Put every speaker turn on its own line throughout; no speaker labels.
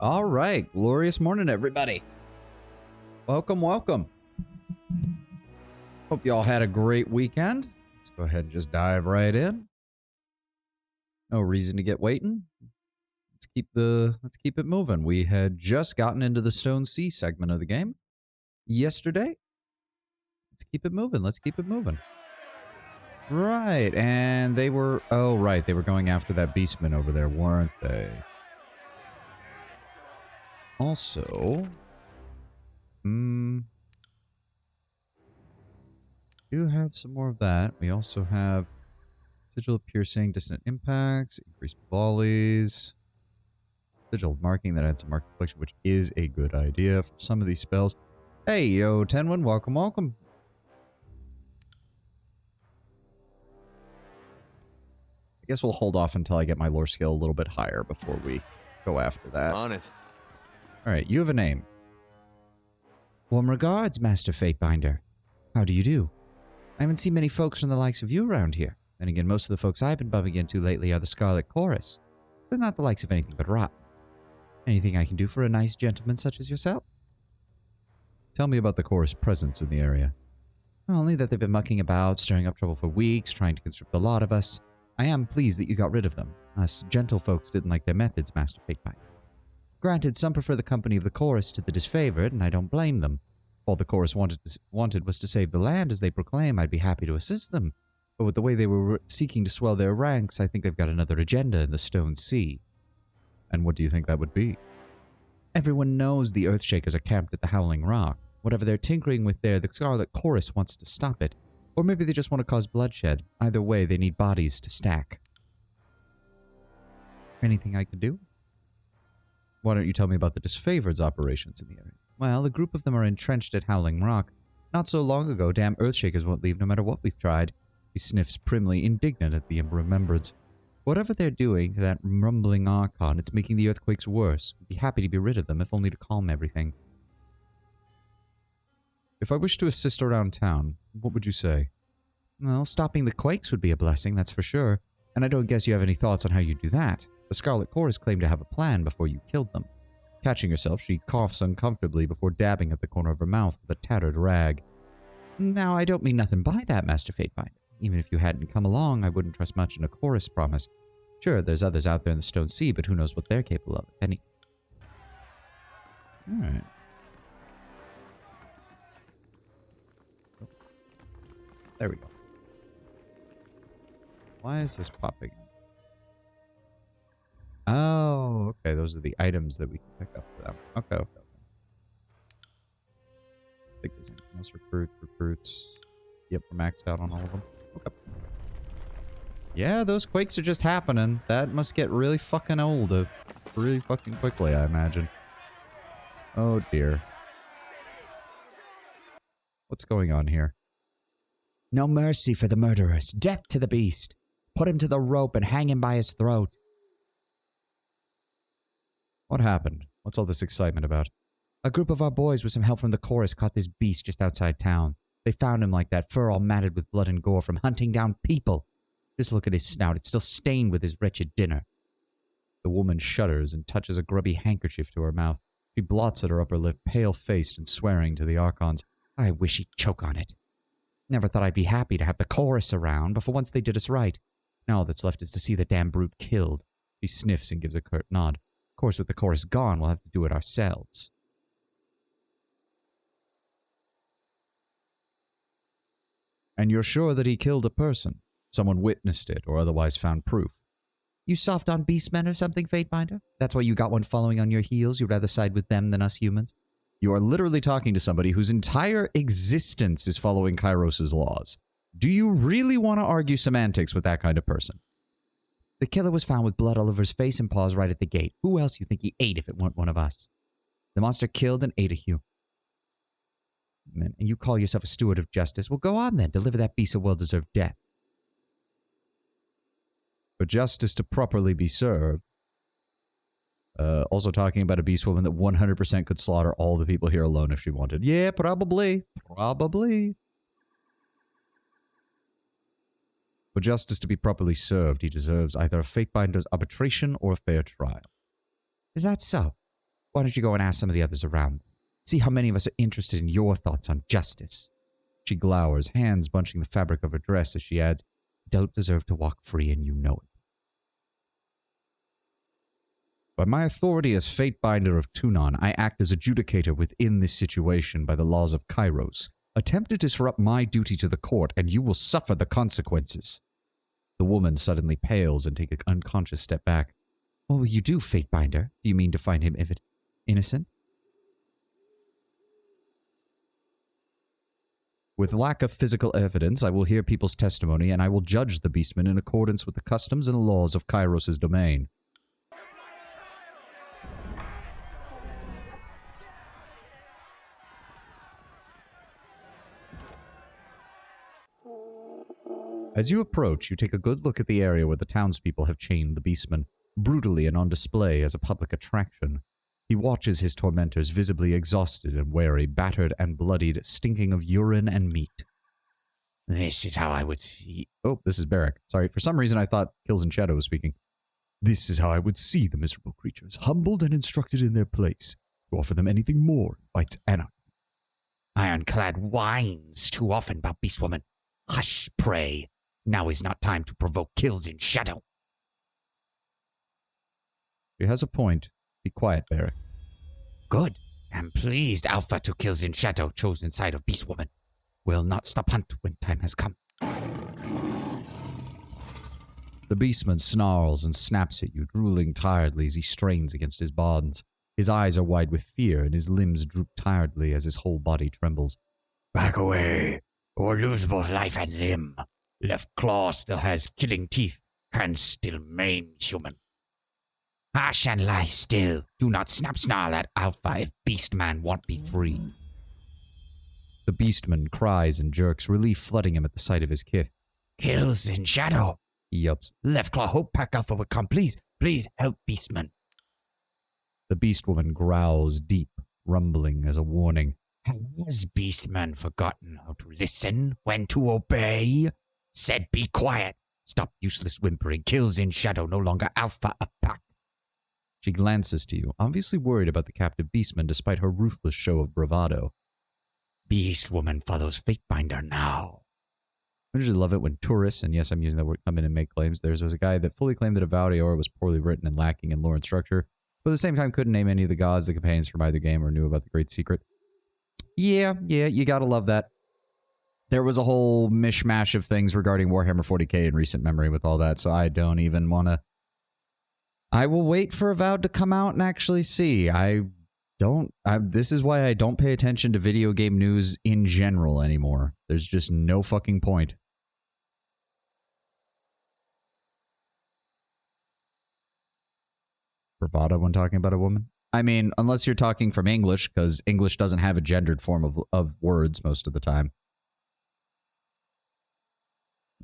All right, glorious morning, everybody. Welcome, welcome. Hope you all had a great weekend. Let's go ahead and just dive right in. No reason to get waiting. Let's keep it moving. We had just gotten into the Stone Sea segment of the game yesterday. Let's keep it moving. Let's keep it moving. Right, and they were they were going after that beastman over there, weren't they? Also, do have some more of that. We also have sigil of piercing, distant impacts, increased volleys, sigil of marking that adds a mark reflection, which is a good idea for some of these spells. Hey, yo, Tenwin, welcome, welcome. I guess we'll hold off until I get my lore skill a little bit higher before we go after that.
On it.
Alright, you have a name.
Warm regards, Master Fatebinder. How do you do? I haven't seen many folks from the likes of you around here. Then again, most of the folks I've been bumping into lately are the Scarlet Chorus. They're not the likes of anything but rot. Anything I can do for a nice gentleman such as yourself?
Tell me about the chorus presence in the area.
Only that they've been mucking about, stirring up trouble for weeks, trying to conscript a lot of us. I am pleased that you got rid of them. Us gentle folks didn't like their methods, Master Fatebinder. Granted, some prefer the company of the chorus to the disfavored, and I don't blame them. All the chorus wanted was to save the land, as they proclaim. I'd be happy to assist them. But with the way they were seeking to swell their ranks, I think they've got another agenda in the Stone Sea.
And what do you think that would be?
Everyone knows the Earthshakers are camped at the Howling Rock. Whatever they're tinkering with there, the Scarlet Chorus wants to stop it. Or maybe they just want to cause bloodshed. Either way, they need bodies to stack.
Anything I could do? Why don't you tell me about the disfavored's operations in the area?
Well, a group of them are entrenched at Howling Rock. Not so long ago, damn Earthshakers won't leave no matter what we've tried. He sniffs primly, indignant at the remembrance. Whatever they're doing to that rumbling Archon, it's making the earthquakes worse. We'd be happy to be rid of them, if only to calm everything.
If I wish to assist around town, what would you say?
Well, stopping the quakes would be a blessing, that's for sure. And I don't guess you have any thoughts on how you do that. The Scarlet Chorus claimed to have a plan before you killed them. Catching herself, she coughs uncomfortably before dabbing at the corner of her mouth with a tattered rag. Now, I don't mean nothing by that, Master Fatebinder. Even if you hadn't come along, I wouldn't trust much in a chorus promise. Sure, there's others out there in the Stone Sea, but who knows what they're capable of.
Alright. There we go. Why is this popping? Oh, okay. Those are the items that we can pick up for them. Okay, okay. I think there's anything else. Recruits. Yep, we're maxed out on all of them. Okay. Yeah, those quakes are just happening. That must get really fucking old really fucking quickly, I imagine. Oh, dear. What's going on here?
No mercy for the murderers. Death to the beast. Put him to the rope and hang him by his throat.
What happened? What's all this excitement about?
A group of our boys with some help from the chorus caught this beast just outside town. They found him like that, fur all matted with blood and gore from hunting down people. Just look at his snout. It's still stained with his wretched dinner.
The woman shudders and touches a grubby handkerchief to her mouth. She blots at her upper lip, pale-faced and swearing to the Archons.
I wish he'd choke on it. Never thought I'd be happy to have the chorus around, but for once they did us right. Now all that's left is to see the damn brute killed.
She sniffs and gives a curt nod. Of course, with the chorus gone, we'll have to do it ourselves. And you're sure that he killed a person? Someone witnessed it or otherwise found proof?
You soft on beastmen or something, Fatebinder? That's why you got one following on your heels? You'd rather side with them than us humans?
You are literally talking to somebody whose entire existence is following Kairos' laws. Do you really want to argue semantics with that kind of person?
The killer was found with blood all over his face and paws right at the gate. Who else you think he ate if it weren't one of us? The monster killed and ate a human. And you call yourself a steward of justice? Well, go on then. Deliver that beast a well-deserved death.
For justice to properly be served. Also talking about a beast woman that 100% could slaughter all the people here alone if she wanted. Yeah, probably. Probably. For justice to be properly served, he deserves either a Fatebinder's arbitration or a fair trial.
Is that so? Why don't you go and ask some of the others around? See how many of us are interested in your thoughts on justice. She glowers, hands bunching the fabric of her dress as she adds, don't deserve to walk free and you know it. By my authority as Fatebinder of Tunon, I act as adjudicator within this situation by the laws of Kairos. Attempt to disrupt my duty to the court, and you will suffer the consequences. The woman suddenly pales and takes an unconscious step back. What will you do, Fatebinder? Do you mean to find him innocent? With lack of physical evidence, I will hear people's testimony, and I will judge the beastman in accordance with the customs and laws of Kairos' domain. As you approach, you take a good look at the area where the townspeople have chained the beastman, brutally and on display as a public attraction. He watches his tormentors, visibly exhausted and weary, battered and bloodied, stinking of urine and meat. This is how I would see... Oh, this is Barrack. Sorry, for some reason I thought Kills and Shadow was speaking. This is how I would see the miserable creatures, humbled and instructed in their place. To offer them anything more invites anarchy. Ironclad whines too often about Beastwoman. Hush, pray. Now is not time to provoke Kills in Shadow. She has a point. Be quiet, Barrack. Good. I'm pleased Alpha to Kills in Shadow chosen side of Beastwoman. Will not stop hunt when time has come. The beastman snarls and snaps at you, drooling tiredly as he strains against his bonds. His eyes are wide with fear, and his limbs droop tiredly as his whole body trembles. Back away, or lose both life and limb. Left claw still has killing teeth, can still maim human. Hush and lie still. Do not snarl at Alpha if Beastman won't be free. The beastman cries and jerks, relief flooding him at the sight of his kith. Kills in Shadow, he yelps. Left claw, hope Pack Alpha would come. Please, please help Beastman. The beastwoman growls deep, rumbling as a warning. Has Beastman forgotten how to listen, when to obey? Said be quiet. Stop useless whimpering. Kills in Shadow, no longer Alpha of Pack. She glances to you, obviously worried about the captive beastman despite her ruthless show of bravado. Beastwoman follows Fatebinder now. I usually love it when tourists, and yes, I'm using that word, come in and make claims. There was a guy that fully claimed that Avowed Aora was poorly written and lacking in lore and structure, but at the same time couldn't name any of the gods, the companions from either game, or knew about the Great Secret. Yeah, you gotta love that. There was a whole mishmash of things regarding Warhammer 40k in recent memory with all that, so I don't even want to... I will wait for Avowed to come out and actually see. This is why I don't pay attention to video game news in general anymore. There's just no fucking point. Bravado when talking about a woman? I mean, unless you're talking from English, because English doesn't have a gendered form of words most of the time.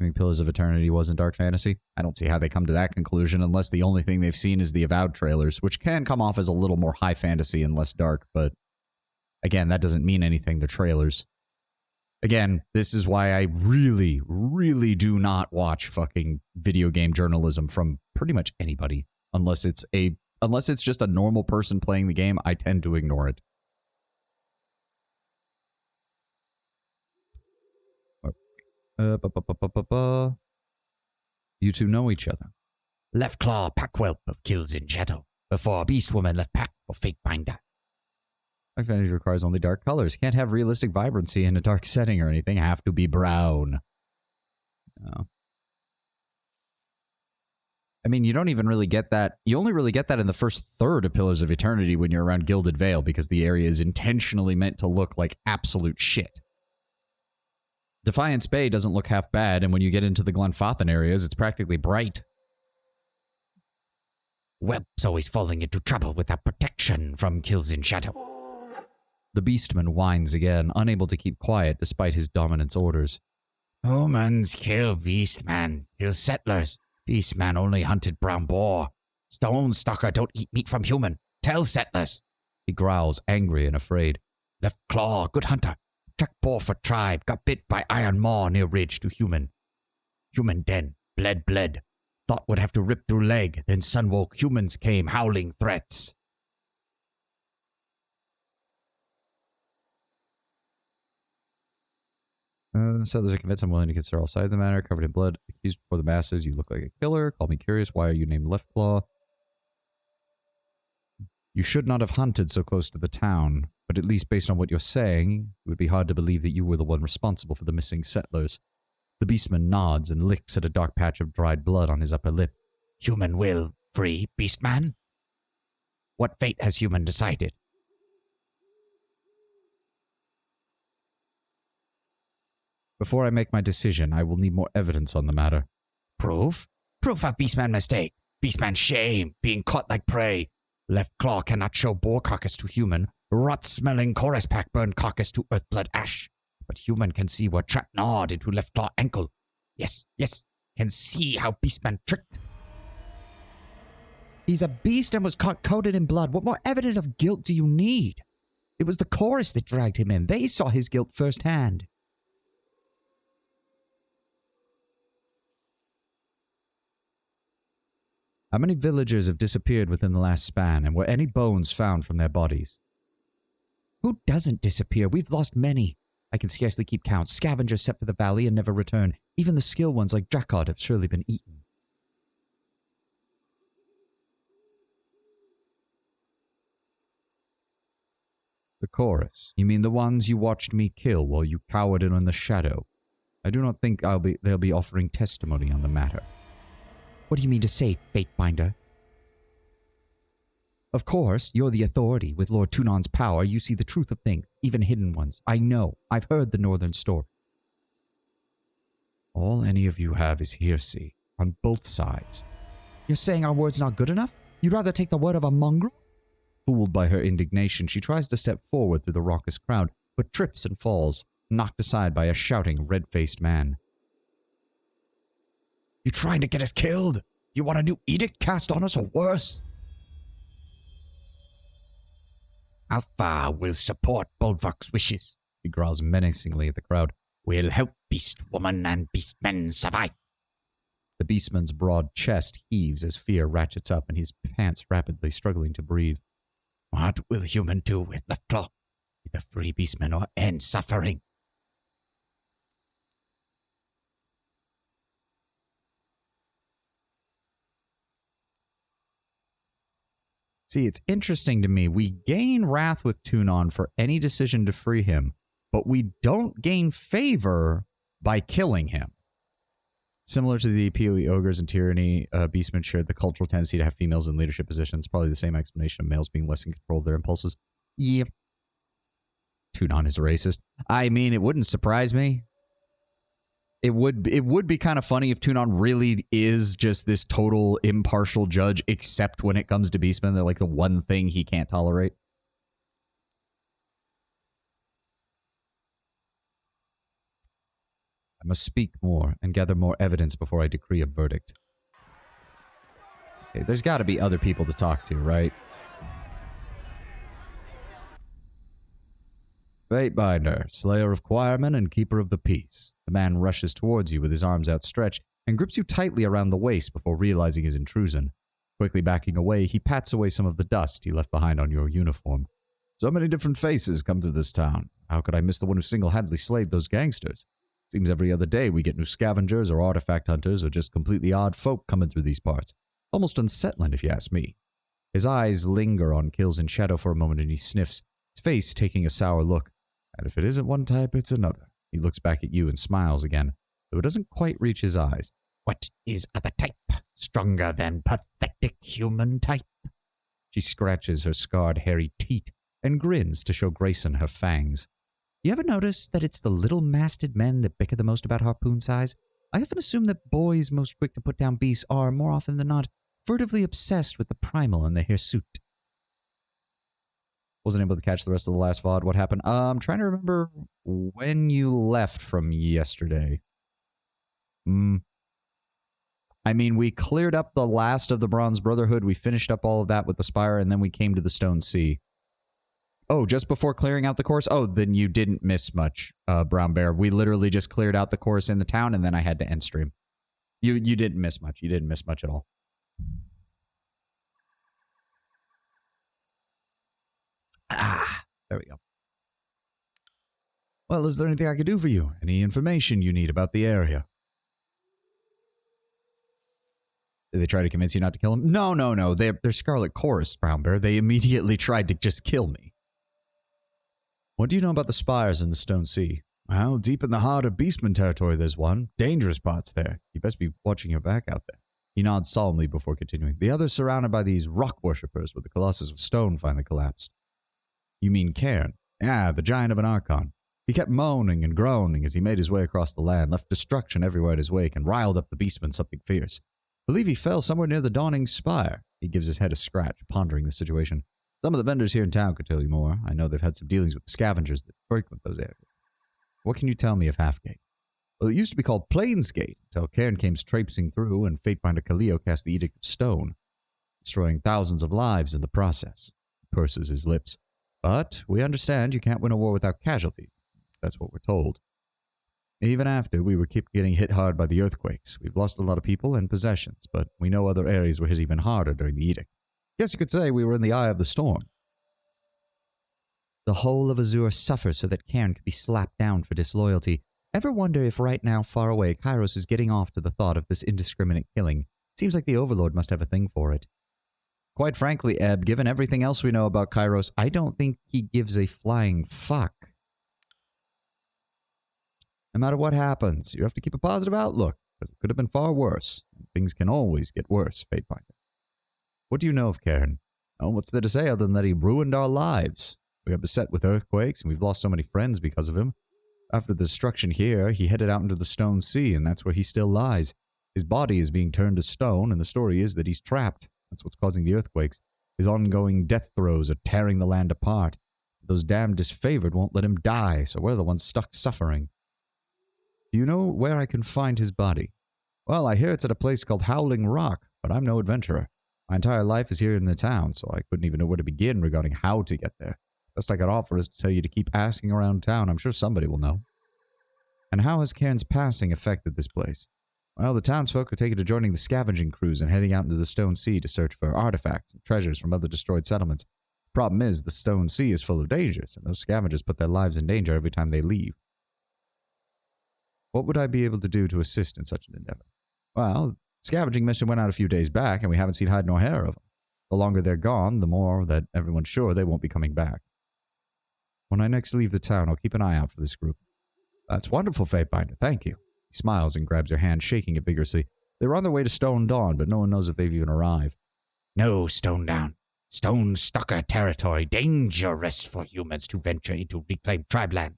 I mean, Pillars of Eternity wasn't dark fantasy. I don't see how they come to that conclusion unless the only thing they've seen is the Avowed trailers, which can come off as a little more high fantasy and less dark, but again, that doesn't mean anything, the trailers. Again, this is why I really, really do not watch fucking video game journalism from pretty much anybody. Unless it's just a normal person playing the game, I tend to ignore it. You two know each other. Left claw, pack whelp of Kills in Shadow. Before Beastwoman left pack for Fatebinder. Dark fantasy requires only dark colors. Can't have realistic vibrancy in a dark setting or anything. Have to be brown. No. I mean, you don't even really get that. You only really get that in the first third of Pillars of Eternity when you're around Gilded Vale, because the area is intentionally meant to look like absolute shit. Defiance Bay doesn't look half bad, and when you get into the Glenfathan areas, it's practically bright. Web's always falling into trouble without protection from Kills in Shadow. The beastman whines again, unable to keep quiet despite his dominant's orders. Humans kill beastman, kill settlers. Beastman only hunted brown boar. Stone stalker don't eat meat from human. Tell settlers. He growls, angry and afraid. Left claw, good hunter. Track boar for tribe, got bit by iron maw near ridge to human. Human den, bled. Thought would have to rip through leg, then sun woke, humans came, howling threats. Settlers are convinced I'm willing to consider all sides of the matter. Covered in blood, accused before the masses. You look like a killer. Call me curious. Why are you named Left Claw? You should not have hunted so close to the town, but at least based on what you're saying, it would be hard to believe that you were the one responsible for the missing settlers. The beastman nods and licks at a dark patch of dried blood on his upper lip. Human will free beastman? What fate has human decided? Before I make my decision, I will need more evidence on the matter. Proof? Proof of beastman mistake. Beastman shame, being caught like prey. Left claw cannot show boar carcass to human, rot-smelling chorus pack burn carcass to earthblood ash. But human can see what trap gnawed into left claw ankle. Yes, can see how beastman tricked. He's a beast and was caught coated in blood. What more evidence of guilt do you need? It was the chorus that dragged him in. They saw his guilt firsthand. How many villagers have disappeared within the last span, and were any bones found from their bodies? Who doesn't disappear? We've lost many. I can scarcely keep count. Scavengers set for the valley and never return. Even the skilled ones like Drakod have surely been eaten. The chorus. You mean the ones you watched me kill while you cowered in the shadow? I do not think they'll be offering testimony on the matter. What do you mean to say, Fatebinder? Of course, you're the authority. With Lord Tunon's power, you see the truth of things, even hidden ones. I know. I've heard the northern story. All any of you have is hearsay, on both sides. You're saying our word's not good enough? You'd rather take the word of a mongrel? Fooled by her indignation, she tries to step forward through the raucous crowd, but trips and falls, knocked aside by a shouting, red-faced man. You trying to get us killed? You want a new edict cast on us or worse? Alpha will support Bolvark's wishes, he growls menacingly at the crowd. We'll help Beast Woman and Beastmen survive. The Beastman's broad chest heaves as fear ratchets up and his pants rapidly struggling to breathe. What will human do with Leftclaw? Either free Beastmen or end suffering. See, it's interesting to me. We gain wrath with Tunon for any decision to free him, but we don't gain favor by killing him. Similar to the PoE ogres and tyranny, Beastmen shared the cultural tendency to have females in leadership positions. Probably the same explanation of males being less in control of their impulses. Yeah. Tunon is racist. I mean, it wouldn't surprise me. It would be kind of funny if Tunon really is just this total impartial judge, except when it comes to Beastmen. They're like the one thing he can't tolerate. I must speak more and gather more evidence before I decree a verdict. Okay, there's got to be other people to talk to, right? Fatebinder, slayer of choirmen and keeper of the peace. The man rushes towards you with his arms outstretched and grips you tightly around the waist before realizing his intrusion. Quickly backing away, he pats away some of the dust he left behind on your uniform. So many different faces come through this town. How could I miss the one who single-handedly slayed those gangsters? Seems every other day we get new scavengers or artifact hunters or just completely odd folk coming through these parts. Almost unsettling, if you ask me. His eyes linger on kills in shadow for a moment and he sniffs, his face taking a sour look. And if it isn't one type, it's another. He looks back at you and smiles again, though it doesn't quite reach his eyes. What is other type? Stronger than pathetic human type? She scratches her scarred, hairy teeth and grins to show Grayson her fangs. You ever notice that it's the little masted men that bicker the most about harpoon size? I often assume that boys most quick to put down beasts are, more often than not, furtively obsessed with the primal in their hirsute. Wasn't able to catch the rest of the last VOD. What happened? I'm trying to remember when you left from yesterday. I mean, we cleared up the last of the Bronze Brotherhood. We finished up all of that with the Spire, and then we came to the Stone Sea. Oh, just before clearing out the course? Oh, then you didn't miss much, Brown Bear. We literally just cleared out the course in the town, and then I had to end stream. You didn't miss much. You didn't miss much at all. Ah, there we go. Well, is there anything I could do for you? Any information you need about the area? Did they try to convince you not to kill him? No. They're Scarlet Chorus, Brown Bear. They immediately tried to just kill me. What do you know about the spires in the Stone Sea? Well, deep in the heart of Beastman territory there's one. Dangerous parts there. You best be watching your back out there. He nods solemnly before continuing. The others surrounded by these rock worshippers where the Colossus of Stone finally collapsed. You mean Cairn? Yeah, the giant of an Archon. He kept moaning and groaning as he made his way across the land, left destruction everywhere in his wake, and riled up the Beastmen something fierce. Believe he fell somewhere near the Dawning Spire. He gives his head a scratch, pondering the situation. Some of the vendors here in town could tell you more. I know they've had some dealings with the scavengers that frequent those areas. What can you tell me of Halfgate? Well, it used to be called Plainsgate, until Cairn came traipsing through and Fatebinder Kaleo cast the Edict of Stone, destroying thousands of lives in the process. He purses his lips. But we understand you can't win a war without casualties. That's what we're told. Even after, we keep getting hit hard by the earthquakes. We've lost a lot of people and possessions, but we know other areas were hit even harder during the edict. Guess you could say we were in the eye of the storm. The whole of Azure suffers so that Cairn could be slapped down for disloyalty. Ever wonder if right now, far away, Kairos is getting off to the thought of this indiscriminate killing? Seems like the Overlord must have a thing for it. Quite frankly, Ebb, given everything else we know about Kairos, I don't think he gives a flying fuck. No matter what happens, you have to keep a positive outlook, because it could have been far worse. Things can always get worse, Fatebinder. What do you know of Cairn? Oh, what's there to say other than that he ruined our lives? We are beset with earthquakes, and we've lost so many friends because of him. After the destruction here, he headed out into the Stone Sea, and that's where he still lies. His body is being turned to stone, and the story is that he's trapped. That's what's causing the earthquakes. His ongoing death throes are tearing the land apart. Those damned disfavored won't let him die, so we're the ones stuck suffering. Do you know where I can find his body? Well, I hear it's at a place called Howling Rock, but I'm no adventurer. My entire life is here in the town, so I couldn't even know where to begin regarding how to get there. Best I could offer is to tell you to keep asking around town. I'm sure somebody will know. And how has Cairn's passing affected this place? Well, the townsfolk are taken to joining the scavenging crews and heading out into the Stone Sea to search for artifacts and treasures from other destroyed settlements. Problem is, the Stone Sea is full of dangers, and those scavengers put their lives in danger every time they leave. What would I be able to do to assist in such an endeavor? Well, scavenging mission went out a few days back, and we haven't seen hide nor hair of them. The longer they're gone, the more that everyone's sure they won't be coming back. When I next leave the town, I'll keep an eye out for this group. That's wonderful, Fatebinder. Thank you. He smiles and grabs your hand, shaking it vigorously. They were on their way to Stone Dawn, but no one knows if they've even arrived.
No, Stone Down. Stone Stalker territory. Dangerous for humans to venture into reclaimed tribe land.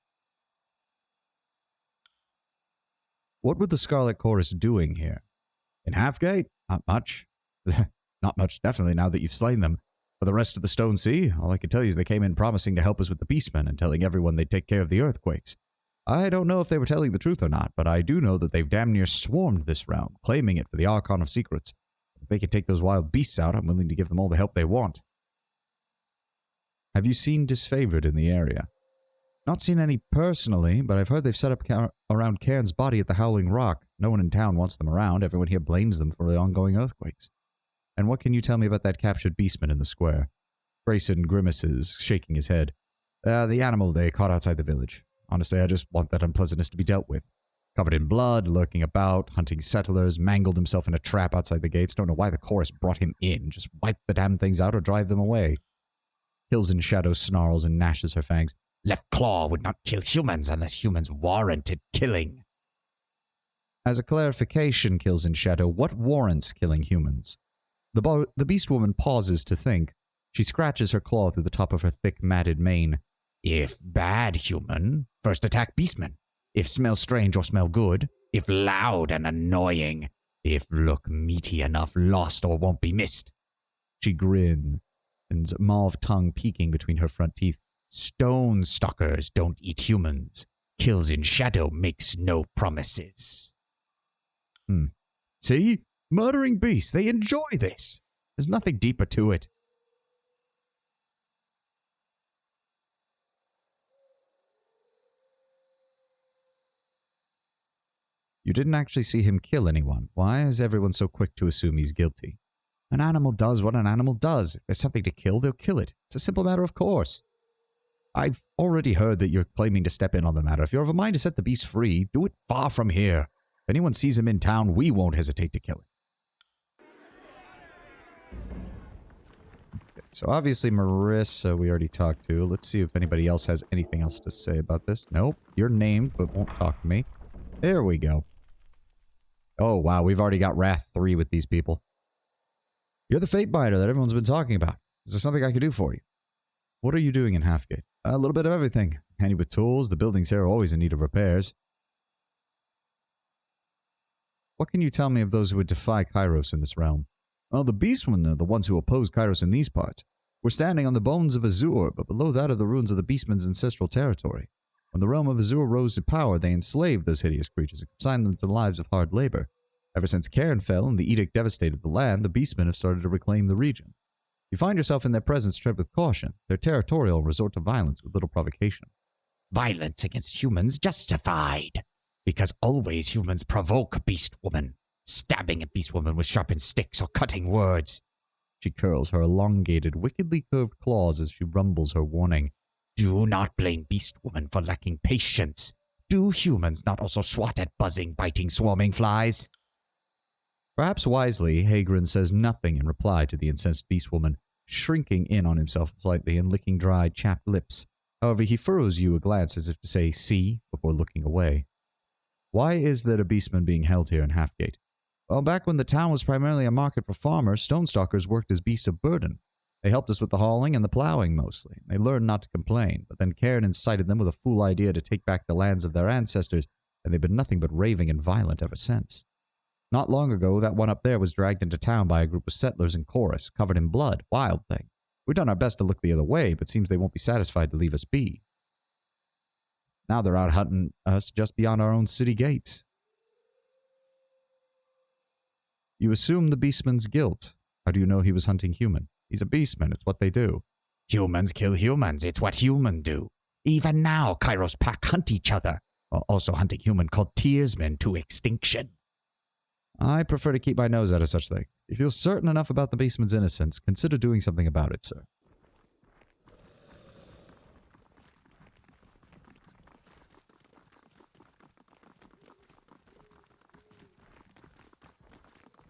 What were the Scarlet Chorus doing here? In Halfgate? Not much. Not much, definitely, now that you've slain them. For the rest of the Stone Sea, all I can tell you is they came in promising to help us with the Beastmen and telling everyone they'd take care of the earthquakes. I don't know if they were telling the truth or not, but I do know that they've damn near swarmed this realm, claiming it for the Archon of Secrets. If they can take those wild beasts out, I'm willing to give them all the help they want. Have you seen Disfavored in the area? Not seen any personally, but I've heard they've set up around Cairn's body at the Howling Rock. No one in town wants them around. Everyone here blames them for the ongoing earthquakes. And what can you tell me about that captured beastman in the square? Grayson grimaces, shaking his head. The animal they caught outside the village. Honestly, I just want that unpleasantness to be dealt with. Covered in blood, lurking about, hunting settlers, mangled himself in a trap outside the gates. Don't know why the chorus brought him in. Just wipe the damn things out or drive them away. Kills in Shadow snarls and gnashes her fangs.
Left Claw would not kill humans unless humans warranted killing.
As a clarification, Kills in Shadow, what warrants killing humans? The beast woman pauses to think. She scratches her claw through the top of her thick, matted mane.
If bad human, first attack beastman. If smell strange or smell good. If loud and annoying. If look meaty enough, lost or won't be missed.
She grins, mauve tongue peeking between her front teeth.
Stone stalkers don't eat humans. Kills in Shadow makes no promises.
See? Murdering beasts. They enjoy this. There's nothing deeper to it. You didn't actually see him kill anyone. Why is everyone so quick to assume he's guilty? An animal does what an animal does. If there's something to kill, they'll kill it. It's a simple matter of course.
I've already heard that you're claiming to step in on the matter. If you're of a mind to set the beast free, do it far from here. If anyone sees him in town, we won't hesitate to kill him.
So obviously Marissa we already talked to. Let's see if anybody else has anything else to say about this. Nope. You're named, but won't talk to me. There we go. Oh, wow. We've already got Wrath 3 with these people. You're the Fate Binder that everyone's been talking about. Is there something I could do for you? What are you doing in Halfgate? A little bit of everything. Handy with tools. The buildings here are always in need of repairs. What can you tell me of those who would defy Kairos in this realm? Well, the Beastmen are the ones who oppose Kairos in these parts. We're standing on the bones of Azur, but below that are the ruins of the Beastmen's ancestral territory. When the realm of Azur rose to power, they enslaved those hideous creatures and consigned them to lives of hard labor. Ever since Cairn fell and the edict devastated the land, the Beastmen have started to reclaim the region. If you find yourself in their presence, tread with caution. They're territorial and resort to violence with little provocation.
Violence against humans justified. Because always humans provoke Beast Woman. Stabbing a Beast Woman with sharpened sticks or cutting words.
She curls her elongated, wickedly curved claws as she rumbles her warning.
Do not blame Beast Woman for lacking patience. Do humans not also swat at buzzing, biting, swarming flies?
Perhaps wisely, Hagrin says nothing in reply to the incensed Beast Woman, shrinking in on himself slightly and licking dry, chapped lips. However, he furrows you a glance as if to say, see, before looking away. Why is there a Beastman being held here in Halfgate? Well, back when the town was primarily a market for farmers, Stonestalkers worked as beasts of burden. They helped us with the hauling and the plowing mostly. They learned not to complain, but then Cairn incited them with a fool idea to take back the lands of their ancestors, and they've been nothing but raving and violent ever since. Not long ago, that one up there was dragged into town by a group of settlers in chorus, covered in blood. Wild thing. We've done our best to look the other way, but seems they won't be satisfied to leave us be. Now they're out hunting us just beyond our own city gates. You assume the Beastman's guilt. How do you know he was hunting human? He's a Beastman, it's what they do.
Humans kill humans, it's what humans do. Even now, Kairos pack hunt each other, while also hunting human called Tearsmen to extinction.
I prefer to keep my nose out of such things. If you feel certain enough about the Beastman's innocence, consider doing something about it, sir.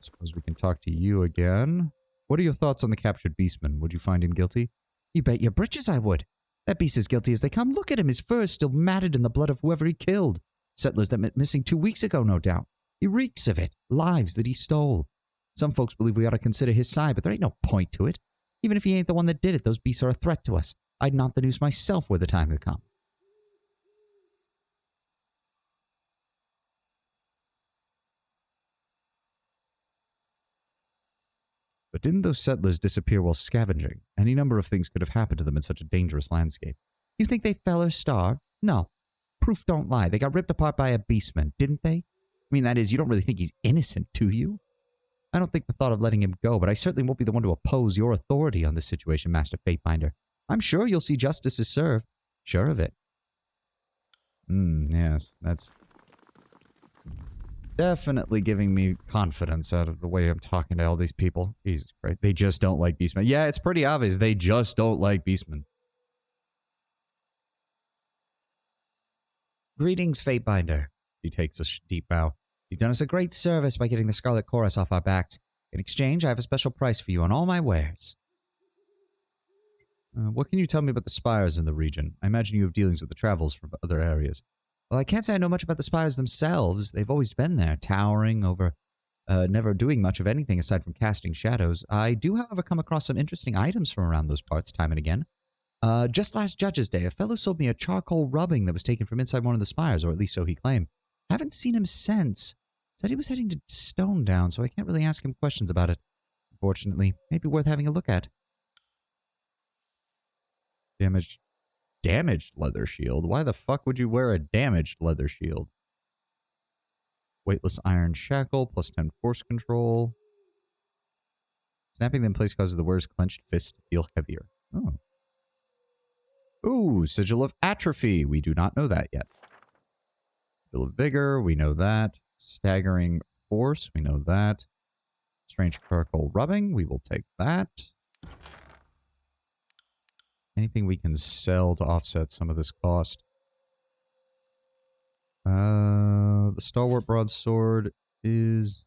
Suppose we can talk to you again. What are your thoughts on the captured Beastman? Would you find him guilty?
You bet your britches I would. That beast is guilty as they come. Look at him, his fur is still matted in the blood of whoever he killed. Settlers that went missing 2 weeks ago, no doubt. He reeks of it. Lives that he stole. Some folks believe we ought to consider his side, but there ain't no point to it. Even if he ain't the one that did it, those beasts are a threat to us. I'd not the news myself were the time to come.
But didn't those settlers disappear while scavenging? Any number of things could have happened to them in such a dangerous landscape.
You think they fell or starved? No. Proof don't lie. They got ripped apart by a beastman, didn't they? I mean, that is, you don't really think he's innocent, do you? I don't think the thought of letting him go, but I certainly won't be the one to oppose your authority on this situation, Master Fatebinder. I'm sure you'll see justice is served. Sure of it.
Yes, that's definitely giving me confidence out of the way I'm talking to all these people. Jesus Christ, they just don't like Beastmen. Yeah, it's pretty obvious. They just don't like Beastmen.
Greetings, Fatebinder.
He takes a deep bow.
You've done us a great service by getting the Scarlet Chorus off our backs. In exchange, I have a special price for you on all my wares.
What can you tell me about the spires in the region? I imagine you have dealings with the travels from other areas.
Well, I can't say I know much about the spires themselves. They've always been there, towering over, never doing much of anything aside from casting shadows. I do, however, come across some interesting items from around those parts time and again. Just last Judge's Day, a fellow sold me a charcoal rubbing that was taken from inside one of the spires, or at least so he claimed. I haven't seen him since. Said he was heading to Stone Down, so I can't really ask him questions about it. Unfortunately, maybe worth having a look at.
Damaged leather shield? Why the fuck would you wear a damaged leather shield? Weightless iron shackle, plus 10 force control. Snapping them in place causes the wearer's clenched fist to feel heavier. Oh. Ooh, Sigil of Atrophy. We do not know that yet. Sigil of Vigor, we know that. Staggering Force, we know that. Strange Charcoal Rubbing, we will take that. anything we can sell to offset some of this cost? The stalwart broadsword is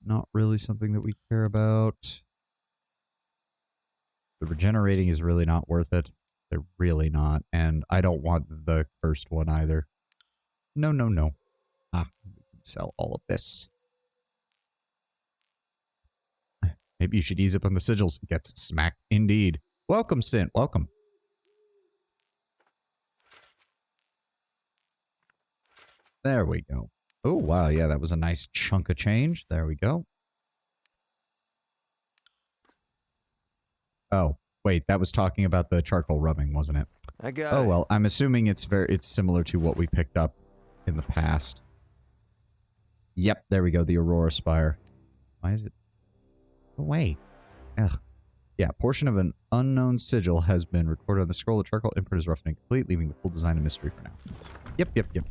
not really something that we care about. The regenerating is really not worth it. They're really not. And I don't want the cursed one either. No, no, no. Ah, we can sell all of this. Maybe you should ease up on the sigils. Gets smacked indeed. Welcome, Sint. Welcome. There we go. Oh, wow. Yeah, that was a nice chunk of change. There we go. Oh, wait. That was talking about the charcoal rubbing, wasn't it?
I got
Oh,
it.
well. I'm assuming it's similar to what we picked up in the past. Yep. There we go. The Aurora Spire. Why is it? Oh, wait. Ugh. Yeah, portion of an unknown sigil has been recorded on the scroll. The charcoal imprint is rough and incomplete, leaving the full design a mystery for now. Yep, yep, yep.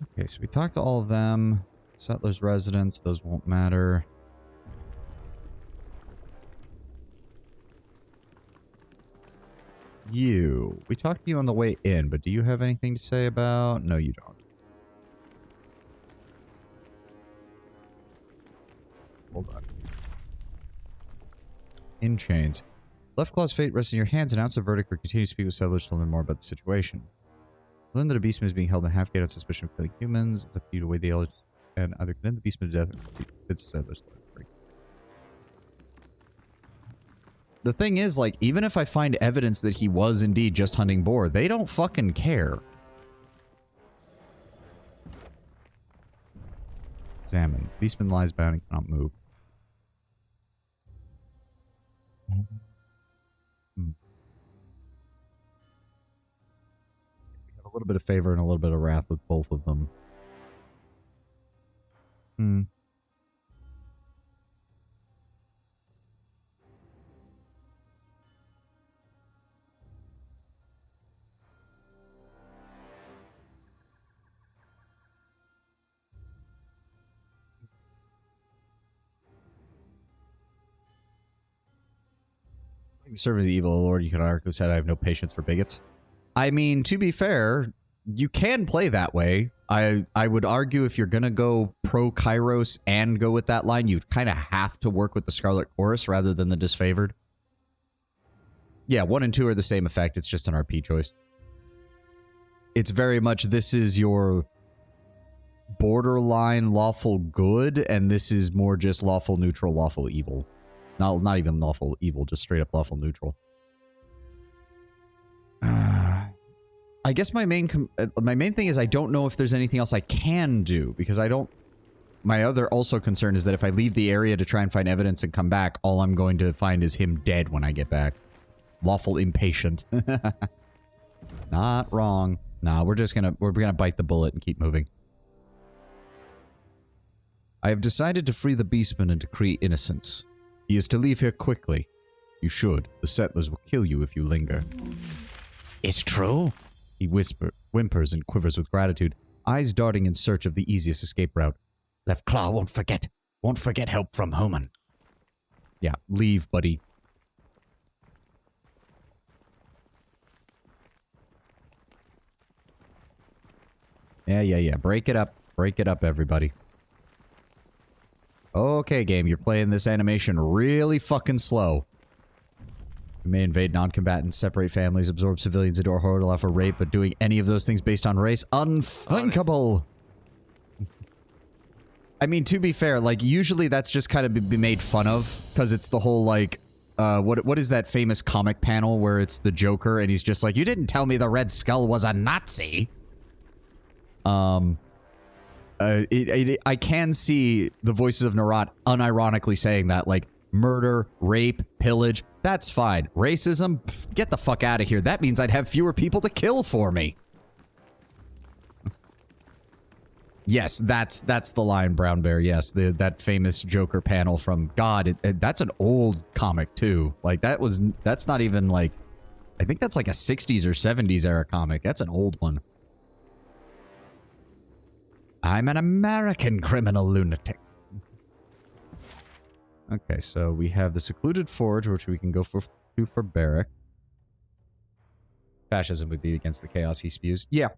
Okay, so we talked to all of them. Settlers' residence, those won't matter. You. We talked to you on the way in, but do you have anything to say about... No, you don't. Hold on. In chains. Left Claw's fate rests in your hands. Announce a verdict or continue to speak with settlers to learn more about the situation. Learn that a beastman is being held in Halfgate on suspicion of killing humans. It's up to you to weigh the elders and either condemn the beastman to death or it's settlers. The thing is, like, even if I find evidence that he was indeed just hunting boar, they don't fucking care. Examine. Beastman lies bound and cannot move. We have a little bit of favor and a little bit of wrath with both of them. Serving the evil Lord, you can argue said I have no patience for bigots. I mean, to be fair, you can play that way. I would argue if you're gonna go pro Kairos and go with that line, you kind of have to work with the Scarlet Chorus rather than the disfavored. Yeah, 1 and 2 are the same effect. It's just an RP choice. It's very much this is your borderline lawful good, and this is more just lawful neutral, lawful evil. Not even lawful evil, just straight up lawful neutral. I guess my main thing is I don't know if there's anything else I can do, because I don't... My other also concern is that if I leave the area to try and find evidence and come back, all I'm going to find is him dead when I get back. Lawful impatient. Not wrong. Nah, we're gonna bite the bullet and keep moving. I have decided to free the beastman and decree innocence. He is to leave here quickly. You should. The settlers will kill you if you linger. It's true? He whimpers and quivers with gratitude, eyes darting in search of the easiest escape route. Left Claw won't forget. Won't forget help from Homan. Yeah, leave, buddy. Yeah. Break it up. Break it up, everybody. Okay, game, you're playing this animation really fucking slow. We may invade non-combatants, separate families, absorb civilians into our horde, allow for rape, but doing any of those things based on race? Unthinkable! I mean, to be fair, like, usually that's just kind of be made fun of, because it's the whole, like, what is that famous comic panel where it's the Joker, and he's just like, you didn't tell me the Red Skull was a Nazi! I can see the voices of Narat unironically saying that, like, murder, rape, pillage, that's fine. Racism? Pff, get the fuck out of here. That means I'd have fewer people to kill for me. Yes, that's the line, Brown Bear. Yes, that famous Joker panel from God. That's an old comic, too. Like, that's not even, like... I think that's like a 60s or 70s era comic. That's an old one. I'm an American criminal lunatic.
Okay, so we have the secluded forge, which we can go for Barrack. Fascism would be against the chaos he spews. Yeah.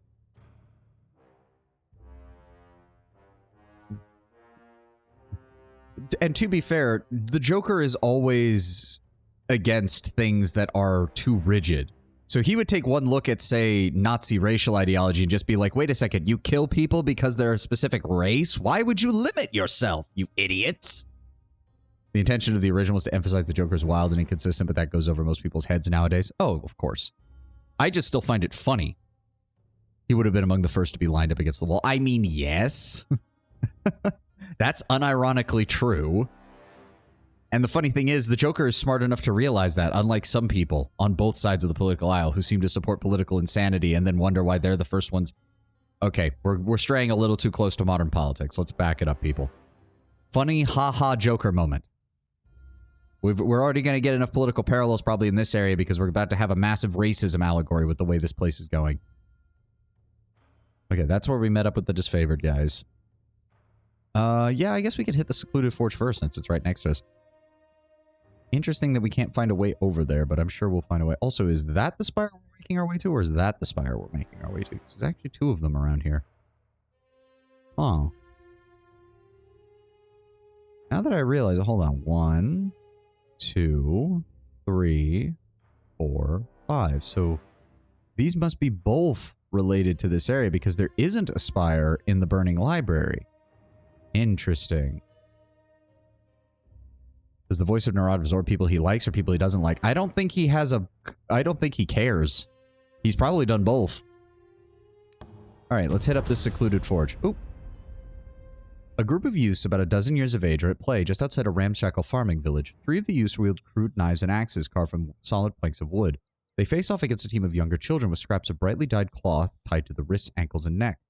And to be fair, the Joker is always against things that are too rigid. So he would take one look at, say, Nazi racial ideology and just be like, wait a second, you kill people because they're a specific race? Why would you limit yourself, you idiots? The intention of the original was to emphasize the Joker is wild and inconsistent, but that goes over most people's heads nowadays. Oh, of course. I just still find it funny. He would have been among the first to be lined up against the wall. I mean, yes. That's unironically true. And the funny thing is, the Joker is smart enough to realize that, unlike some people on both sides of the political aisle who seem to support political insanity and then wonder why they're the first ones. Okay, we're straying a little too close to modern politics. Let's back it up, people. Funny, ha-ha Joker moment. We're already going to get enough political parallels probably in this area because we're about to have a massive racism allegory with the way this place is going. Okay, that's where we met up with the disfavored guys. Yeah, I guess we could hit the secluded forge first since it's right next to us. Interesting that we can't find a way over there, but I'm sure we'll find a way. Also, is that the spire we're making our way to, or is that the spire we're making our way to? There's actually two of them around here. Oh. Now that I realize, hold on. 1, 2, 3, 4, 5. So these must be both related to this area because there isn't a spire in the burning library. Interesting. Does the voice of Narad absorb people he likes or people he doesn't like? I don't think he has a... I don't think he cares. He's probably done both. Alright, let's hit up this secluded forge. Oop. A group of youths about a dozen years of age are at play just outside a ramshackle farming village. 3 of the youths wield crude knives and axes carved from solid planks of wood. They face off against a team of younger children with scraps of brightly dyed cloth tied to the wrists, ankles, and neck.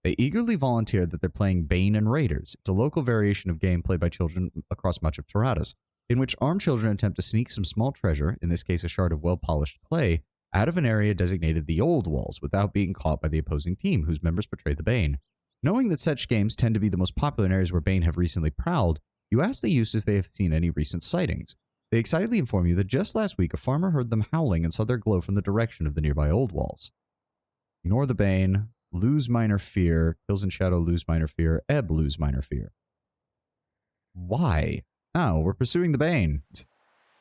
They eagerly volunteer that they're playing Bane and Raiders. It's a local variation of game played by children across much of Taradas, in which armed children attempt to sneak some small treasure, in this case a shard of well-polished clay, out of an area designated the Old Walls without being caught by the opposing team, whose members portray the Bane. Knowing that such games tend to be the most popular in areas where Bane have recently prowled, you ask the youths if they have seen any recent sightings. They excitedly inform you that just last week a farmer heard them howling and saw their glow from the direction of the nearby Old Walls. Ignore the Bane, lose minor fear, kills in shadow, lose minor fear, ebb, lose minor fear. Why? Oh, we're pursuing the Bane.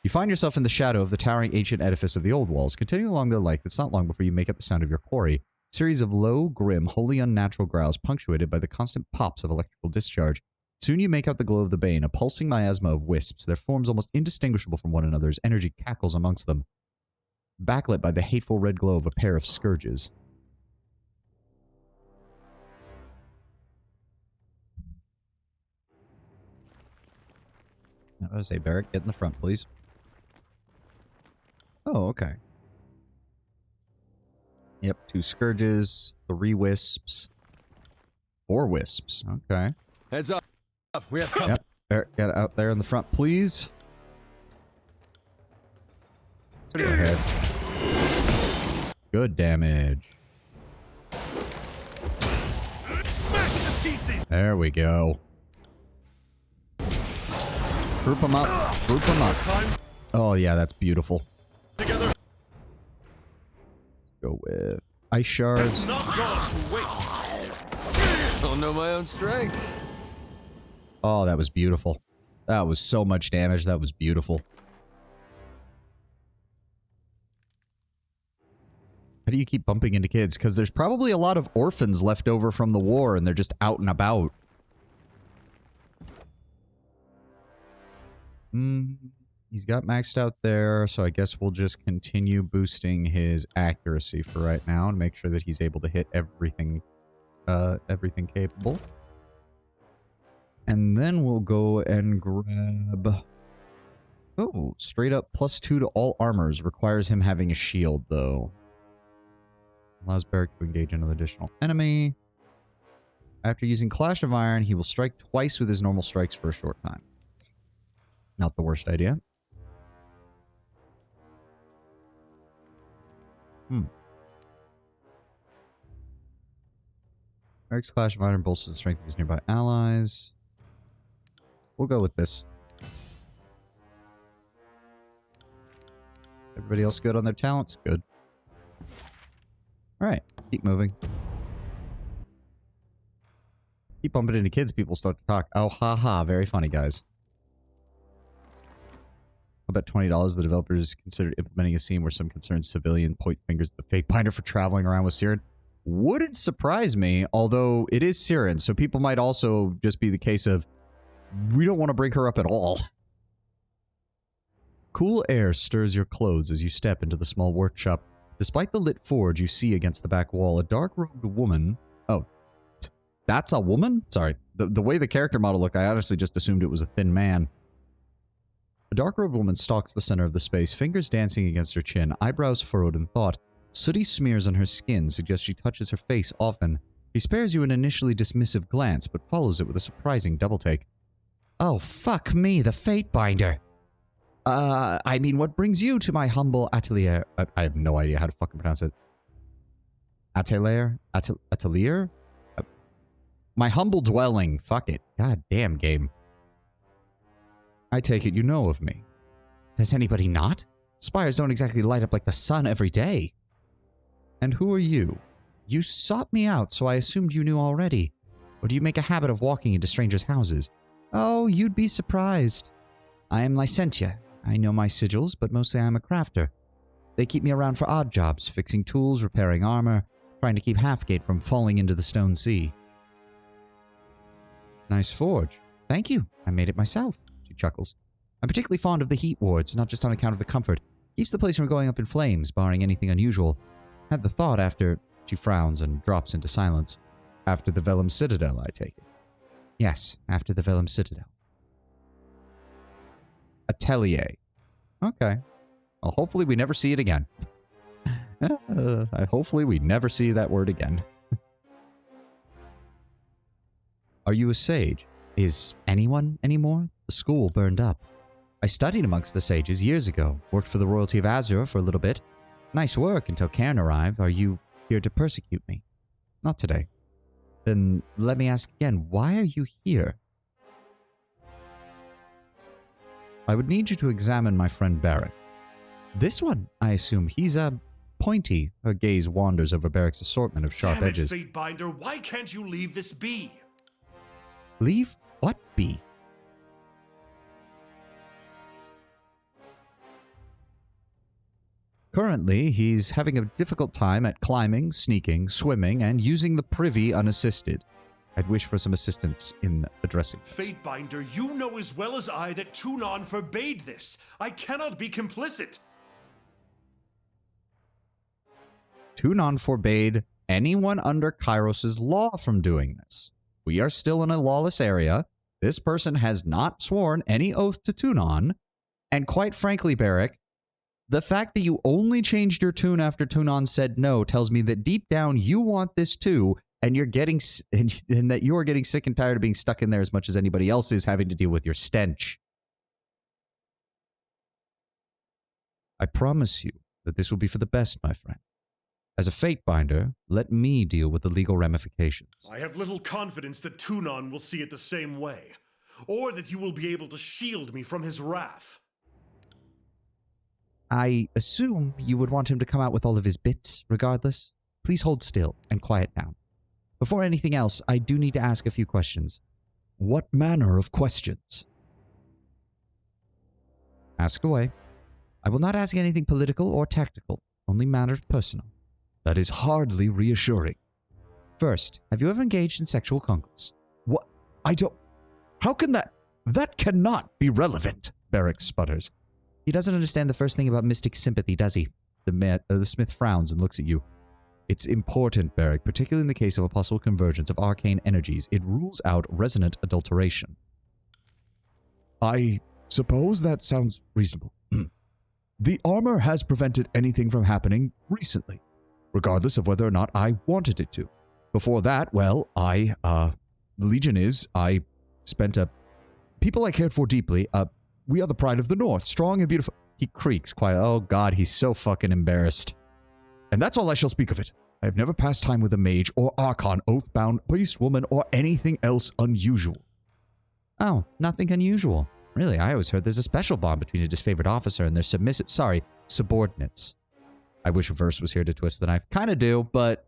You find yourself in the shadow of the towering ancient edifice of the Old Walls. Continuing along their length, it's not long before you make out the sound of your quarry. A series of low, grim, wholly unnatural growls punctuated by the constant pops of electrical discharge. Soon you make out the glow of the Bane, a pulsing miasma of wisps, their forms almost indistinguishable from one another as energy cackles amongst them, backlit by the hateful red glow of a pair of scourges. I was say, Barrack, get in the front, please. Oh, okay. Yep, 2 scourges, 3 wisps, 4 wisps. Okay.
Heads up. We have company.
Yep. Barrack, get out there in the front, please. Go ahead. Good damage.
Smash the pieces.
There we go. Group them up. Group them up. Oh, yeah, that's beautiful.
Together.
Let's go with ice shards.
Not gone to waste. Don't know my own strength.
Oh, that was beautiful. That was so much damage. That was beautiful. How do you keep bumping into kids? Because there's probably a lot of orphans left over from the war, and they're just out and about. He's got maxed out there, so I guess we'll just continue boosting his accuracy for right now and make sure that he's able to hit everything, everything capable. And then we'll go and grab... Oh, straight up +2 to all armors. Requires him having a shield, though. Allows Barrack to engage another additional enemy. After using Clash of Iron, he will strike twice with his normal strikes for a short time. Not the worst idea. Barrack's Clash of Iron bolsters the strength of his nearby allies. We'll go with this.
Everybody else good on their talents? Good. Alright, keep moving. Keep bumping into kids, people start to talk. Oh, haha, very funny, guys. I'll bet $20 the developers considered implementing a scene where some concerned civilian point fingers at the fake binder for traveling around with Siren. Wouldn't surprise me, although it is Siren, so people might also just be the case of, we don't want to break her up at all. Cool air stirs your clothes as you step into the small workshop. Despite the lit forge you see against the back wall, a dark-robed woman... Oh, that's a woman? Sorry. The way the character model looked, I honestly just assumed it was a thin man. A dark-robed woman stalks the center of the space, fingers dancing against her chin, eyebrows furrowed in thought. Sooty smears on her skin suggest she touches her face often. She spares you an initially dismissive glance, but follows it with a surprising double-take. Oh, fuck me, the Fate Binder! I mean, what brings you to my humble atelier? I have no idea how to fucking pronounce it. Atelier? Atelier? My humble dwelling. Fuck it. God damn game. I take it you know of me. Does anybody not? Spires don't exactly light up like the sun every day. And who are you? You sought me out, so I assumed you knew already. Or do you make a habit of walking into strangers' houses? Oh, you'd be surprised. I am Licentia. I know my sigils, but mostly I am a crafter. They keep me around for odd jobs, fixing tools, repairing armor, trying to keep Halfgate from falling into the Stone Sea. Nice forge. Thank you. I made it myself, she chuckles. I'm particularly fond of the heat wards, not just on account of the comfort. Keeps the place from going up in flames, barring anything unusual. Had the thought after... She frowns and drops into silence. After the Vellum Citadel, I take it. Yes, after the Vellum Citadel. Atelier. Okay. Well, hopefully we never see it again. Hopefully we never see that word again. Are you a sage? Is anyone anymore? The school burned up. I studied amongst the sages years ago. Worked for the royalty of Azure for a little bit. Nice work until Cairn arrived. Are you here to persecute me? Not today. Then let me ask again, why are you here? I would need you to examine my friend Barrack. This one, I assume. He's pointy. Her gaze wanders over Barrack's assortment of sharp edges.
Damn it, Fatebinder, why can't you leave this be?
Leave what be? Currently, he's having a difficult time at climbing, sneaking, swimming, and using the privy unassisted. I'd wish for some assistance in addressing this.
Fatebinder, you know as well as I that Tunon forbade this. I cannot be complicit.
Tunon forbade anyone under Kairos' law from doing this. We are still in a lawless area. This person has not sworn any oath to Tunon. And quite frankly, Barrack, the fact that you only changed your tune after Tunon said no tells me that deep down you want this too, and you're getting and that you're getting sick and tired of being stuck in there as much as anybody else is having to deal with your stench. I promise you that this will be for the best, my friend. As a fate binder, let me deal with the legal ramifications.
I have little confidence that Tunon will see it the same way, or that you will be able to shield me from his wrath.
I assume you would want him to come out with all of his bits, regardless. Please hold still and quiet down. Before anything else, I do need to ask a few questions. What manner of questions? Ask away. I will not ask anything political or tactical, only matters personal. That is hardly reassuring. First, have you ever engaged in sexual conquest? What? I don't... How can that... That cannot be relevant, Barrack sputters. He doesn't understand the first thing about mystic sympathy, does he? The smith frowns and looks at you. It's important, Barrack, particularly in the case of a possible convergence of arcane energies. It rules out resonant adulteration. I suppose that sounds reasonable. The armor has prevented anything from happening recently, regardless of whether or not I wanted it to. Before that, well, the Legion I spent people I cared for deeply, we are the pride of the North, strong and beautiful. He creaks quiet. Oh God, he's so fucking embarrassed. And that's all I shall speak of it. I have never passed time with a mage or archon, oath-bound, priest, woman, or anything else unusual. Oh, nothing unusual. Really, I always heard there's a special bond between a disfavored officer and their submissive... Sorry, subordinates. I wish Verse was here to twist the knife. Kind of do, but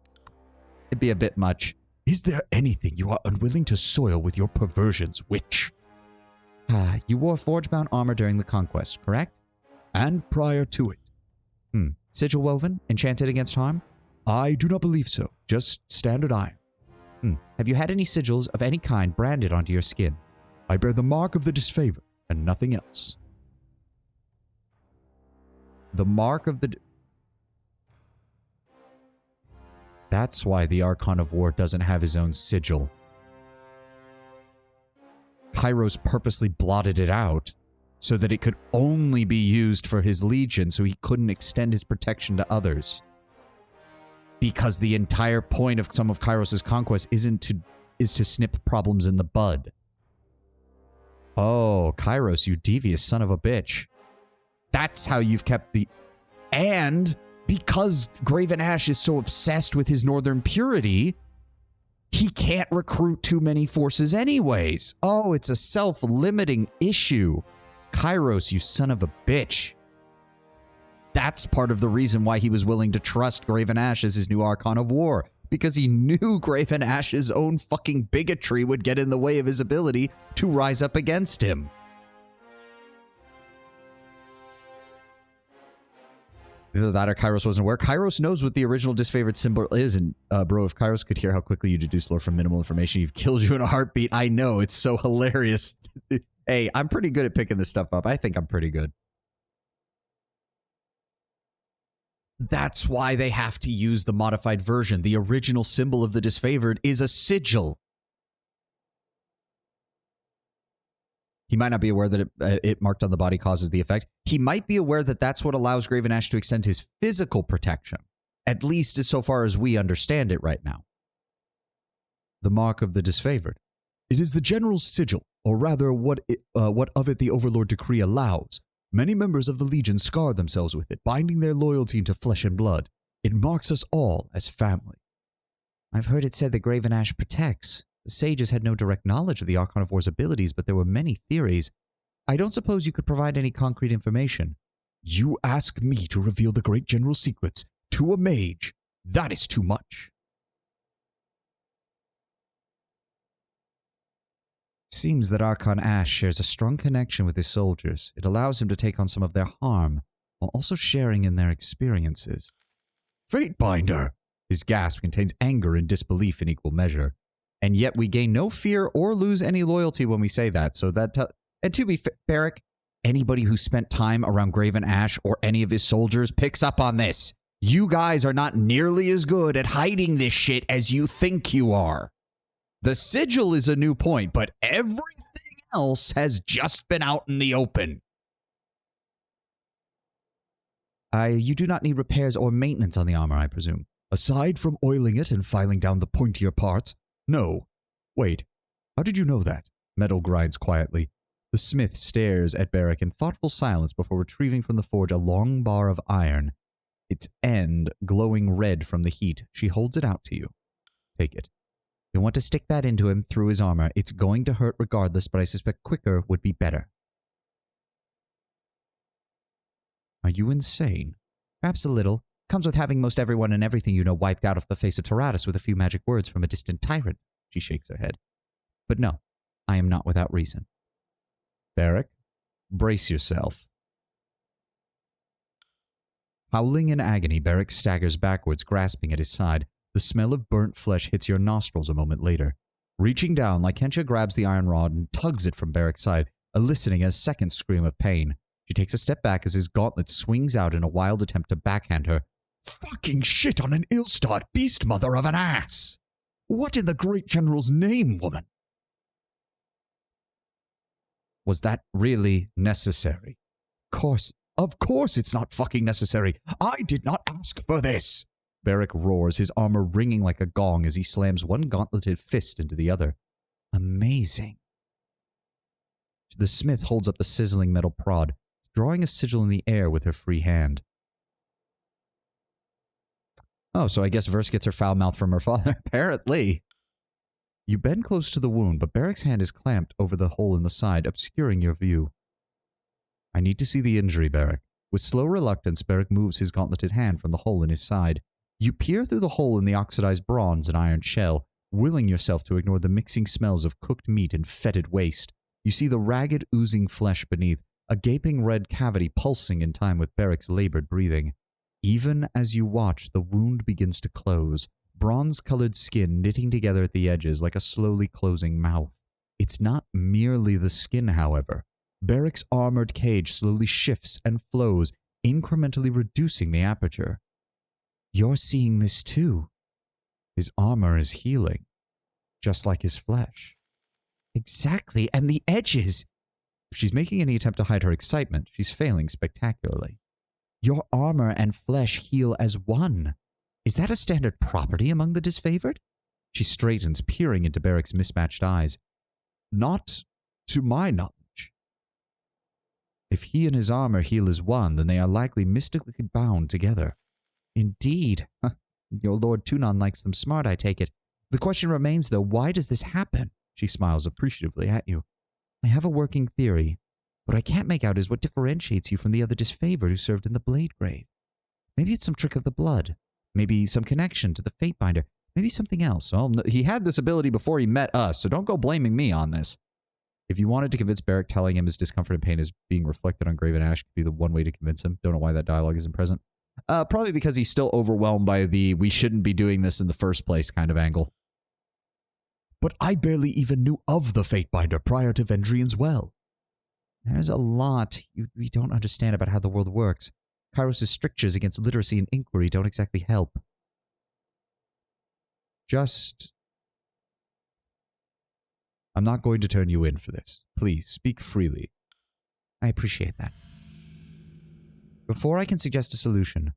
it'd be a bit much.
Is there anything you are unwilling to soil with your perversions, witch?
You wore forge-bound armor during the conquest, correct?
And prior to it.
Sigil woven? Enchanted against harm?
I do not believe so. Just standard iron.
Have you had any sigils of any kind branded onto your skin?
I bear the mark of the disfavor and nothing else.
The mark of the... That's why the Archon of War doesn't have his own sigil. Kairos purposely blotted it out so that it could only be used for his legion, so he couldn't extend his protection to others. Because the entire point of some of Kairos' conquest is to snip problems in the bud. Oh, Kairos, you devious son of a bitch. That's how you've kept the... And because Graven Ash is so obsessed with his northern purity, he can't recruit too many forces anyways. Oh, it's a self-limiting issue. Kairos, you son of a bitch. That's part of the reason why he was willing to trust Graven Ash as his new Archon of War. Because he knew Graven Ash's own fucking bigotry would get in the way of his ability to rise up against him. Either that or Kairos wasn't aware. Kairos knows what the original disfavored symbol is, and bro, if Kairos could hear how quickly you deduce lore from minimal information, you've killed you in a heartbeat. I know, it's so hilarious. Hey, I'm pretty good at picking this stuff up. I think I'm pretty good. That's why they have to use the modified version. The original symbol of the disfavored is a sigil. He might not be aware that it marked on the body causes the effect. He might be aware that that's what allows Graven Ash to extend his physical protection, at least as so far as we understand it right now. The mark of the disfavored.
It is the general's sigil, or rather what of it the Overlord decree allows. Many members of the Legion scar themselves with it, binding their loyalty into flesh and blood. It marks us all as family.
I've heard it said that Graven Ash protects. The sages had no direct knowledge of the Archon of War's abilities, but there were many theories. I don't suppose you could provide any concrete information.
You ask me to reveal the great general's secrets to a mage. That is too much.
It seems that Archon Ash shares a strong connection with his soldiers. It allows him to take on some of their harm, while also sharing in their experiences.
Fatebinder!
His gasp contains anger and disbelief in equal measure. And yet we gain no fear or lose any loyalty when we say that. So that... and to be fair, Barrick, anybody who spent time around Graven Ash or any of his soldiers picks up on this. You guys are not nearly as good at hiding this shit as you think you are. The sigil is a new point, but everything else has just been out in the open. You do not need repairs or maintenance on the armor, I presume.
Aside from oiling it and filing down the pointier parts, no. Wait, how did you know that?
Metal grinds quietly. The smith stares at Barrick in thoughtful silence before retrieving from the forge a long bar of iron, its end glowing red from the heat. She holds it out to you. Take it. You'll want to stick that into him through his armor. It's going to hurt regardless, but I suspect quicker would be better. Are you insane? Perhaps a little. Comes with having most everyone and everything you know wiped out off the face of Taratus with a few magic words from a distant tyrant. She shakes her head. But no, I am not without reason. Barrick, brace yourself. Howling in agony, Barrick staggers backwards, grasping at his side. The smell of burnt flesh hits your nostrils a moment later. Reaching down, Lycantia grabs the iron rod and tugs it from Barrick's side, eliciting a second scream of pain. She takes a step back as his gauntlet swings out in a wild attempt to backhand her.
Fucking shit on an ill-starred beast mother of an ass! What in the great general's name, woman?
Was that really necessary?
Of course it's not fucking necessary. I did not ask for this.
Barrick roars, his armor ringing like a gong as he slams one gauntleted fist into the other. Amazing. The smith holds up the sizzling metal prod, drawing a sigil in the air with her free hand. Oh, so I guess Verse gets her foul mouth from her father, apparently. You bend close to the wound, but Barrick's hand is clamped over the hole in the side, obscuring your view. I need to see the injury, Barrick. With slow reluctance, Beric moves his gauntleted hand from the hole in his side. You peer through the hole in the oxidized bronze and iron shell, willing yourself to ignore the mixing smells of cooked meat and fetid waste. You see the ragged, oozing flesh beneath, a gaping red cavity pulsing in time with Beric's labored breathing. Even as you watch, the wound begins to close, bronze-colored skin knitting together at the edges like a slowly closing mouth. It's not merely the skin, however. Beric's armored cage slowly shifts and flows, incrementally reducing the aperture. You're seeing this too. His armor is healing, just like his flesh. Exactly, and the edges. If she's making any attempt to hide her excitement, she's failing spectacularly. Your armor and flesh heal as one. Is that a standard property among the disfavored? She straightens, peering into Beric's mismatched eyes. Not to my knowledge. If he and his armor heal as one, then they are likely mystically bound together. Indeed. Your Lord Tunon likes them smart, I take it. The question remains, though, why does this happen? She smiles appreciatively at you. I have a working theory. What I can't make out is what differentiates you from the other disfavored who served in the Blade Grave. Maybe it's some trick of the blood. Maybe some connection to the Fatebinder. Maybe something else. Well, he had this ability before he met us, so don't go blaming me on this. If you wanted to convince Beric, telling him his discomfort and pain is being reflected on Graven Ash could be the one way to convince him. Don't know why that dialogue isn't present. Probably because he's still overwhelmed by the we shouldn't be doing this in the first place kind of angle. But I barely even knew of the Fatebinder prior to Vendrian's Well. There's a lot we don't understand about how the world works. Kairos' strictures against literacy and inquiry don't exactly help. I'm not going to turn you in for this. Please, speak freely. I appreciate that. Before I can suggest a solution,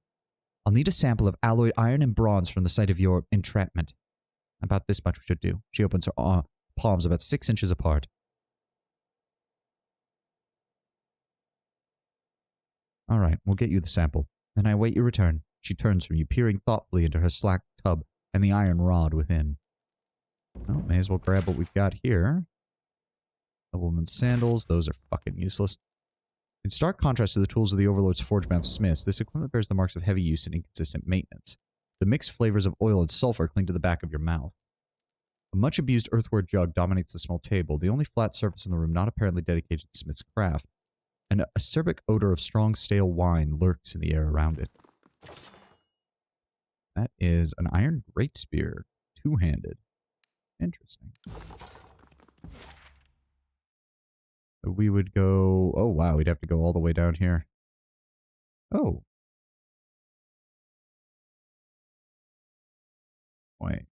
I'll need a sample of alloyed iron and bronze from the site of your entrapment. About this much should do. She opens her palms about 6 inches apart. All right, we'll get you the sample. Then I await your return. She turns from you, peering thoughtfully into her slack tub and the iron rod within. Well, may as well grab what we've got here. The woman's sandals, those are fucking useless. In stark contrast to the tools of the Overlord's forge-bound smiths, this equipment bears the marks of heavy use and inconsistent maintenance. The mixed flavors of oil and sulfur cling to the back of your mouth. A much-abused earthenware jug dominates the small table, the only flat surface in the room not apparently dedicated to the smith's craft, and a acerbic odor of strong stale wine lurks in the air around it. That is an iron great spear, two-handed. Interesting. We would go... Oh, wow, we'd have to go all the way down here. Oh. Wait.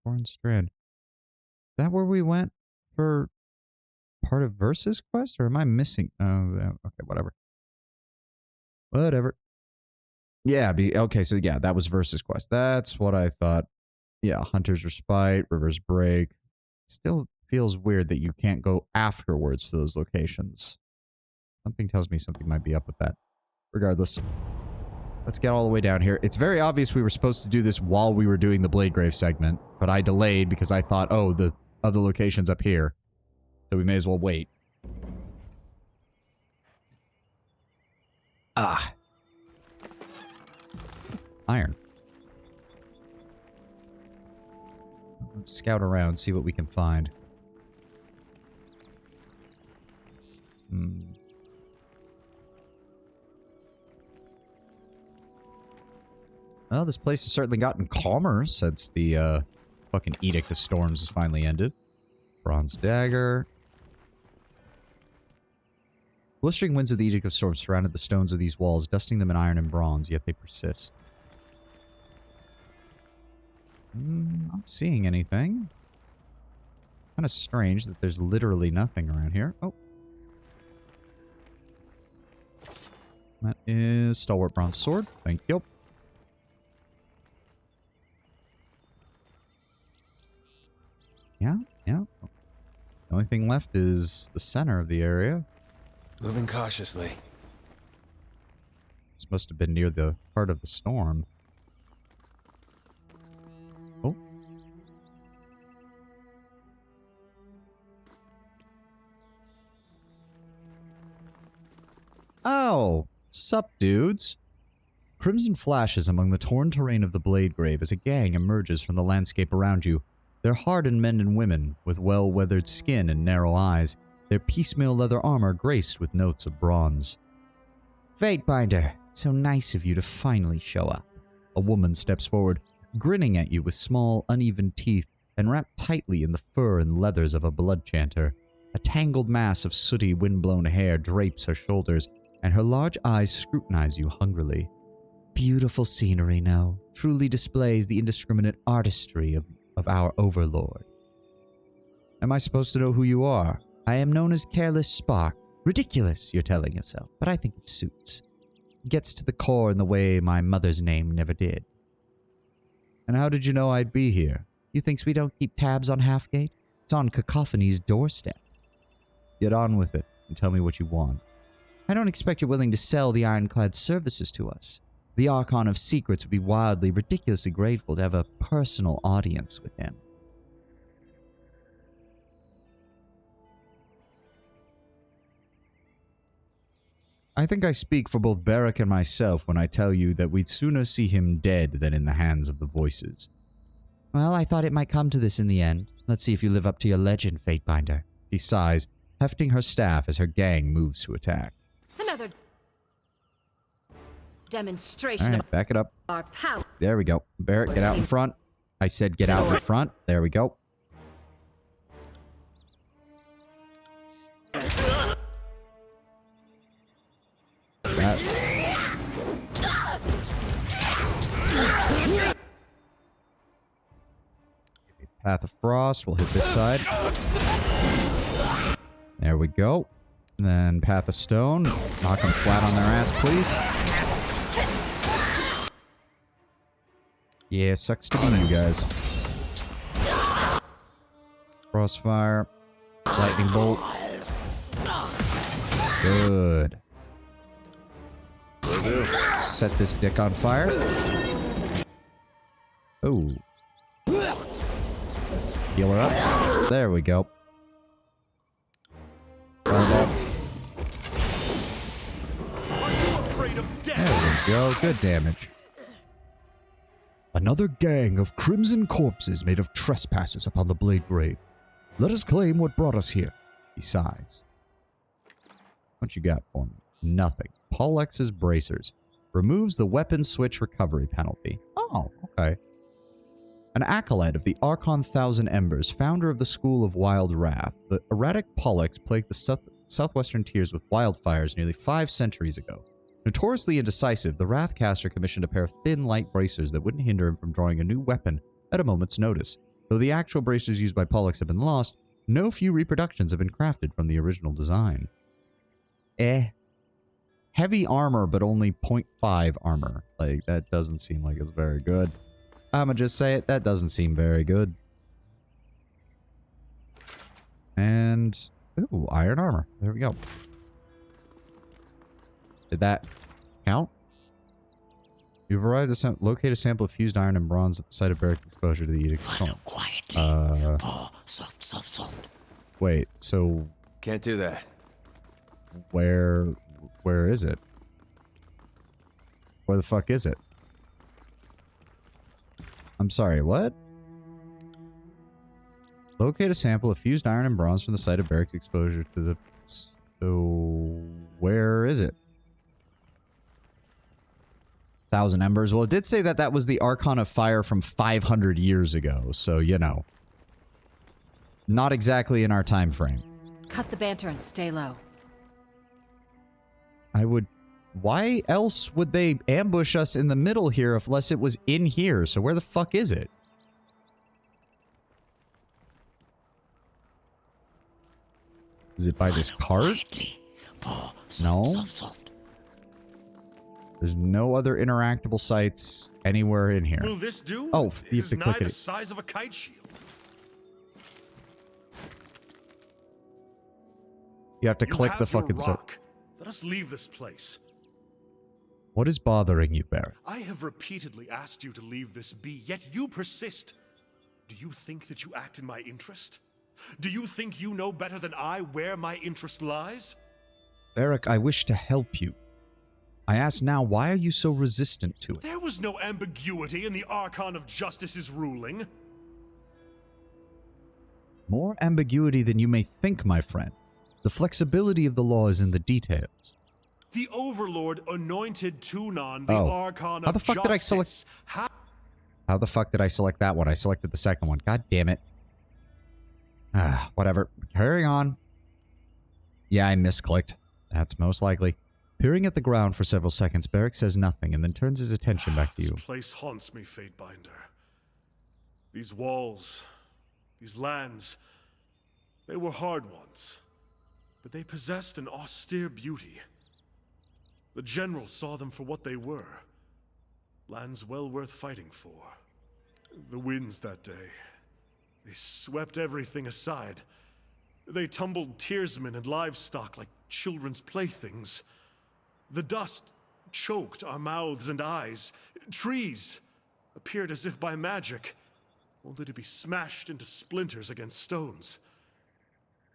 Torn Strand. Is that where we went for part of Versus quest? Or am I missing... okay, whatever. Whatever. Yeah, okay, so yeah, that was Versus quest. That's what I thought. Yeah, Hunter's Respite, River's Break. Still feels weird that you can't go afterwards to those locations. Something tells me something might be up with that. Regardless, let's get all the way down here. It's very obvious we were supposed to do this while we were doing the Blade Grave segment, but I delayed because I thought, oh, the other location's up here. So we may as well wait. Ah. Iron. Let's scout around, see what we can find. Well, this place has certainly gotten calmer since the fucking Edict of Storms has finally ended. Bronze dagger. Blistering winds of the Edict of Storms surrounded the stones of these walls, dusting them in iron and bronze, yet they persist. Not seeing anything. Kind of strange that there's literally nothing around here. Oh. That is Stalwart Bronze Sword. Thank you. Yeah. The only thing left is the center of the area.
Moving cautiously.
This must have been near the heart of the storm. Oh. Oh, Sup, dudes? Crimson flashes among the torn terrain of the Blade Grave as a gang emerges from the landscape around you. They're hardened men and women, with well-weathered skin and narrow eyes, their piecemeal leather armor graced with notes of bronze. Fatebinder, so nice of you to finally show up. A woman steps forward, grinning at you with small, uneven teeth and wrapped tightly in the fur and leathers of a blood chanter. A tangled mass of sooty, wind-blown hair drapes her shoulders, and her large eyes scrutinize you hungrily. Beautiful scenery, no. Truly displays the indiscriminate artistry of our Overlord. Am I supposed to know who you are? I am known as Careless Spark. Ridiculous, you're telling yourself, but I think it suits. Gets to the core in the way my mother's name never did. And how did you know I'd be here? You thinks we don't keep tabs on Halfgate? It's on Cacophony's doorstep. Get on with it and tell me what you want. I don't expect you're willing to sell the ironclad services to us. The Archon of Secrets would be wildly, ridiculously grateful to have a personal audience with him. I think I speak for both Barrack and myself when I tell you that we'd sooner see him dead than in the hands of the Voices. Well, I thought it might come to this in the end. Let's see if you live up to your legend, Fatebinder. She sighs, hefting her staff as her gang moves to attack.
Another demonstration
Alright, back it up.
of our power.
There we go. Barrack, get out in front. I said get out in front. There we go. Path of Frost. We'll hit this side. There we go. And then Path of Stone. Knock them flat on their ass, please. Yeah, sucks to be you guys. Crossfire. Lightning Bolt. Good. Set this dick on fire. Oh. Heal her up. There we go.
Are you afraid of death?
There we go. Good damage. Another gang of crimson corpses made of trespassers upon the Blade Grave. Let us claim what brought us here. He sighs. What you got for me? Nothing. Pollex's bracers. Removes the weapon switch recovery penalty. Oh, okay. An acolyte of the Archon Thousand Embers, founder of the School of Wild Wrath, the erratic Pollex plagued the southwestern tiers with wildfires nearly 5 centuries ago. Notoriously indecisive, the Wrathcaster commissioned a pair of thin, light bracers that wouldn't hinder him from drawing a new weapon at a moment's notice. Though the actual bracers used by Pollex have been lost, no few reproductions have been crafted from the original design. Heavy armor, but only 0.5 armor. Like, that doesn't seem like it's very good. I'ma just say it, that doesn't seem very good. And, ooh, iron armor. There we go. Did that count? You've arrived to locate a sample of fused iron and bronze at the site of Barrack's exposure to the Edict.
Follow quietly. Paw, soft.
Wait, so
Can't do that.
where is it? Where the fuck is it? I'm sorry, what? Locate a sample of fused iron and bronze from the site of Barrack's exposure to the... So, where is it? Thousand Embers. Well, it did say that that was the Archon of Fire from 500 years ago, so, you know. Not exactly in our time frame.
Cut the banter and stay low.
I would... Why else would they ambush us in the middle here unless it was in here? So where the fuck is it? Is it by this cart?
Paw,
No.
soft.
There's no other interactable sites anywhere in here.
Will this do?
Oh,
It
you have
is
to
nigh
click
the
it.
size of a kite shield.
You have to
You
click
have
the
your
fucking...
rock. Let us leave this place.
What is bothering you, Barrack?
I have repeatedly asked you to leave this be, yet you persist. Do you think that you act in my interest? Do you think you know better than I where my interest lies?
Barrack, I wish to help you.
I ask now, why are you so resistant to it?
There was no ambiguity in the Archon of Justice's ruling.
More ambiguity than you may think, my friend. The flexibility of the law is in the details.
The Overlord anointed Tunon the
Oh.
Archon
How
of
the fuck did I select-
Justice.
How the fuck did I select that one? I selected the second one. God damn it. Whatever. Carrying on. Yeah, I misclicked. That's most likely. Peering at the ground for several seconds, Beric says nothing and then turns his attention back to you.
This place haunts me, Fatebinder. These walls, these lands, they were hard once, but they possessed an austere beauty. The general saw them for what they were. Lands well worth fighting for. The winds that day, they swept everything aside. They tumbled tearsmen and livestock like children's playthings. The dust choked our mouths and eyes. Trees appeared as if by magic, only to be smashed into splinters against stones.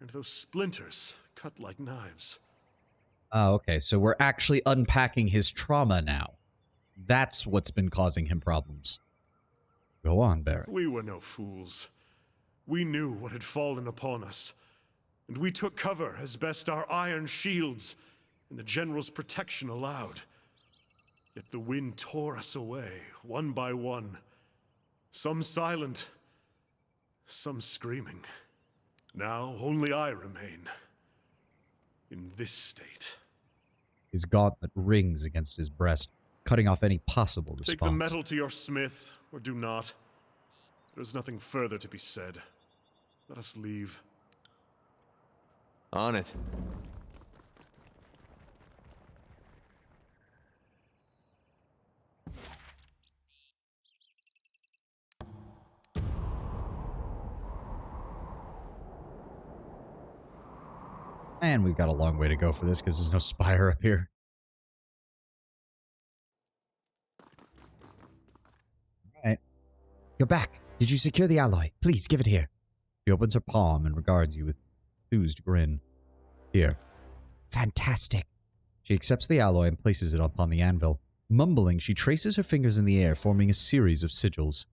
And those splinters cut like knives.
Oh, okay. So we're actually unpacking his trauma now. That's what's been causing him problems.
Go on, Beric.
We were no fools. We knew what had fallen upon us, and we took cover as best our iron shields and the general's protection allowed. Yet the wind tore us away, one by one. Some silent, some screaming. Now only I remain. In this state.
His gauntlet rings against his breast, cutting off any possible response.
Take the metal to your smith, or do not. There's nothing further to be said. Let us leave.
On it.
And we've got a long way to go for this because there's no spire up here.
Alright. You're back. Did you secure the alloy? Please, give it here.
She opens her palm and regards you with enthused grin. Here.
Fantastic.
She accepts the alloy and places it upon the anvil. Mumbling, she traces her fingers in the air, forming a series of sigils.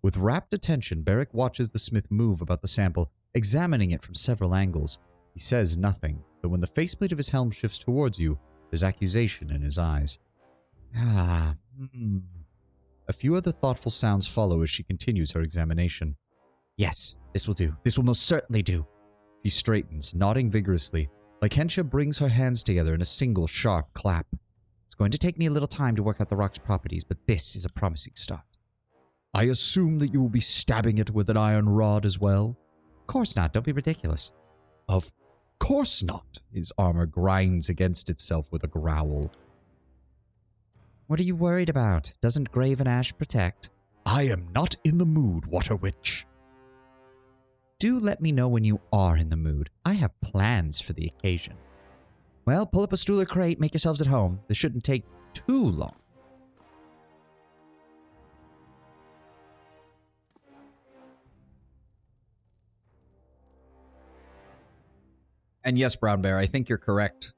With rapt attention, Beric watches the smith move about the sample, examining it from several angles. He says nothing, but when the faceplate of his helm shifts towards you, there's accusation in his eyes. A few other thoughtful sounds follow as she continues her examination.
Yes, this will do. This will most certainly do.
She straightens, nodding vigorously. Lykentia brings her hands together in a single sharp clap.
It's going to take me a little time to work out the rock's properties, but this is a promising start.
I assume that you will be stabbing it with an iron rod as well?
Of course not. Don't be ridiculous.
Of course not. His armor grinds against itself with a growl.
What are you worried about? Doesn't Graven Ash protect?
I am not in the mood, Water Witch.
Do let me know when you are in the mood. I have plans for the occasion. Well, pull up a stool or crate, make yourselves at home. This shouldn't take too long.
And yes, Brown Bear, I think you're correct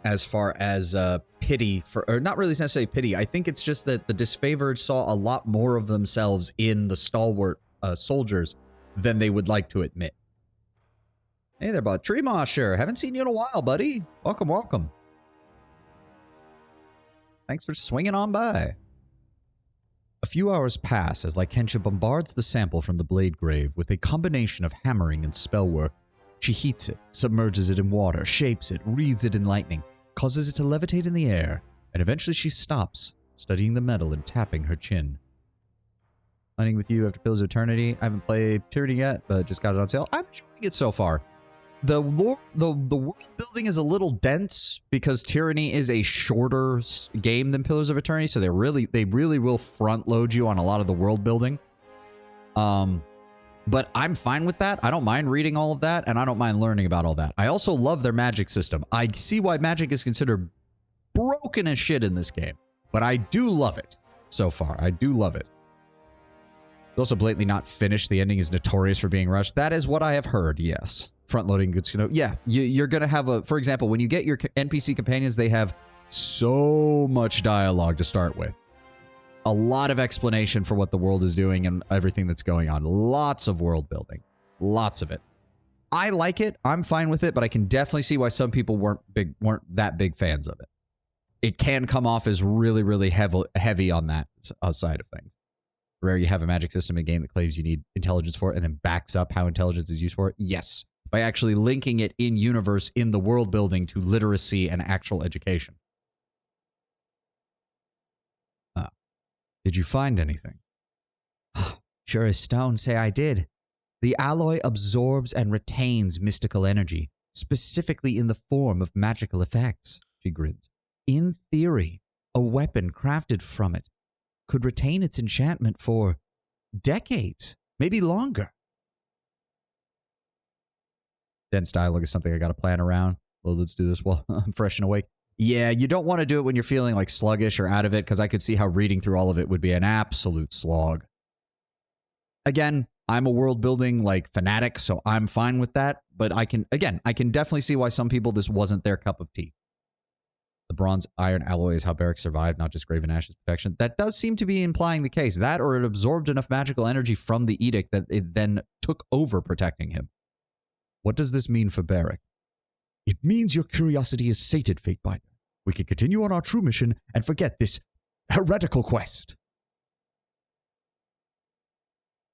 as far as pity for, or not really necessarily pity. I think it's just that the disfavored saw a lot more of themselves in the stalwart soldiers than they would like to admit. Hey there, bud. Tree Mosher. Haven't seen you in a while, buddy. Welcome, welcome. Thanks for swinging on by. A few hours pass as Lykentia bombards the sample from the blade grave with a combination of hammering and spell work. She heats it, submerges it in water, shapes it, wreathes it in lightning, causes it to levitate in the air, and eventually she stops, studying the metal and tapping her chin. Playing with you after Pillars of Eternity. I haven't played Tyranny yet, but just got it on sale. I'm enjoying it so far. The world building is a little dense because Tyranny is a shorter game than Pillars of Eternity, so they really will front load you on a lot of the world building. But I'm fine with that. I don't mind reading all of that, and I don't mind learning about all that. I also love their magic system. I see why magic is considered broken as shit in this game, but I do love it so far. I do love it. It's also blatantly not finished. The ending is notorious for being rushed. That is what I have heard, yes. Front-loading goods, you know. Yeah, you're going to have a... For example, when you get your NPC companions, they have So much dialogue to start with. A lot of explanation for what the world is doing and everything that's going on. Lots of world building. Lots of it. I like it. I'm fine with it, but I can definitely see why some people weren't that big fans of it. It can come off as really, really heavy on that side of things. Rare, you have a magic system in a game that claims you need intelligence for it and then backs up how intelligence is used for it? Yes. By actually linking it in universe, in the world building to literacy and actual education. Did you find anything?
Sure as stones say I did. The alloy absorbs and retains mystical energy, specifically in the form of magical effects, she grins. In theory, a weapon crafted from it could retain its enchantment for decades, maybe longer.
Dense dialogue is something I got to plan around. Well, let's do this while I'm fresh and awake. Yeah, you don't want to do it when you're feeling like sluggish or out of it, because I could see how reading through all of it would be an absolute slog. Again, I'm a world building like fanatic, so I'm fine with that. But I can definitely see why some people this wasn't their cup of tea. The bronze iron alloy is how Beric survived, not just Graven Ash's protection. That does seem to be implying the case. That, or it absorbed enough magical energy from the edict that it then took over protecting him. What does this mean for Beric?
It means your curiosity is sated, Fatebinder. We can continue on our true mission and forget this heretical quest.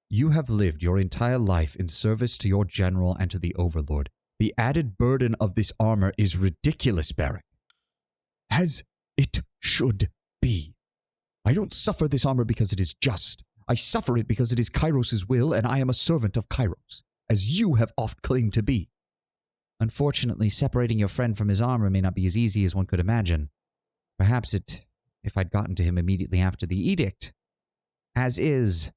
You have lived your entire life in service to your general and to the Overlord. The added burden of this armor is ridiculous, Beric.
As it should be. I don't suffer this armor because it is just. I suffer it because it is Kairos' will, and I am a servant of Kairos, as you have oft claimed to be.
Unfortunately, separating your friend from his armor may not be as easy as one could imagine. Perhaps if I'd gotten to him immediately after the edict. As is,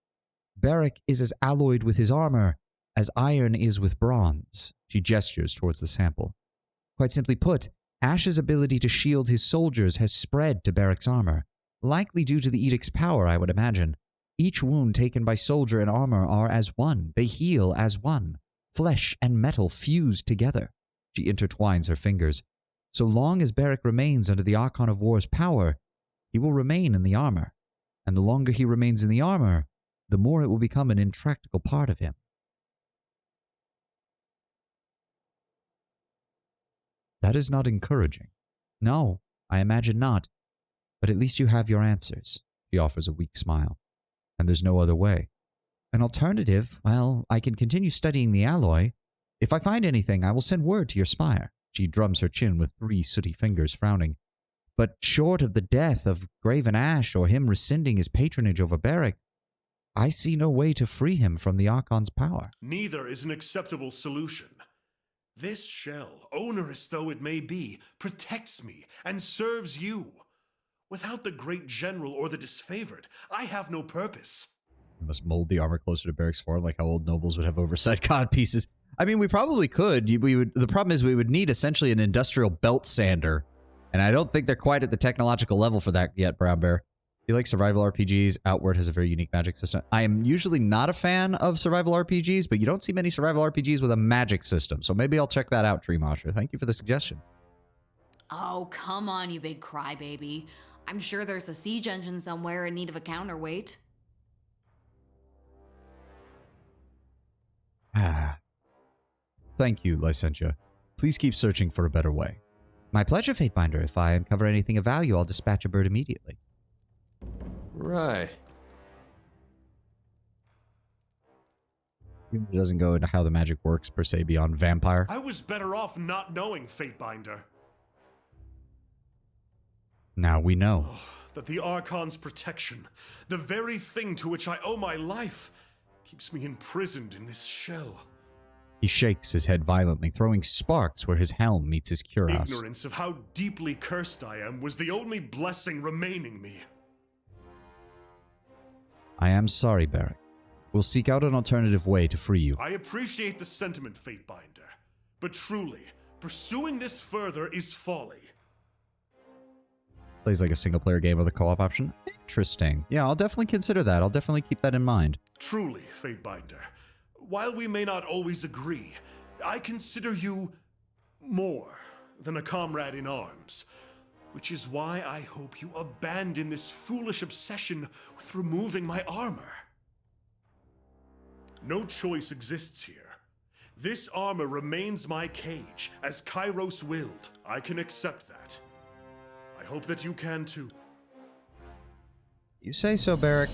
Beric is as alloyed with his armor as iron is with bronze. She gestures towards the sample. Quite simply put, Ash's ability to shield his soldiers has spread to Beric's armor, likely due to the edict's power, I would imagine. Each wound taken by soldier and armor are as one. They heal as one. Flesh and metal fused together. She intertwines her fingers. So long as Beric remains under the Archon of War's power, he will remain in the armor. And the longer he remains in the armor, the more it will become an intractable part of him.
That is not encouraging.
No, I imagine not. But at least you have your answers. She offers a weak smile.
And there's no other way.
An alternative, well, I can continue studying the alloy. If I find anything, I will send word to your spire. She drums her chin with 3 sooty fingers, frowning. But short of the death of Graven Ash or him rescinding his patronage over Beric, I see no way to free him from the Archon's power.
Neither is an acceptable solution. This shell, onerous though it may be, protects me and serves you. Without the great general or the disfavored, I have no purpose.
We must mold the armor closer to Beric's form, like how old nobles would have oversight cod pieces. I mean, we probably could. The problem is we would need essentially an industrial belt sander. And I don't think they're quite at the technological level for that yet, Brown Bear. You like survival RPGs? Outward has a very unique magic system. I am usually not a fan of survival RPGs, but you don't see many survival RPGs with a magic system. So maybe I'll check that out, Tree Mosher. Thank you for the suggestion.
Oh, come on, you big crybaby. I'm sure there's a siege engine somewhere in need of a counterweight.
Thank you, Licentia. Please keep searching for a better way.
My pleasure, Fatebinder. If I uncover anything of value, I'll dispatch a bird immediately.
Right.
It doesn't go into how the magic works, per se, beyond vampire.
I was better off not knowing, Fatebinder.
Now we know.
That the Archon's protection, the very thing to which I owe my life, keeps me imprisoned in this shell.
He shakes his head violently, throwing sparks where his helm meets his cuirass.
Ignorance of how deeply cursed I am was the only blessing remaining me.
I am sorry, Beric. We'll seek out an alternative way to free you.
I appreciate the sentiment, Fatebinder, but truly, pursuing this further is folly.
Plays like a single-player game with a co-op option? Interesting. Yeah, I'll definitely consider that. I'll definitely keep that in mind.
Truly, Fatebinder, while we may not always agree, I consider you more than a comrade in arms. Which is why I hope you abandon this foolish obsession with removing my armor. No choice exists here. This armor remains my cage, as Kairos willed. I can accept that. I hope that you can too.
You say so, Barrick.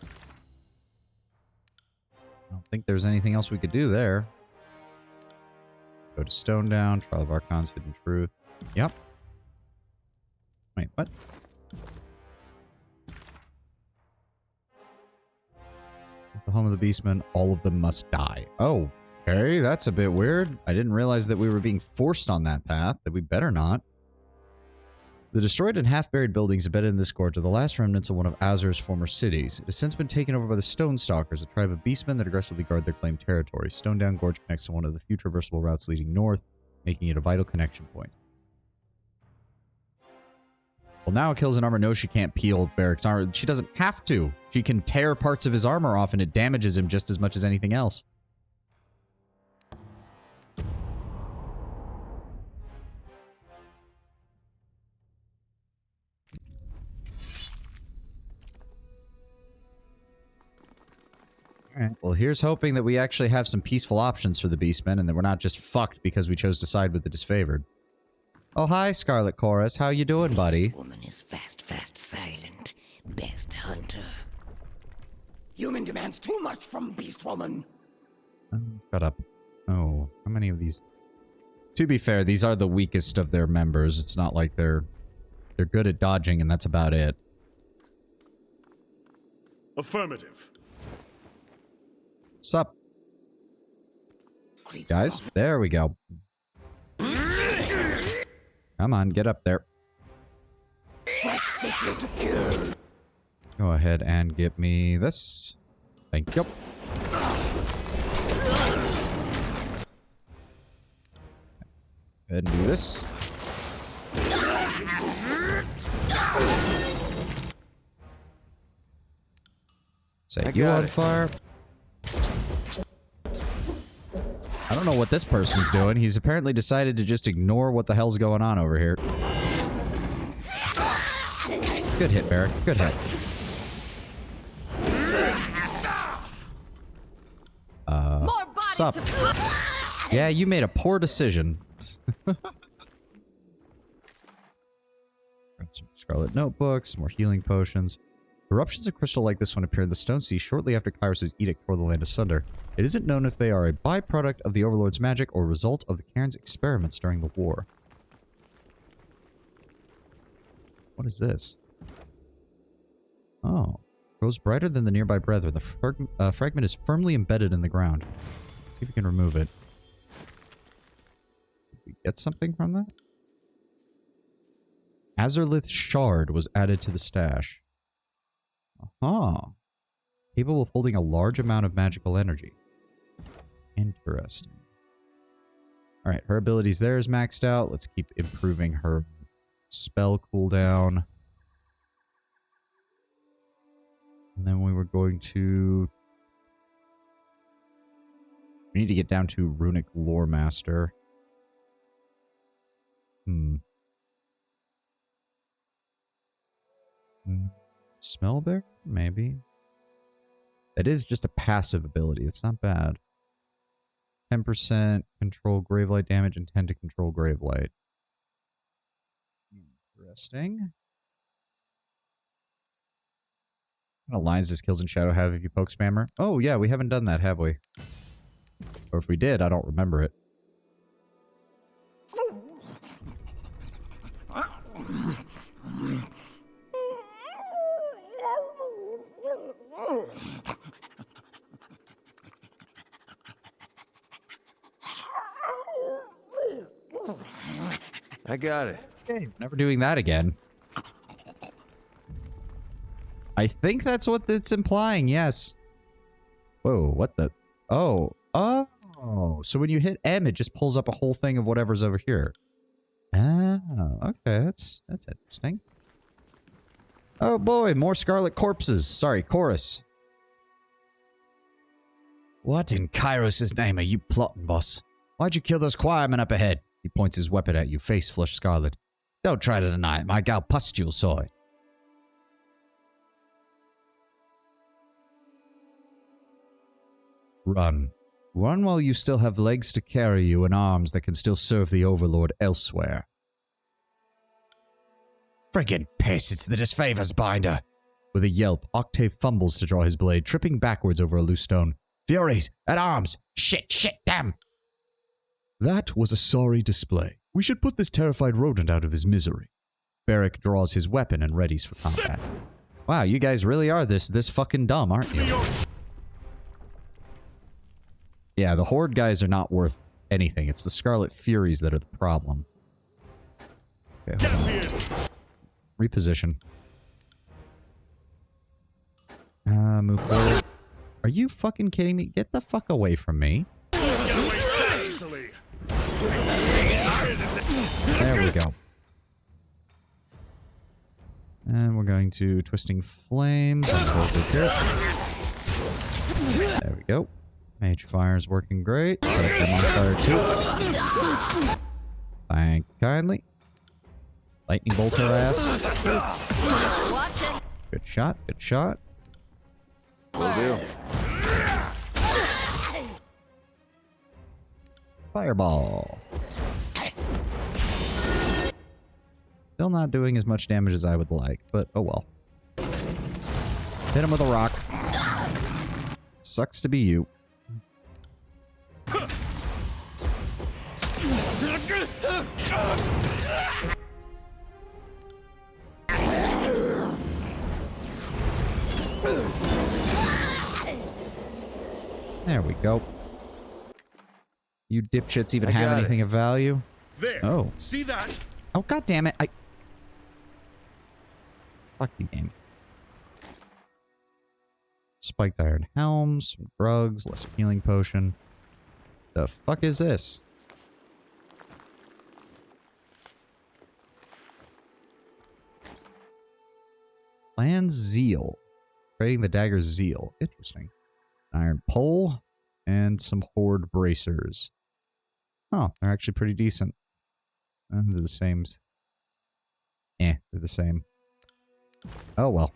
I don't think there's anything else we could do there. Go to Stone Down, Trial of Archon's Hidden Truth. Yep. Wait, what? It's the home of the Beastmen. All of them must die. Oh, okay, that's a bit weird. I didn't realize that we were being forced on that path, that we better not. The destroyed and half-buried buildings embedded in this gorge are the last remnants of one of Azur's former cities. It has since been taken over by the Stone Stalkers, a tribe of beastmen that aggressively guard their claimed territory. Stone Down Gorge connects to one of the few traversable routes leading north, making it a vital connection point. Well, now Kills in Armor knows she can't peel Barrick's armor. She doesn't have to. She can tear parts of his armor off and it damages him just as much as anything else. Alright, well, here's hoping that we actually have some peaceful options for the Beastmen and that we're not just fucked because we chose to side with the disfavored. Oh, hi, Scarlet Chorus. How you doing, buddy?
Woman is fast, silent. Best hunter. Human demands too much from Beast Woman.
Shut up. Oh, how many of these? To be fair, these are the weakest of their members. It's not like they're good at dodging and that's about it.
Affirmative.
Sup? Guys, there we go. Come on, get up there. Go ahead and get me this. Thank you. Go ahead and do this. Set you on fire. I don't know what this person's doing. He's apparently decided to just ignore what the hell's going on over here. Good hit, Barrick. Good hit. Sup? Yeah, you made a poor decision. Grab some Scarlet Notebooks, more healing potions. Eruptions of crystal like this one appear in the Stone Sea shortly after Kairos' edict tore the land asunder. It isn't known if they are a byproduct of the Overlord's magic or a result of the Cairn's experiments during the war. What is this? Oh. Grows brighter than the nearby brethren. The fragment is firmly embedded in the ground. See if we can remove it. Did we get something from that? Azurlith Shard was added to the stash. Aha. Capable of holding a large amount of magical energy. Interesting. Alright, her abilities there is maxed out. Let's keep improving her spell cooldown. And then we were going to... We need to get down to Runic Lore Master. Smell Bear? Maybe. It is just a passive ability. It's not bad. 10% control Gravelight damage and 10 to control Gravelight. Interesting. What kind of lines does Kills in Shadow have if you poke spammer? Oh yeah, we haven't done that, have we? Or if we did, I don't remember it.
I got it.
Okay, never doing that again. I think that's what it's implying, yes. Whoa, what the? Oh. Oh. So when you hit M, it just pulls up a whole thing of whatever's over here. Oh, okay, that's interesting. Oh boy, more Scarlet Corpses. Sorry, Chorus. What in Kairos' name are you plotting, boss? Why'd you kill those choirmen up ahead? He points his weapon at you, face flushed scarlet.
Don't try to deny it, my gal pustule soy. Run. Run while you still have legs to carry you and arms that can still serve the Overlord elsewhere. Friggin' piss, it's the disfavors binder. With a yelp, Octave fumbles to draw his blade, tripping backwards over a loose stone. Furies! At arms! Shit, shit, damn! That was a sorry display. We should put this terrified rodent out of his misery. Barrick draws his weapon and readies for combat. Wow, you guys really are this fucking dumb, aren't you? Yeah, the Horde guys are not worth anything. It's the Scarlet Furies that are the problem. Okay, hold on. Reposition. Move forward. Are you fucking kidding me? Get the fuck away from me. There we go. And we're going to Twisting Flames. There we go. Mage Fire is working great. Set them on fire too. Thank you kindly. Lightning bolt her ass. Good shot, good shot.
Will do.
Fireball. Still not doing as much damage as I would like, but oh well. Hit him with a rock. Sucks to be you. There we go. You dipshits even have anything of value?
There.
Oh.
See that?
Oh, god damn it. Fuck you, game. Spiked iron helm, some drugs, lesser healing potion. The fuck is this? Land Zeal. Creating the dagger Zeal. Interesting. Iron pole and some Horde bracers. Oh, they're actually pretty decent. They're the same. They're the same. Oh well.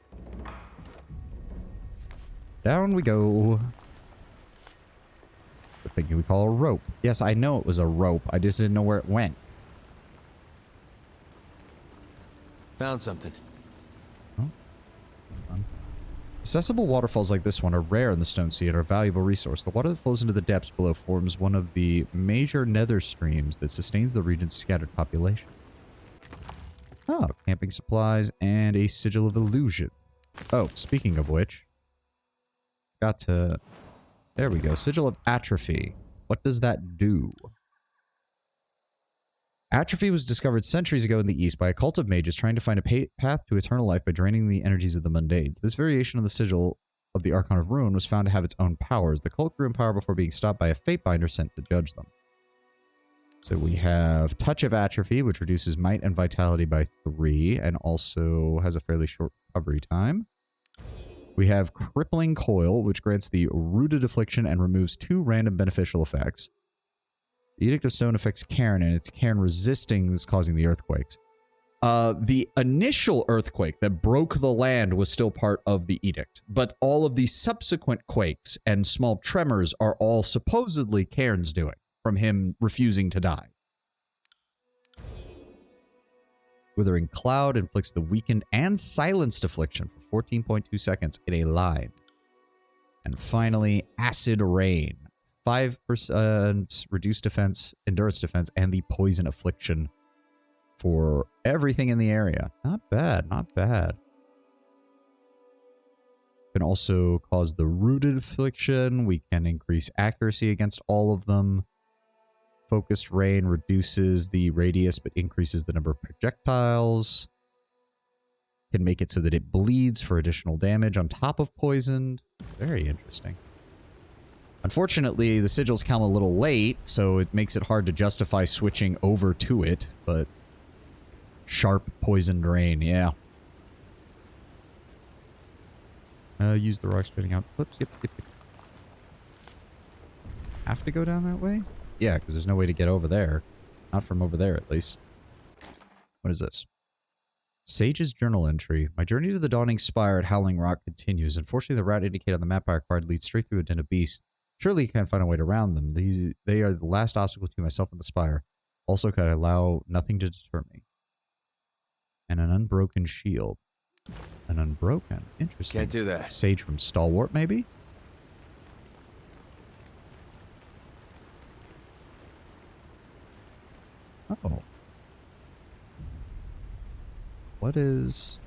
Down we go. The thing we call a rope. Yes, I know it was a rope. I just didn't know where it went.
Found something.
Accessible waterfalls like this one are rare in the Stone Sea and are a valuable resource. The water that flows into the depths below forms one of the major nether streams that sustains the region's scattered population. Oh, camping supplies and a sigil of illusion. Oh, speaking of which, got to... There we go. Sigil of atrophy. What does that do? Atrophy was discovered centuries ago in the East by a cult of mages trying to find a path to eternal life by draining the energies of the mundanes. This variation of the sigil of the Archon of Ruin was found to have its own powers. The cult grew in power before being stopped by a Fatebinder sent to judge them. So we have Touch of Atrophy, which reduces might and vitality by 3, and also has a fairly short recovery time. We have Crippling Coil, which grants the Rooted Affliction and removes 2 random beneficial effects. The Edict of Stone affects Cairn, and it's Cairn resisting that's causing the earthquakes. The initial earthquake that broke the land was still part of the Edict, but all of the subsequent quakes and small tremors are all supposedly Cairn's doing, from him refusing to die. Withering Cloud inflicts the weakened and silenced affliction for 14.2 seconds in a line. And finally, Acid Rain. 5% reduced defense, endurance defense, and the poison affliction for everything in the area. Not bad, not bad. Can also cause the rooted affliction. We can increase accuracy against all of them. Focused rain reduces the radius but increases the number of projectiles. Can make it so that it bleeds for additional damage on top of poisoned. Very interesting. Unfortunately, the sigils come a little late, so it makes it hard to justify switching over to it, but sharp poisoned rain, yeah. Use the rock spitting out clips. Yep. Have to go down that way? Yeah, because there's no way to get over there. Not from over there, at least. What is this? Sage's journal entry. My journey to the Dawning Spire at Howling Rock continues. Unfortunately, the route indicated on the map by our card leads straight through a den of beasts. Surely you can't find a way around them. They are the last obstacle to myself and the Spire. Also, could I allow nothing to deter me? And an unbroken shield. An unbroken. Interesting.
Can't do that.
Sage from Stalwart, maybe? Oh. What is...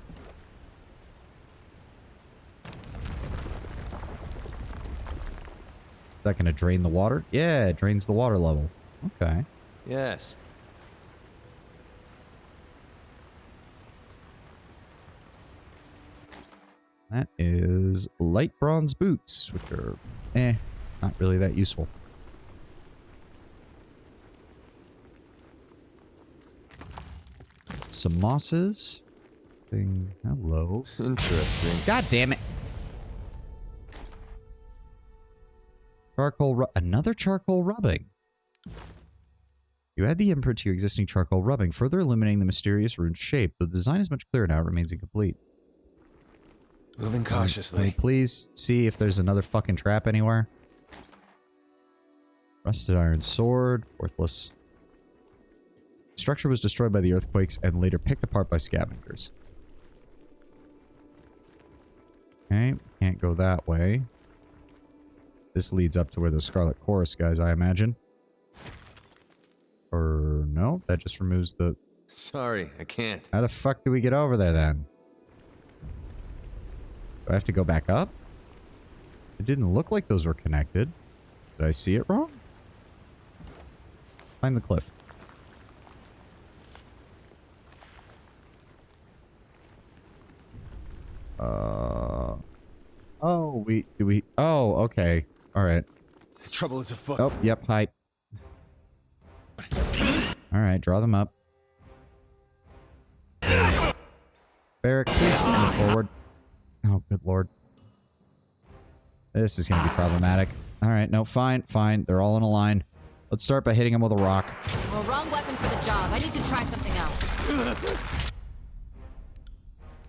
Is that going to drain the water? Yeah, it drains the water level. Okay.
Yes.
That is light bronze boots, which are, not really that useful. Some mosses. Hello.
Interesting.
God damn it. Another charcoal rubbing. You add the imprint to your existing charcoal rubbing, further illuminating the mysterious rune's shape. The design is much clearer now. It remains incomplete.
Moving cautiously.
Can we please see if there's another fucking trap anywhere? Rusted iron sword. Worthless. Structure was destroyed by the earthquakes and later picked apart by scavengers. Okay, can't go that way. This leads up to where the Scarlet Chorus guys, I imagine. Or no, that just removes the...
Sorry, I can't.
How the fuck do we get over there then? Do I have to go back up? It didn't look like those were connected. Did I see it wrong? Climb the cliff. Oh, oh, okay. Alright.
Trouble is afoot.
Oh, yep, hype. Alright, draw them up. Barrack, please move forward. Oh, good lord. This is gonna be problematic. Alright, no, fine, fine. They're all in a line. Let's start by hitting them with a rock.
Well, wrong weapon for the job. I need to try something else.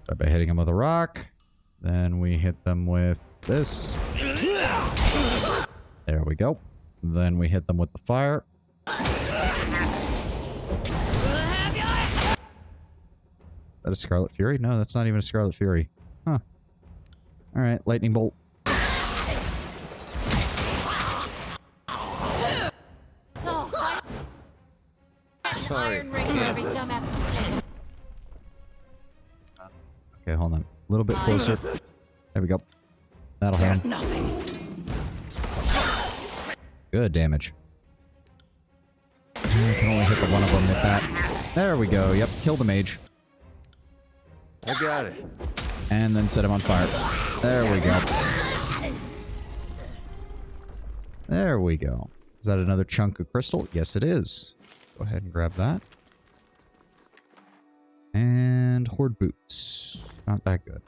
Start by hitting them with a rock. Then we hit them with this. There we go. Then we hit them with the fire. Is that a Scarlet Fury? No, that's not even a Scarlet Fury. Huh. Alright, lightning bolt.
Sorry.
Iron ring for every dumbass mistake.
Okay, hold on. A little bit closer. There we go. That'll hit him.
Nothing.
Good damage. I can only hit the one of them with that. There we go. Yep, kill the mage.
I got it.
And then set him on fire. There we go. There we go. Is that another chunk of crystal? Yes, it is. Go ahead and grab that. And horde boots. Not that good.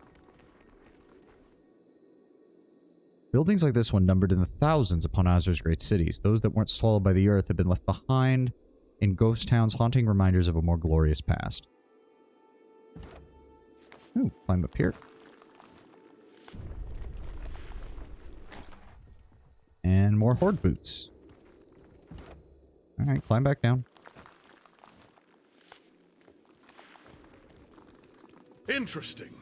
Buildings like this one numbered in the thousands upon Azur's great cities. Those that weren't swallowed by the earth have been left behind in ghost towns, haunting reminders of a more glorious past. Ooh, climb up here. And more horde boots. Alright, climb back down.
Interesting.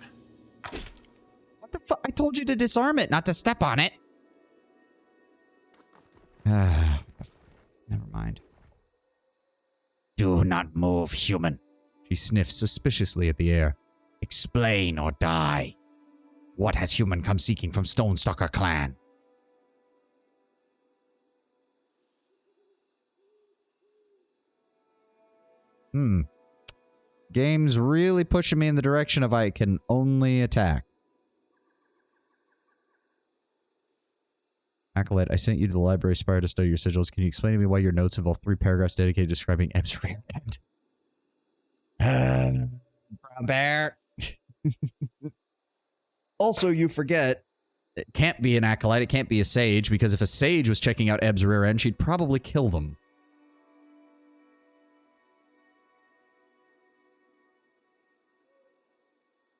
What the fuck? I told you to disarm it, not to step on it. Ah, never mind.
Do not move, human.
She sniffs suspiciously at the air.
Explain or die. What has human come seeking from Stonestalker clan?
Game's really pushing me in the direction of I can only attack. Acolyte, I sent you to the library spire to study your sigils. Can you explain to me why your notes involve 3 paragraphs dedicated to describing Eb's rear end?
Brown bear.
Also, you forget, it can't be an acolyte, it can't be a sage, because if a sage was checking out Eb's rear end, she'd probably kill them.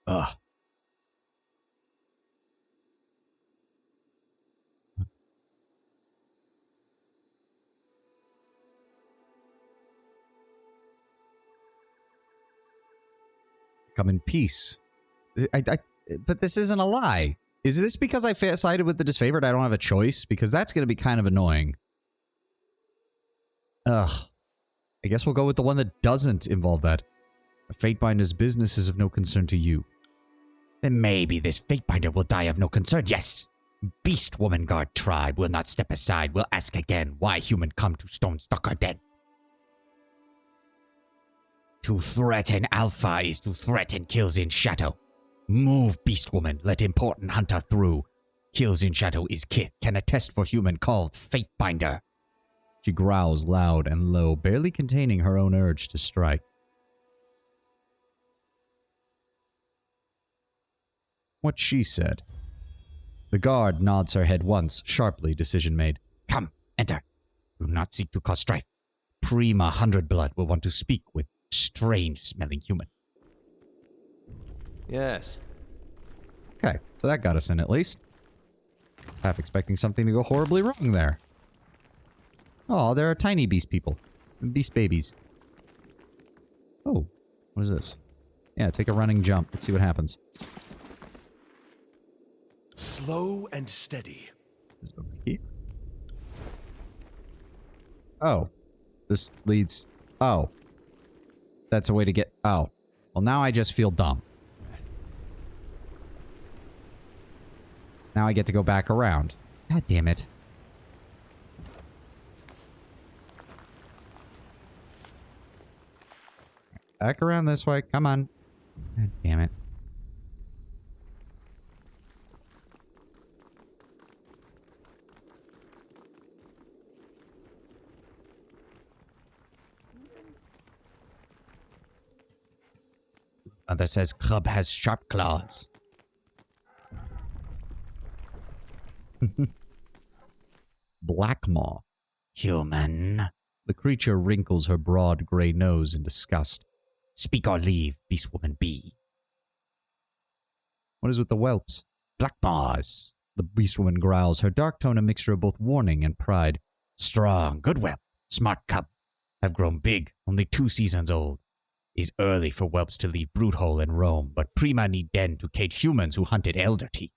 Ugh. Come in peace. But this isn't a lie. Is this because I sided with the disfavored? I don't have a choice? Because that's going to be kind of annoying. Ugh. I guess we'll go with the one that doesn't involve that. A Fatebinder's business is of no concern to you. Then maybe this Fatebinder will die of no concern. Yes! Beast Woman Guard tribe will not step aside. Will ask again why human come to Stonestalker Den. To threaten Alpha is to threaten Kills in Shadow. Move, Beast Woman. Let important hunter through. Kills in Shadow is Kith. Can attest for human called Fatebinder. She growls loud and low, barely containing her own urge to strike. What she said. The guard nods her head once, sharply, decision made. Come, enter. Do not seek to cause strife. Prima 100 will want to speak with strange-smelling human.
Yes.
Okay, so that got us in at least. Half expecting something to go horribly wrong there. Oh, there are tiny beast people. Beast babies. Oh, what is this? Yeah, take a running jump. Let's see what happens.
Slow and steady.
Over here. Oh. This leads... Oh. That's a way to get... Oh. Well, now I just feel dumb. Now I get to go back around. God damn it. Back around this way. Come on. God damn it. Other says Club has sharp claws. Blackmaw. Human. The creature wrinkles her broad gray nose in disgust. Speak or leave, Beastwoman be. What is with the whelps? Blackmaws. The Beastwoman growls, her dark tone a mixture of both warning and pride. Strong, good whelp, smart cub. Have grown big, only 2 seasons old. Is early for whelps to leave Broothole and roam, but Prima need den to cage humans who hunted Elder Teeth.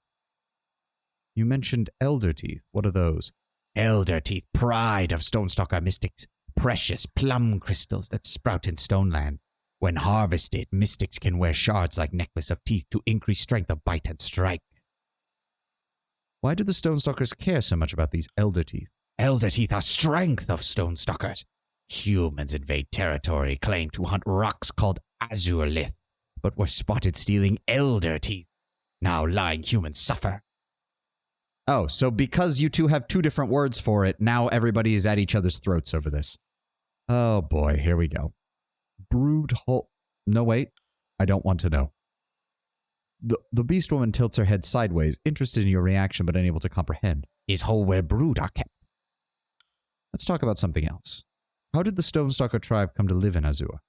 You mentioned Elder Teeth. What are those? Elder Teeth, pride of Stonestalker mystics. Precious plum crystals that sprout in Stoneland. When harvested, mystics can wear shards like necklace of teeth to increase strength of bite and strike. Why do the Stonestalkers care so much about these Elder Teeth? Elder Teeth are strength of Stonestalkers. Humans invade territory, claim to hunt rocks called Azurlith, but were spotted stealing Elder Teeth. Now lying humans suffer. Oh, so because you two have 2 different words for it, now everybody is at each other's throats over this. Oh boy, here we go. Brood hole. No, wait. I don't want to know. The beast woman tilts her head sideways, interested in your reaction but unable to comprehend. Is hole where brood are kept. Let's talk about something else. How did the Stonestalker tribe come to live in Azure?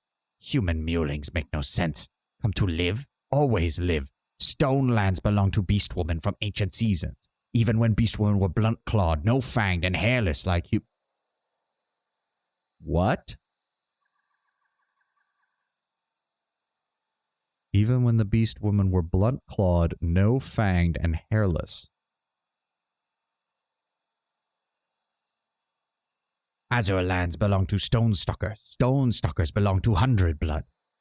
Human mulings make no sense. Come to live? Always live. Stonelands belong to Beastwoman from ancient seasons. Even when Beastwoman were blunt-clawed, no-fanged, and hairless like you... What? Even when the Beastwoman were blunt-clawed, no-fanged, and hairless. Azure lands belong to Stonestalker. Stonestalkers belong to 100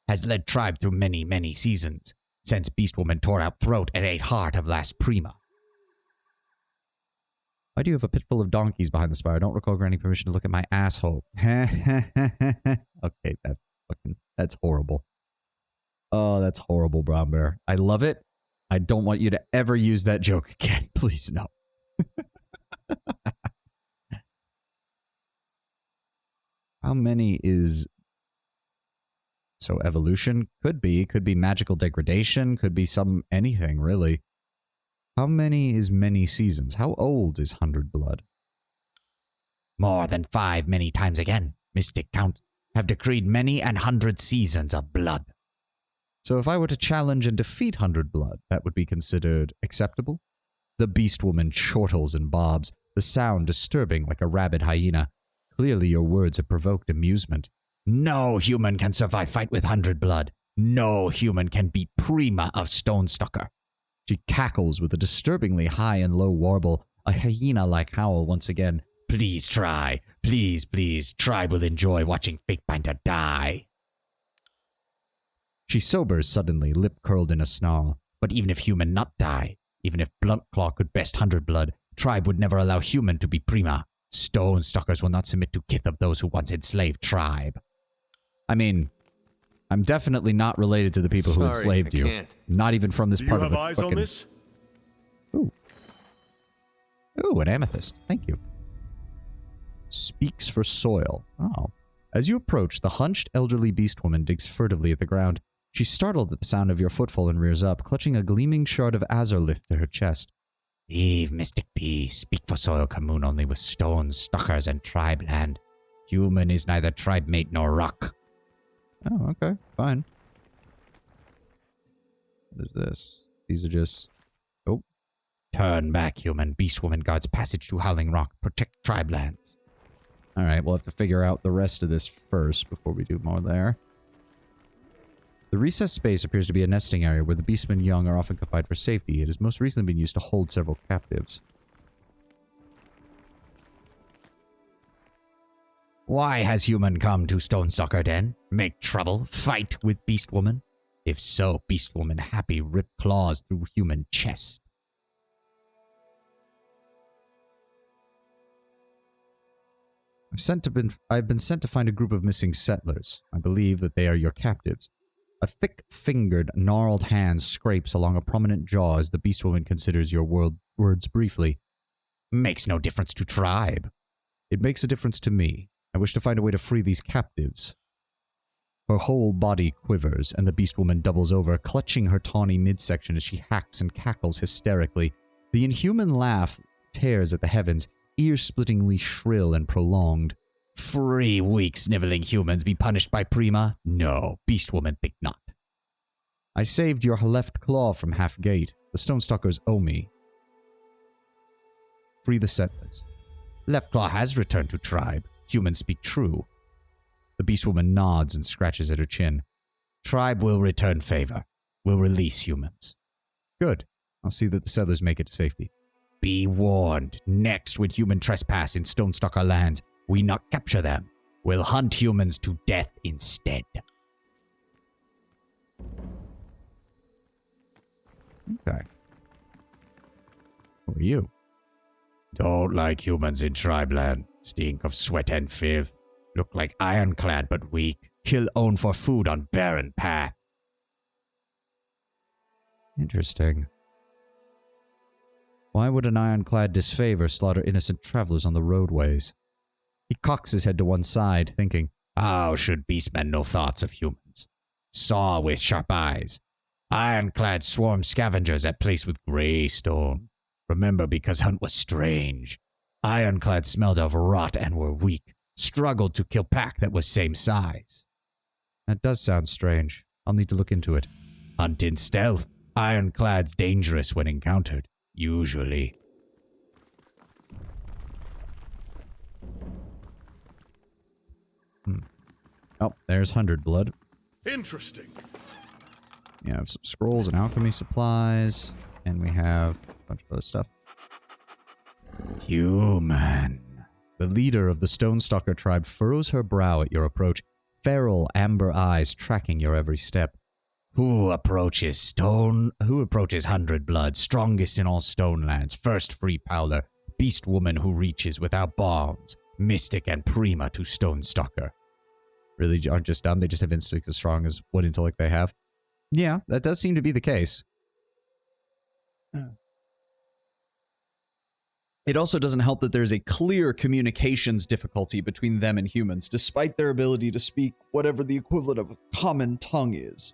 Has led tribe through many, many seasons. Since Beastwoman tore out throat and ate heart of last Prima. Why do you have a pit full of donkeys behind the spire? I don't recall granting permission to look at my asshole. Okay, that's horrible. Oh, that's horrible, Brown Bear. I love it. I don't want you to ever use that joke again. Please, no. How many is... So evolution? Could be magical degradation. Could be anything, really. How many is many seasons? How old is 100 Blood? More than 5 many times again. Mystic count have decreed many and 100 seasons of blood.
So if I were to challenge and defeat 100 Blood, that would be considered acceptable? The beast woman chortles and bobs, the sound disturbing like a rabid hyena. Clearly your words have provoked amusement. No human can survive fight with 100 Blood. No human can beat Prima of Stonestalker. She cackles with a disturbingly high and low warble, a hyena-like howl once again. Please try. Please, please. Tribe will enjoy watching Fatebinder die. She sobers suddenly, lip curled in a snarl. But even if human not die, even if Bluntclaw could best 100 Blood, Tribe would never allow human to be Prima. Stonestalkers will not submit to kith of those who once enslaved Tribe. I mean, I'm definitely not related to the people who enslaved you.
Can't.
Not even from this
Do
part
you
of
have
the
eyes
fucking...
on this?
Ooh, an amethyst. Thank you. Speaks for soil. Oh. As you approach, the hunched elderly beast woman digs furtively at the ground. She's startled at the sound of your footfall and rears up, clutching a gleaming shard of azurlith to her chest. Eve, Mystic Bee, speak for soil commune only with stones, stalkers, and tribe land. Human is neither tribe mate nor rock. Oh, okay. Fine. What is this? These are just... Oh. Turn back, human. Beast woman guards passage to Howling Rock. Protect tribe lands. Alright, we'll have to figure out the rest of this first before we do more there. The recessed space appears to be a nesting area where the beastmen young are often confined for safety. It has most recently been used to hold several captives. Why has human come to Stonestalker Den? Make trouble? Fight with beast woman? If so, beast woman happy rip claws through human chest. I've been sent to find a group of missing settlers. I believe that they are your captives. A thick-fingered, gnarled hand scrapes along a prominent jaw as the beast woman considers your words briefly. Makes no difference to tribe. It makes a difference to me. I wish to find a way to free these captives. Her whole body quivers, and the beast woman doubles over, clutching her tawny midsection as she hacks and cackles hysterically. The inhuman laugh tears at the heavens, ear-splittingly shrill and prolonged. Free, weak, sniveling humans be punished by Prima? No, beast woman think not. I saved your left claw from Half Gate. The Stonestalkers owe me. Free the settlers. Left claw has returned to tribe. Humans speak true. The beast woman nods and scratches at her chin. Tribe will return favor. Will release humans. Good. I'll see that the settlers make it to safety. Be warned. Next, when human trespass in Stonestalker lands, we not capture them. We'll hunt humans to death instead. Okay. Who are you? Don't like humans in tribe land. Stink of sweat and filth. Look like ironclad but weak. Kill own for food on barren path. Interesting. Why would an ironclad disfavor slaughter innocent travelers on the roadways? He cocks his head to one side, thinking, how should beastmen know thoughts of humans? Saw with sharp eyes. Ironclad swarm scavengers at place with grey stone. Remember, because hunt was strange. Ironclad smelled of rot and were weak. Struggled to kill pack that was same size. That does sound strange. I'll need to look into it. Hunt in stealth. Ironclad's dangerous when encountered. Usually. Oh, there's 100 Blood.
Interesting.
We have some scrolls and alchemy supplies. And we have a bunch of other stuff. Human. The leader of the Stonestalker tribe furrows her brow at your approach, feral amber eyes tracking your every step. Who approaches 100 Blood, strongest in all Stonelands, first free Prowler, beast woman who reaches without bounds, mystic and Prima to Stonestalker. Really aren't just dumb, they just have instincts as strong as what intellect they have. Yeah, that does seem to be the case.
It also doesn't help that there's a clear communications difficulty between them and humans, despite their ability to speak whatever the equivalent of a common tongue is.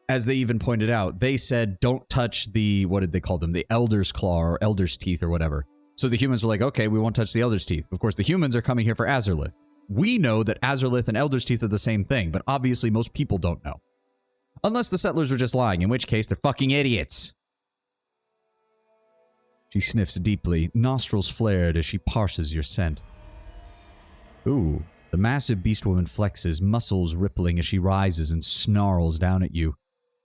As they even pointed out, they said, don't touch the, what did they call them? The Elder's Claw or Elder's Teeth or whatever. So the humans were like, okay, we won't touch the Elder's Teeth. Of course, the humans are coming here for Azurlith. We know that Azurlith and Elder's Teeth are the same thing, but obviously most people don't know.
Unless the settlers were just lying, in which case they're fucking idiots. She sniffs deeply, nostrils flared as she parses your scent. Ooh. The massive beast woman flexes, muscles rippling as she rises and snarls down at you.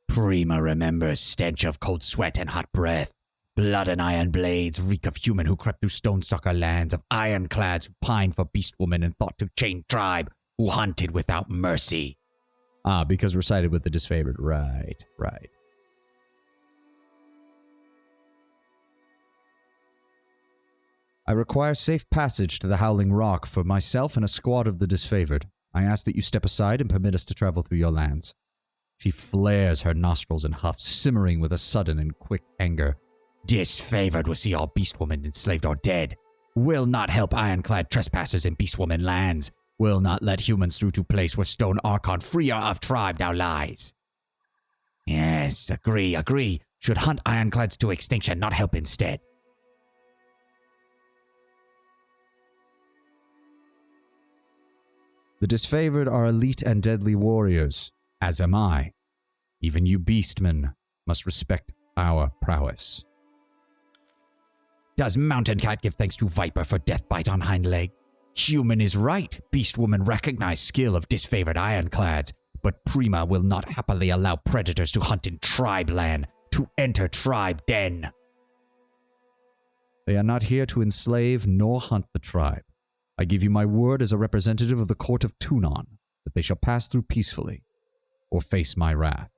Prima remembers stench of cold sweat and hot breath. Blood and iron blades reek of human who crept through Stonestalker lands, of ironclads who pined for beast woman and thought to chain tribe, who hunted without mercy. Ah, because we're sided with the disfavored. Right, right. I require safe passage to the Howling Rock for myself and a squad of the disfavored. I ask that you step aside and permit us to travel through your lands. She flares her nostrils and huffs, simmering with a sudden and quick anger. Disfavored will see all beastwomen enslaved or dead. Will not help ironclad trespassers in beastwoman lands. Will not let humans through to place where Stone Archon freer of tribe now lies. Yes, agree. Should hunt ironclads to extinction, not help instead. The disfavored are elite and deadly warriors, as am I. Even you beastmen must respect our prowess. Does Mountain Cat give thanks to Viper for death bite on hind leg? Human is right, beastwoman recognize skill of disfavored ironclads, but Prima will not happily allow predators to hunt in tribe land, to enter tribe den. They are not here to enslave nor hunt the tribe. I give you my word as a representative of the court of Tunon that they shall pass through peacefully, or face my wrath.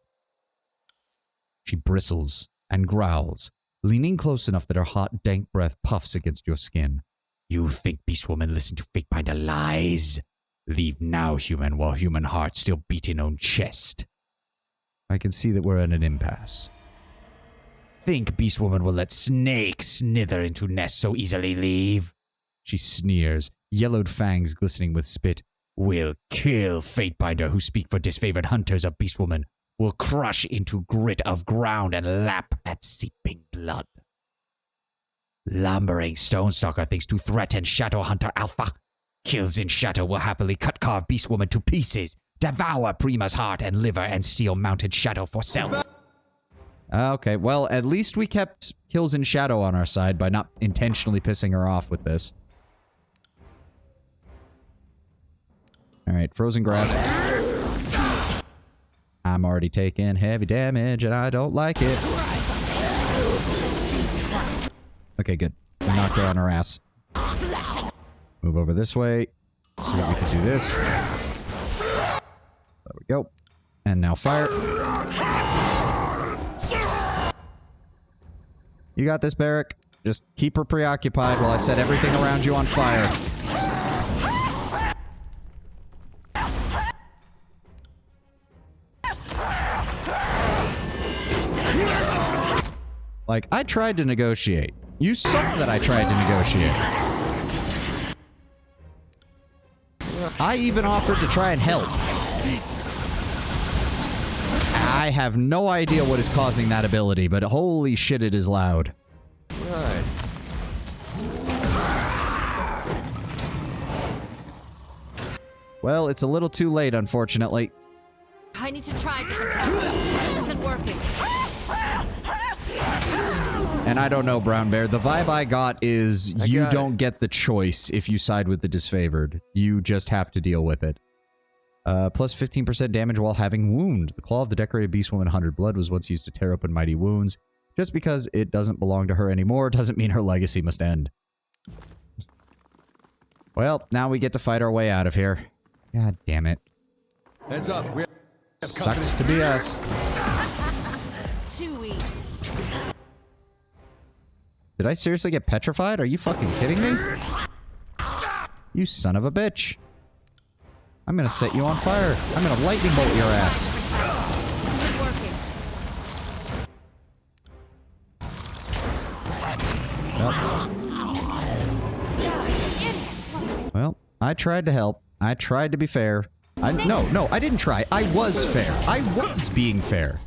She bristles and growls, leaning close enough that her hot, dank breath puffs against your skin. You think beastwoman listen to Fatebinder lies? Leave now, human, while human hearts still beat in own chest. I can see that we're in an impasse. Think beastwoman will let snakes snither into nests so easily leave? She sneers, yellowed fangs glistening with spit. We'll kill Fatebinder who speak for disfavored hunters of beastwoman. We'll crush into grit of ground and lap at seeping blood. Lumbering Stonestalker thinks to threaten Shadow Hunter Alpha. Kills in Shadow will happily cut-carve beastwoman to pieces, devour Prima's heart and liver, and steal mounted Shadow for self. Okay, well, at least we kept Kills in Shadow on our side by not intentionally pissing her off with this. Alright, Frozen Grasp. I'm already taking heavy damage and I don't like it. Okay, good. We knocked her on her ass. Move over this way so that we can do this. There we go. And now fire. You got this, Barrick. Just keep her preoccupied while I set everything around you on fire. Like, I tried to negotiate. You saw that I tried to negotiate. I even offered to try and help. I have no idea what is causing that ability, but holy shit, it is loud.
Right.
Well, it's a little too late, unfortunately.
I need to try different tactics. This isn't working.
And I don't know, Brown Bear. The vibe I got is you don't get the choice if you side with the disfavored. You just have to deal with it. Plus 15% damage while having wound. The Claw of the Decorated Beastwoman 100 Blood was once used to tear open mighty wounds. Just because it doesn't belong to her anymore doesn't mean her legacy must end. Well, now we get to fight our way out of here. God damn it.
Heads up. We
Sucks to be us.
Too easy.
Did I seriously get petrified? Are you fucking kidding me? You son of a bitch. I'm gonna set you on fire. I'm gonna lightning bolt your ass. Well, I tried to help. I tried to be fair. No, I didn't try. I was fair. I was being fair.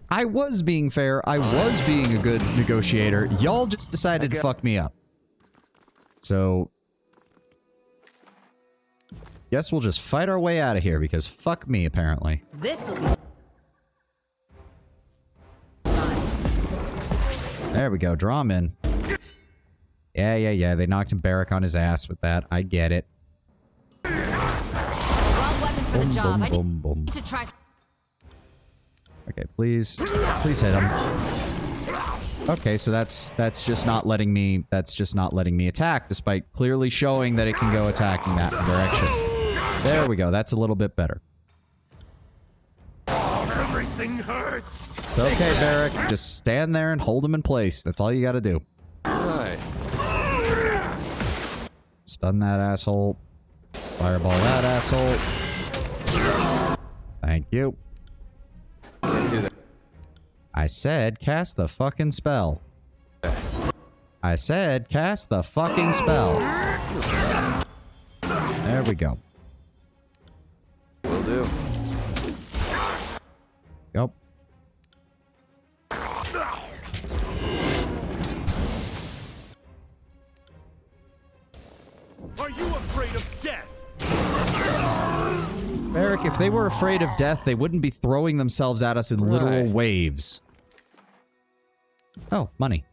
I was being fair. I was being a good negotiator. Y'all just decided to fuck me up. So, guess we'll just fight our way out of here because fuck me, apparently.
This'll be.
There we go. Draw him in. Yeah. They knocked Barrack on his ass with that. I get it.
Wrong weapon for the job. I need to try.
Okay, please hit him. Okay, so that's just not letting me attack, despite clearly showing that it can go attacking that direction. There we go. That's a little bit better.
Everything hurts.
It's okay, Barrack. Just stand there and hold him in place. That's all you got to do.
Right.
Stun that asshole. Fireball that asshole. Thank you.
Can't do that.
I said cast the fucking spell. I said cast the fucking spell. There we go.
Will do.
Yep.
Are you afraid of death?
Eric, if they were afraid of death, they wouldn't be throwing themselves at us in literal
Right.
waves. Oh, money.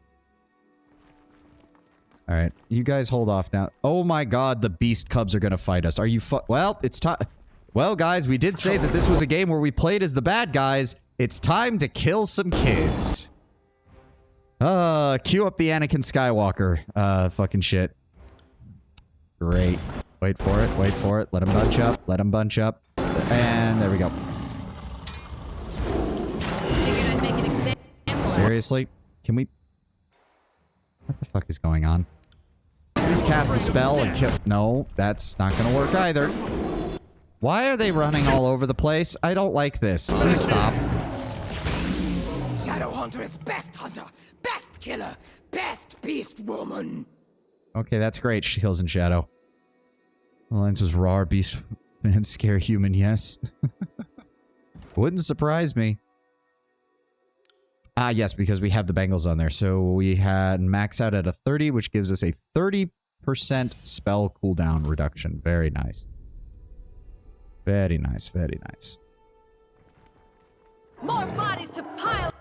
Alright, you guys hold off now. Oh my god, the beast cubs are gonna fight us. Are you well, it's time. Well, guys, we did say that this was a game where we played as the bad guys. It's time to kill some kids. Cue up the Anakin Skywalker, fucking shit. Great. Wait for it, wait for it. Let him bunch up, let him bunch up. And there we go.
Figured I'd make an example.
Seriously? Can we... What the fuck is going on? Please cast the spell and kill... No, that's not gonna work either. Why are they running all over the place? I don't like this. Please stop.
Shadow Hunter is best hunter, best killer, best beast woman.
Okay, that's great. She kills in shadow. The lines was raw, beast, man, scare human, yes. Wouldn't surprise me. Ah, yes, because we have the Bengals on there. So we had max out at a 30, which gives us a 30% spell cooldown reduction. Very nice. Very nice, very nice.
More bodies to pile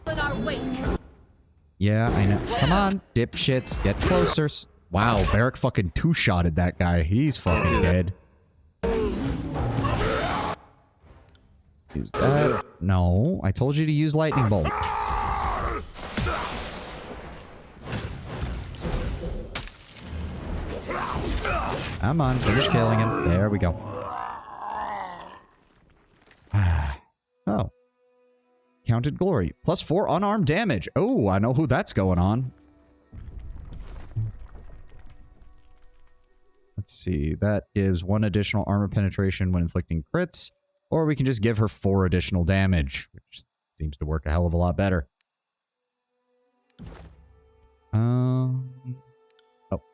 in our wake.
Yeah, I know. Come on, dipshits, get closer. Wow, Barrack fucking two-shotted that guy. He's fucking dead. Use that. No, I told you to use lightning bolt. Come on, finish killing him. There we go. Oh. Counted glory. +4 unarmed damage. Oh, I know who that's going on. Let's see. That gives 1 additional armor penetration when inflicting crits. Or we can just give her 4 additional damage, which seems to work a hell of a lot better. Oh,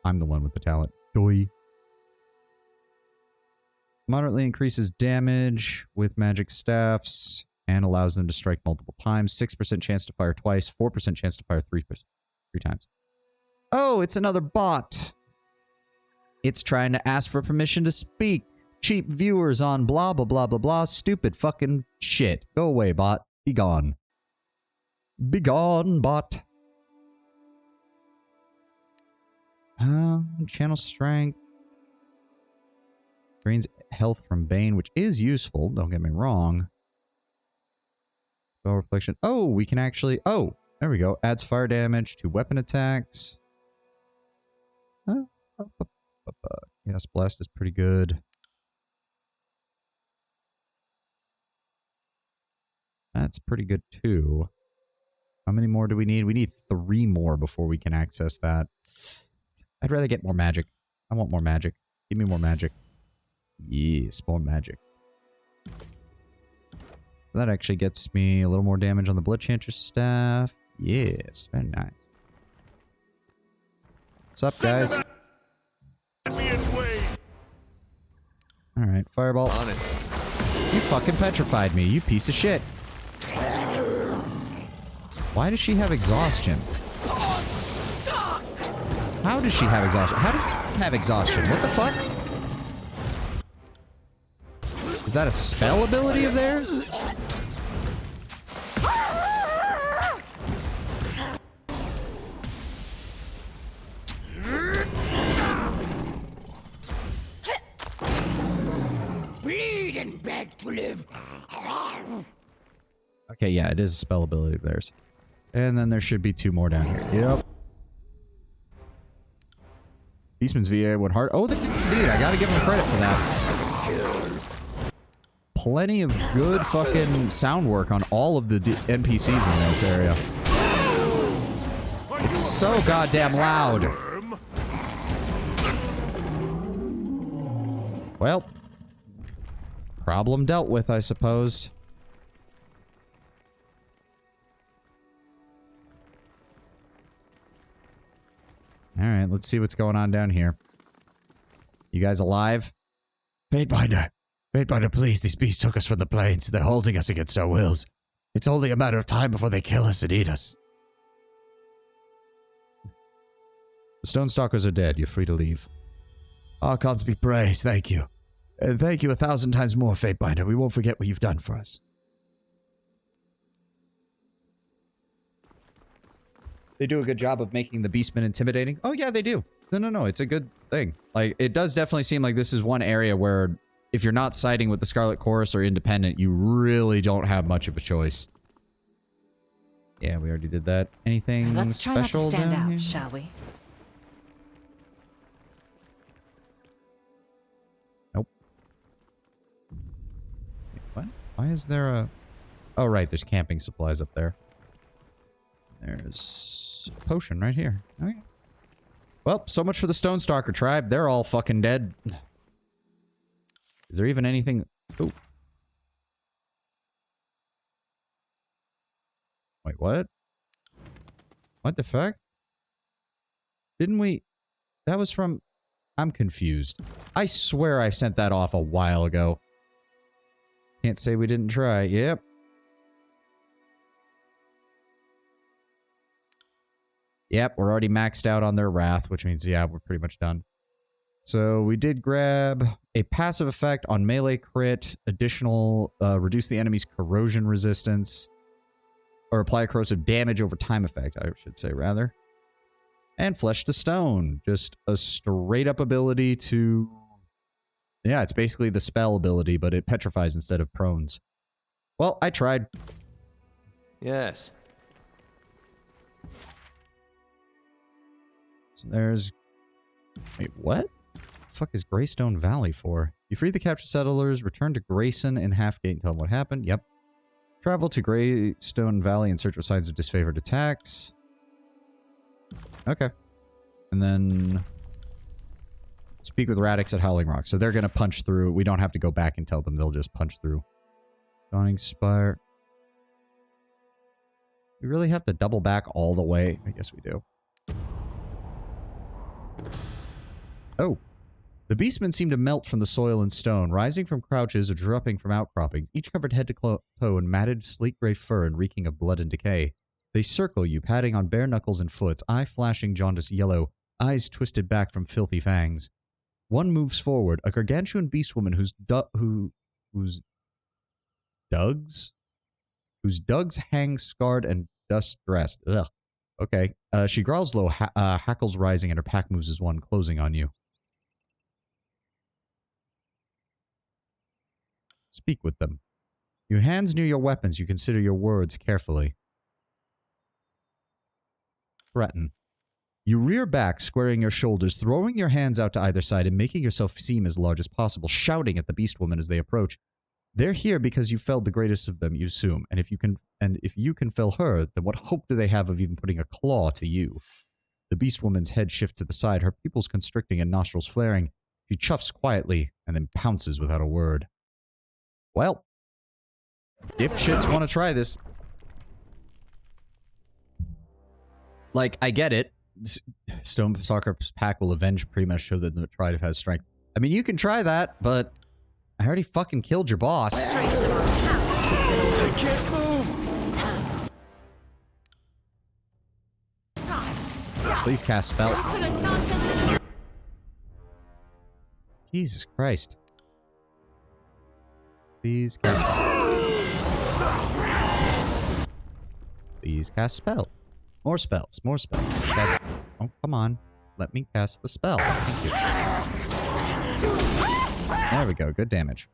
I'm the one with the talent. Doi. Moderately increases damage with magic staffs and allows them to strike multiple times. 6% chance to fire twice, 4% chance to fire 3 times. Oh, it's another bot. It's trying to ask for permission to speak. Cheap viewers on blah, blah, blah, blah, blah. Stupid fucking shit. Go away, bot. Be gone. Be gone, bot. Channel strength. Drains health from Bane, which is useful. Don't get me wrong. Spell reflection. Oh, we can actually... Oh, there we go. Adds fire damage to weapon attacks. Yes, blast is pretty good. That's pretty good too. How many more do we need? We need 3 more before we can access that. I'd rather get more magic. I want more magic. Give me more magic. Yes, more magic. That actually gets me a little more damage on the Bloodchanter's staff. Yes, very nice. What's up, guys? Alright, fireball.
On it.
You fucking petrified me, you piece of shit. Why does she have exhaustion? How does she have exhaustion? How do you have exhaustion? What the fuck? Is that a spell ability of theirs?
beg to live.
Okay, yeah, it is a spell ability of theirs. And then there should be 2 more down here. Yep. Beastman's VA went hard. Oh, they did indeed. I gotta give them credit for that. Plenty of good fucking sound work on all of the NPCs in this area. It's so goddamn loud. Well, problem dealt with, I suppose. Alright, let's see what's going on down here. You guys alive?
Fatebinder, please, these beasts took us from the plains. They're holding us against our wills. It's only a matter of time before they kill us and eat us.
The Stonestalkers are dead. You're free to leave.
Archons be praised, thank you. And thank you 1,000 times more, Fatebinder. We won't forget what you've done for us.
They do a good job of making the Beastmen intimidating. Oh, yeah, they do. No. It's a good thing. Like, it does definitely seem like this is one area where if you're not siding with the Scarlet Chorus or Independent, you really don't have much of a choice. Yeah, we already did that. Anything
Let's try not to
special
stand
down
out,
here?
shall we?
Nope. Wait, what? Why is there a... Oh, right. There's camping supplies up there. There's a potion right here. Okay. Well, so much for the Stonestalker tribe. They're all fucking dead. Is there even anything... Ooh. Wait, what? What the fuck? Didn't we... That was from... I'm confused. I swear I sent that off a while ago. Can't say we didn't try. Yep. Yep, we're already maxed out on their wrath, which means, yeah, we're pretty much done. So we did grab a passive effect on melee crit, additional, reduce the enemy's corrosion resistance, or apply corrosive damage over time effect, I should say, rather. And Flesh to Stone, just a straight up ability to... Yeah, it's basically the spell ability, but it petrifies instead of prones. Well, I tried.
Yes.
So there's... Wait, what? The fuck is Greystone Valley for? You free the captured settlers, return to Grayson in Halfgate and tell them what happened. Yep. Travel to Greystone Valley in search for signs of disfavored attacks. Okay. And then... Speak with Radix at Howling Rock. So they're going to punch through. We don't have to go back and tell them. They'll just punch through. Dawning Spire. We really have to double back all the way? I guess we do. Oh. The beastmen seem to melt from the soil and stone, rising from crouches or dropping from outcroppings, each covered head to toe in matted, sleek gray fur and reeking of blood and decay. They circle you, patting on bare knuckles and foots, eye flashing jaundiced yellow, eyes twisted back from filthy fangs. One moves forward, a gargantuan beastwoman whose dugs hang scarred and dust dressed. Ugh. Okay. She growls low, hackles rising, and her pack moves as one, closing on you. Speak with them. Your hands near your weapons, you consider your words carefully. Threaten. You rear back, squaring your shoulders, throwing your hands out to either side and making yourself seem as large as possible, shouting at the beastwoman as they approach. They're here because you felled the greatest of them, you assume, and if you can fell her, then what hope do they have of even putting a claw to you? The beastwoman's head shifts to the side, her pupils constricting and nostrils flaring. She chuffs quietly and then pounces without a word. Well, dipshits want to try this. Like, I get it. Stonestalker's pack will avenge Prima, show that the tribe has strength. I mean, you can try that, but I already fucking killed your boss.
I can't move!
Please cast spell. Jesus Christ. Please cast spell. Please cast spell. More spells, more spells. Cast... Oh, come on. Let me cast the spell. Thank you. There we go. Good damage.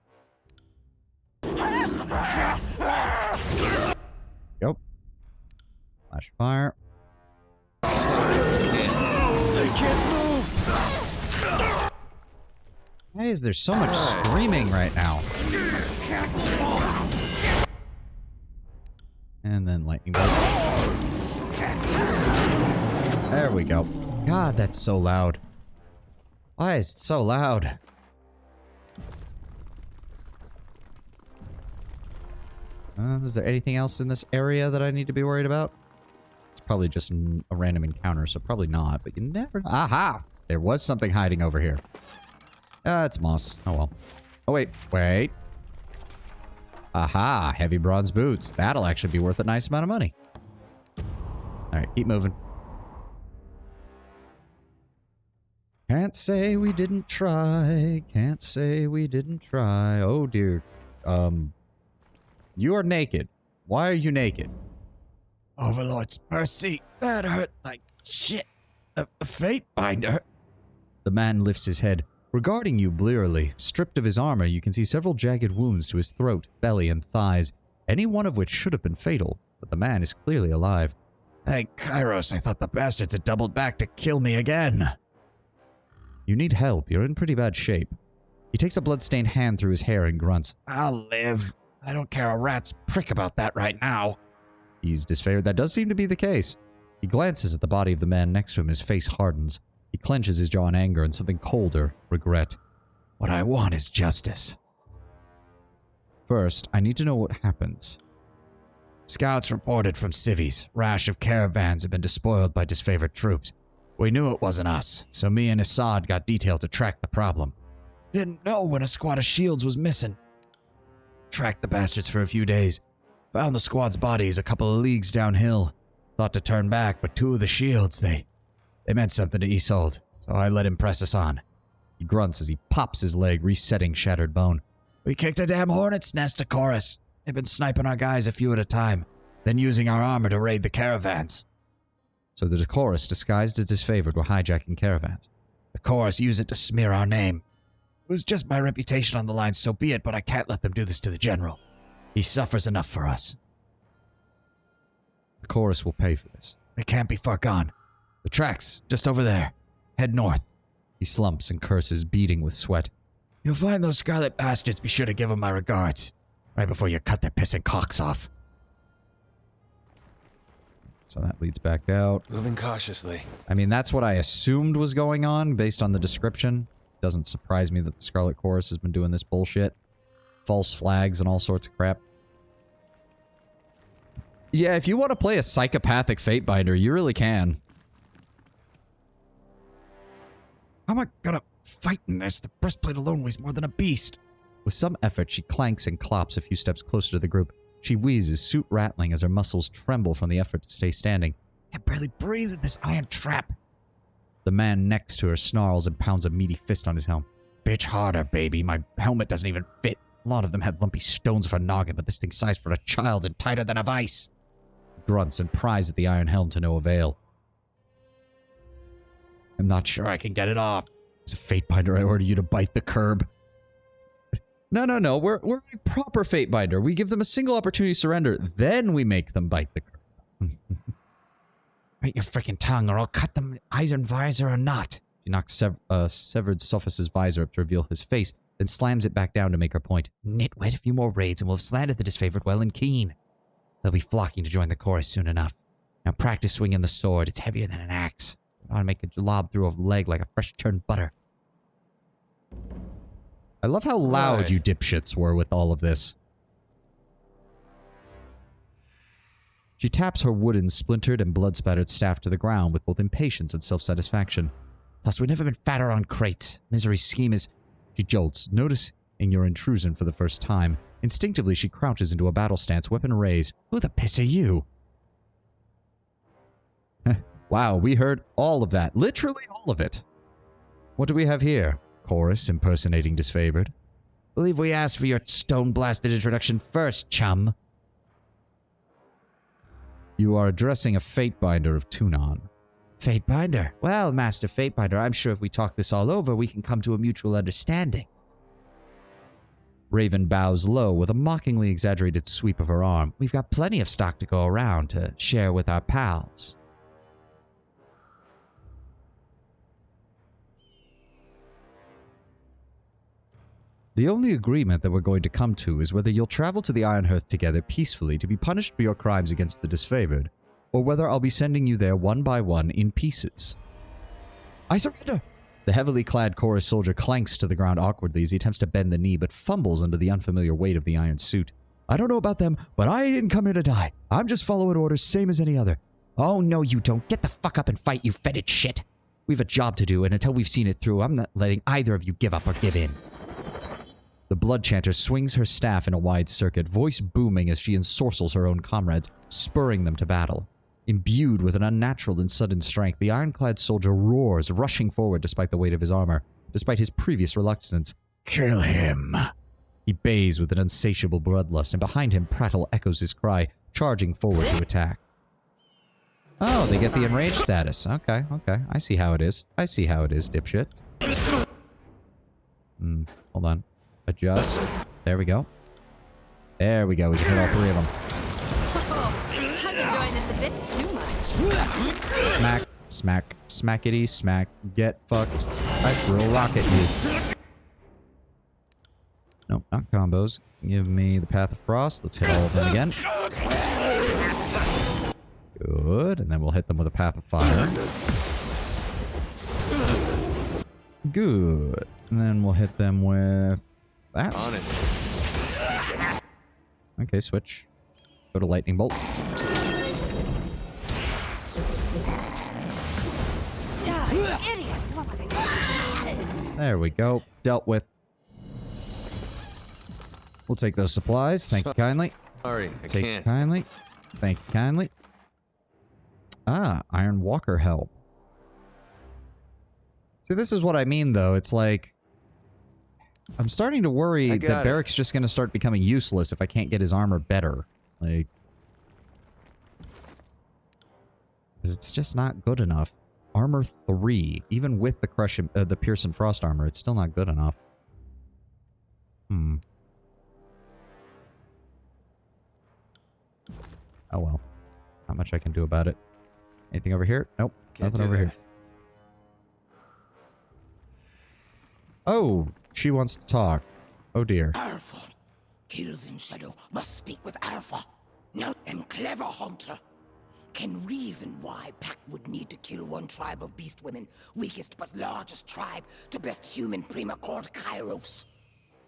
Go. Flash fire.
I can't move.
Why is there so much screaming right now? And then lightning bolt. There we go. God, that's so loud. Why is it so loud? Is there anything else in this area that I need to be worried about? It's probably just a random encounter, so probably not, but you never know. Aha! There was something hiding over here. It's moss. Oh well. Oh, wait. Wait. Aha! Heavy bronze boots. That'll actually be worth a nice amount of money. Alright, keep moving. Can't say we didn't try. Can't say we didn't try. Oh, dear. You are naked. Why are you naked?
Overlord's mercy. That hurt like shit. A fate binder.
The man lifts his head, regarding you blearily. Stripped of his armor, you can see several jagged wounds to his throat, belly, and thighs, any one of which should have been fatal, but the man is clearly alive.
Hey, Kairos, I thought the bastards had doubled back to kill me again.
You need help. You're in pretty bad shape. He takes a blood-stained hand through his hair and grunts.
I'll live. I don't care a rat's prick about that right now.
He's disfavored. That does seem to be the case. He glances at the body of the man next to him. His face hardens. He clenches his jaw in anger and something colder, regret.
What I want is justice.
First, I need to know what happens.
Scouts reported from civvies. Rash of caravans have been despoiled by disfavored troops. We knew it wasn't us, so me and Assad got detailed to track the problem. Didn't know when a squad of shields was missing. Tracked the bastards for a few days. Found the squad's bodies a couple of leagues downhill. Thought to turn back, but two of the shields, they meant something to Isolde, so I let him press us on.
He grunts as he pops his leg, resetting shattered bone.
We kicked a damn hornet's nest of chorus. They've been sniping our guys a few at a time, then using our armor to raid the caravans.
So the chorus, disguised as disfavored, were hijacking caravans.
The chorus used it to smear our name. It was just my reputation on the line, so be it, but I can't let them do this to the general. He suffers enough for us.
The chorus will pay for this.
They can't be far gone. The tracks, just over there. Head north.
He slumps and curses, beading with sweat.
You'll find those scarlet bastards. Be sure to give them my regards. Right before you cut their pissing cocks off.
So that leads back out.
Moving cautiously.
I mean, that's what I assumed was going on based on the description. Doesn't surprise me that the Scarlet Chorus has been doing this bullshit. False flags and all sorts of crap. Yeah, if you want to play a psychopathic Fatebinder, you really can.
How am I gonna fight in this? The breastplate alone weighs more than a beast.
With some effort, she clanks and clops a few steps closer to the group. She wheezes, suit rattling as her muscles tremble from the effort to stay standing.
I can barely breathe in this iron trap.
The man next to her snarls and pounds a meaty fist on his helm.
Bitch harder, baby. My helmet doesn't even fit. A lot of them had lumpy stones for a noggin, but this thing's sized for a child and tighter than a vice.
Grunts and pries at the iron helm to no avail.
I'm not sure I can get it off.
As a Fatebinder, I order you to bite the curb. No. We're a proper Fatebinder. We give them a single opportunity to surrender, then we make them bite the curb.
Bite your freaking tongue, or I'll cut them iron visor or not.
She knocks severed Sophus's visor up to reveal his face, then slams it back down to make her point.
Nitwit, a few more raids and we'll have slanted the disfavored well and keen. They'll be flocking to join the chorus soon enough. Now practice swinging the sword. It's heavier than an axe. I ought to make a lob through a leg like a fresh churned butter.
I love how loud you dipshits were with all of this. She taps her wooden, splintered, and blood-spattered staff to the ground with both impatience and self-satisfaction.
Plus, we've never been fatter on crates. Misery's scheme is...
She jolts, noticing your intrusion for the first time. Instinctively, she crouches into a battle stance, weapon raised.
Who the piss are you?
Wow, we heard all of that. Literally all of it. What do we have here? Chorus impersonating disfavored.
Believe we asked for your stone-blasted introduction first, chum.
You are addressing a Fatebinder of Tunon.
Fatebinder? Well, Master Fatebinder, I'm sure if we talk this all over, we can come to a mutual understanding. Raven bows low with a mockingly exaggerated sweep of her arm. We've got plenty of stock to go around to share with our pals. The only agreement that we're going to come to is whether you'll travel to the Iron Hearth together peacefully to be punished for your crimes against the disfavored, or whether I'll be sending you there one by one in pieces. I surrender! The heavily clad chorus soldier clanks to the ground awkwardly as he attempts to bend the knee but fumbles under the unfamiliar weight of the iron suit. I don't know about them, but I didn't come here to die. I'm just following orders same as any other. Oh, no you don't. Get the fuck up and fight, you fetid shit. We've a job to do, and until we've seen it through, I'm not letting either of you give up or give in. The blood chanter swings her staff in a wide circuit, voice booming as she ensorcels her own comrades, spurring them to battle. Imbued with an unnatural and sudden strength, the ironclad soldier roars, rushing forward despite the weight of his armor, despite his previous reluctance. Kill him! He bays with an insatiable bloodlust, and behind him Prattle echoes his cry, charging forward to attack. Oh, they get the enraged status. Okay, okay. I see how it is. I see how it is, dipshit. Hold on. Adjust. There we go. There we go. We can hit all three of them.
I'm enjoying this a bit too much.
Smack, smack, smackity, smack. Get fucked. I threw a rock at you. Nope, not combos. Give me the Path of Frost. Let's hit all of them again. Good. And then we'll hit them with a Path of Fire. Good. And then we'll hit them with that.
On it.
Okay, switch. Go to Lightning Bolt.
Idiot! What was it?
There we go. Dealt with. We'll take those supplies. Thank you kindly.
Sorry, I
Take
can't.
kindly. Thank you kindly. Ah, Iron Walker help. See, this is what I mean, though. It's like... I'm starting to worry that Barrick's just going to start becoming useless if I can't get his armor better. Like... 'cause it's just not good enough. Armor 3. Even with the the Pierce and Frost armor, it's still not good enough. Oh well. Not much I can do about it. Anything over here? Nope.
Can't
Nothing
do
over
that.
here. Oh, she wants to talk. Oh dear.
Alpha. Kills in shadow must speak with Alpha. Now, and clever hunter can reason why Pack would need to kill one tribe of beast women, weakest but largest tribe to best human prima called Kairos.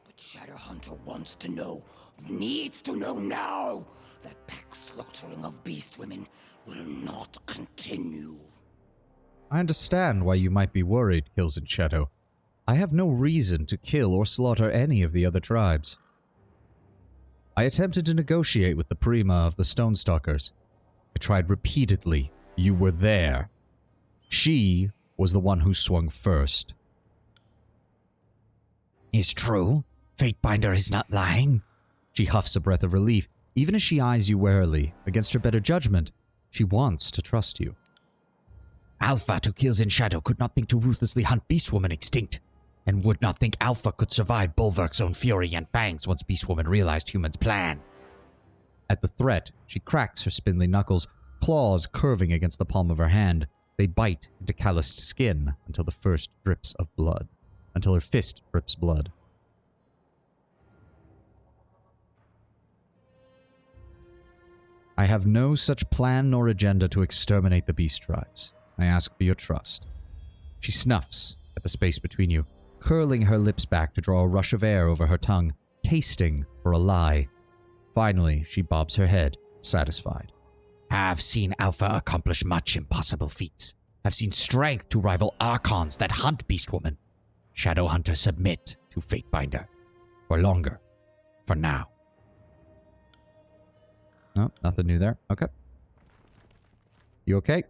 But Shadowhunter wants to know, needs to know now, that Pack's slaughtering of beast women will not continue.
I understand why you might be worried, Kills in Shadow. I have no reason to kill or slaughter any of the other tribes. I attempted to negotiate with the Prima of the Stonestalkers. I tried repeatedly. You were there. She was the one who swung first. It's true. Fatebinder is not lying. She huffs a breath of relief, even as she eyes you warily. Against her better judgment, she wants to trust you. Alpha, to Kills in Shadow, could not think to ruthlessly hunt Beastwoman extinct, and would not think Alpha could survive Bulwark's own fury and fangs once Beastwoman realized Human's plan. At the threat, she cracks her spindly knuckles, claws curving against the palm of her hand. They bite into calloused skin until her fist drips blood. I have no such plan nor agenda to exterminate the beast tribes. I ask for your trust. She snuffs at the space between you, curling her lips back to draw a rush of air over her tongue, tasting for a lie. Finally, she bobs her head, satisfied. I've seen Alpha accomplish much impossible feats. I've seen strength to rival Archons that hunt Beastwoman. Shadowhunters submit to Fatebinder. For longer. For now. No, nothing new there. Okay. You okay?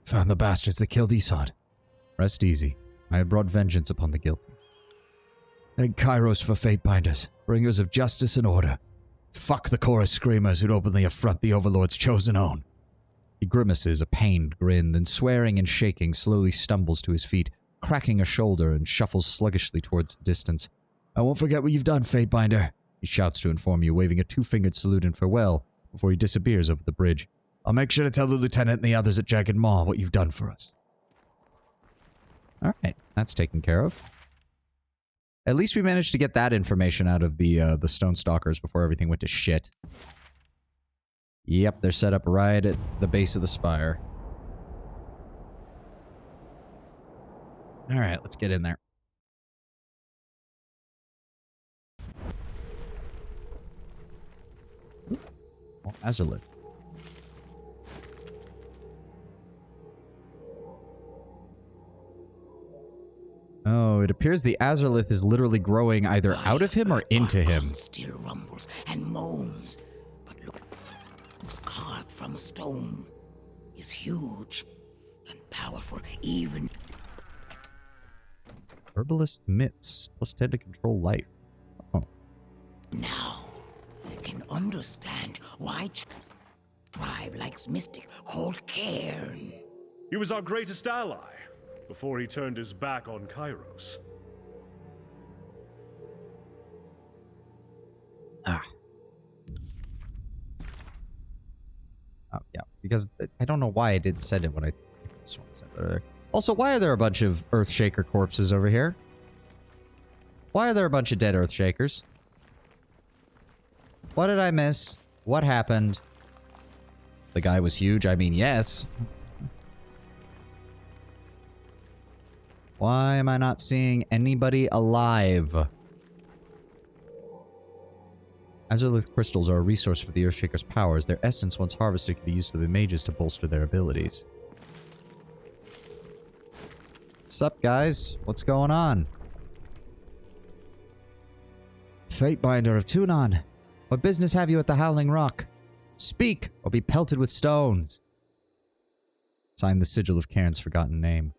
Found the bastards that killed Isod. Rest easy. I have brought vengeance upon the guilty. Thank Kairos for Fatebinders, bringers of justice and order. Fuck the chorus screamers who'd openly affront the Overlord's chosen own. He grimaces a pained grin, then swearing and shaking, slowly stumbles to his feet, cracking a shoulder and shuffles sluggishly towards the distance.
I won't forget what you've done, Fatebinder, he shouts to inform you, waving a two-fingered salute in farewell before he disappears over the bridge. I'll make sure to tell the lieutenant and the others at Jagged Maw what you've done for us.
Alright, that's taken care of. At least we managed to get that information out of the Stone Stalkers before everything went to shit. Yep, they're set up right at the base of the spire. Alright, let's get in there. Oh, Azerlith. Oh, it appears the Azerlith is literally growing either out of him or into him.
Still rumbles and moans, but look, was carved from stone, is huge and powerful, even.
Herbalist myths, plus 10 to control life. Oh.
Now, can understand why tribe likes mystic called Cairn.
He was our greatest ally before he turned his back on Kairos.
Ah. Oh, yeah, because I don't know why I didn't send it when I said it earlier. Also, why are there a bunch of Earthshaker corpses over here? Why are there a bunch of dead Earthshakers? What did I miss? What happened? The guy was huge? I mean, yes. Why am I not seeing anybody alive? Azerlith crystals are a resource for the Earthshaker's powers. Their essence, once harvested, can be used for the mages to bolster their abilities. Sup, guys? What's going on? Fatebinder of Tunon, what business have you at the Howling Rock? Speak, or be pelted with stones. Signed the sigil of Cairn's forgotten name.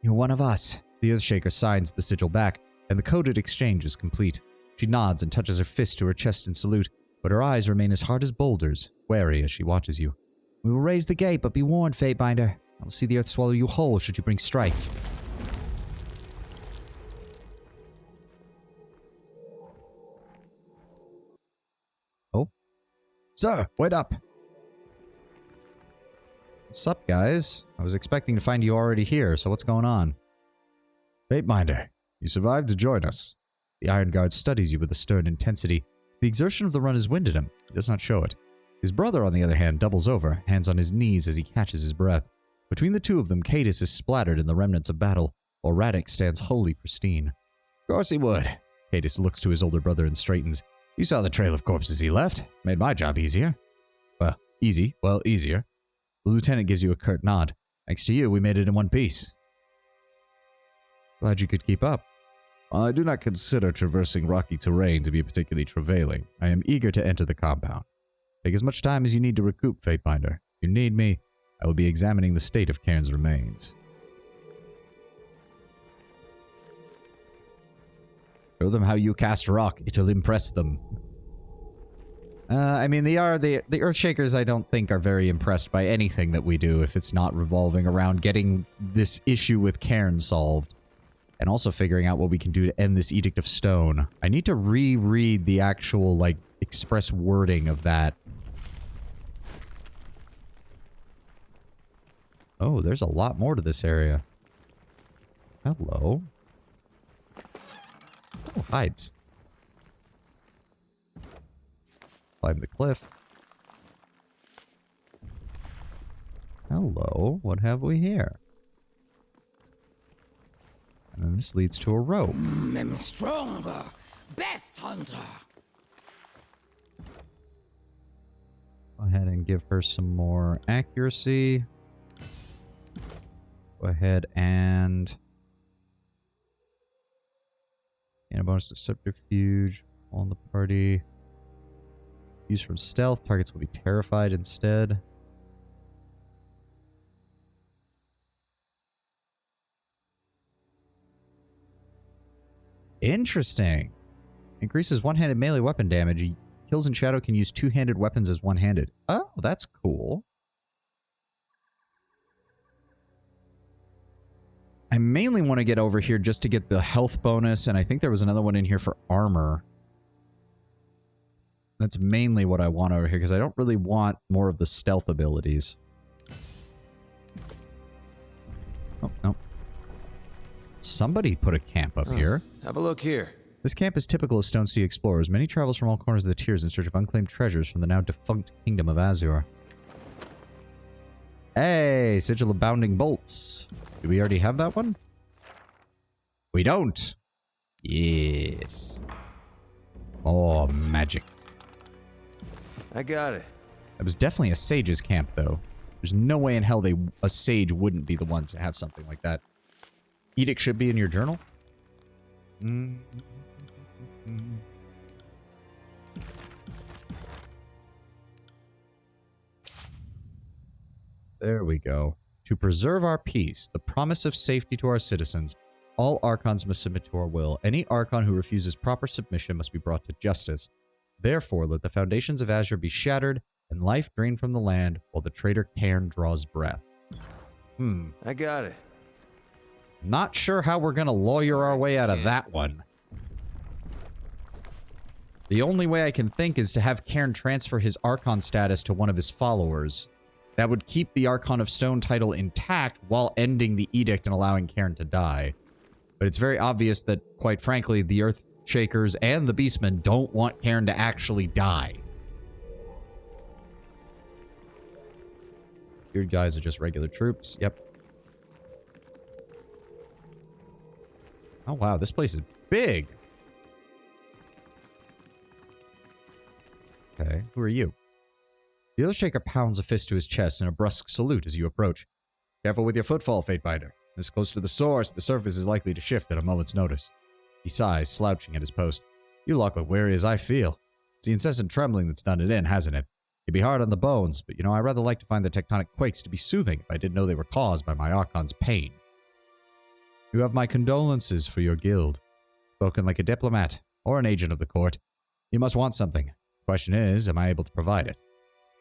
You're one of us. The Earthshaker signs the sigil back, and the coded exchange is complete. She nods and touches her fist to her chest in salute, but her eyes remain as hard as boulders, wary as she watches you. We will raise the gate, but be warned, Fatebinder. I will see the earth swallow you whole should you bring strife. Oh? Sir, wait up! Sup, guys? I was expecting to find you already here, so what's going on? Fatebinder, you survived to join us. The Iron Guard studies you with a stern intensity. The exertion of the run has winded him. He does not show it. His brother, on the other hand, doubles over, hands on his knees as he catches his breath. Between the two of them, Cadus is splattered in the remnants of battle, while Radix stands wholly pristine. Of course he would. Cadus looks to his older brother and straightens. You saw the trail of corpses he left. Made my job easier. Well, easier. The lieutenant gives you a curt nod. Thanks to you, we made it in one piece. Glad you could keep up. While I do not consider traversing rocky terrain to be particularly travailing, I am eager to enter the compound. Take as much time as you need to recoup, Fatebinder. If you need me, I will be examining the state of Cairn's remains. Show them how you cast rock. It'll impress them. I mean, the Earthshakers, I don't think, are very impressed by anything that we do if it's not revolving around getting this issue with Cairn solved. And also figuring out what we can do to end this Edict of Stone. I need to reread the actual, like, express wording of that. Oh, there's a lot more to this area. Hello. Oh, hides. Climb the cliff. Hello, what have we here? And then this leads to a rope.
I'm stronger, best hunter.
Go ahead and give her some more accuracy. Go ahead and... and a bonus to subterfuge on the party. Use from stealth. Targets will be terrified instead. Interesting. Increases one-handed melee weapon damage. Kills in Shadow can use two-handed weapons as one-handed. Oh, that's cool. I mainly want to get over here just to get the health bonus, and I think there was another one in here for armor. That's mainly what I want over here, because I don't really want more of the stealth abilities. Oh, no. Somebody put a camp up here.
Have a look here.
This camp is typical of Stone Sea explorers. Many travels from all corners of the tiers in search of unclaimed treasures from the now defunct kingdom of Azure. Hey, Sigil of Bounding Bolts. Do we already have that one? We don't. Yes. Oh, magic.
I got it.
That was definitely a sage's camp, though. There's no way in hell a sage wouldn't be the ones to have something like that. Edict should be in your journal. There we go. To preserve our peace, the promise of safety to our citizens, all Archons must submit to our will. Any Archon who refuses proper submission must be brought to justice. Therefore, let the foundations of Azure be shattered and life drained from the land while the traitor Cairn draws breath.
I got it.
Not sure how we're gonna lawyer our way out of that one. The only way I can think is to have Cairn transfer his Archon status to one of his followers. That would keep the Archon of Stone title intact while ending the edict and allowing Cairn to die. But it's very obvious that, quite frankly, the Earthshakers and the Beastmen don't want Cairn to actually die. Your guys are just regular troops. Yep. Oh, wow. This place is big. Okay. Who are you? The Earthshaker pounds a fist to his chest in a brusque salute as you approach. Careful with your footfall, Fatebinder. This close to the source, the surface is likely to shift at a moment's notice. He sighs, slouching at his post. You look as weary as I feel. It's the incessant trembling that's done it in, hasn't it? It'd be hard on the bones, but I rather like to find the tectonic quakes to be soothing if I didn't know they were caused by my Archon's pain. You have my condolences for your guild. Spoken like a diplomat, or an agent of the court. You must want something. The question is, am I able to provide it?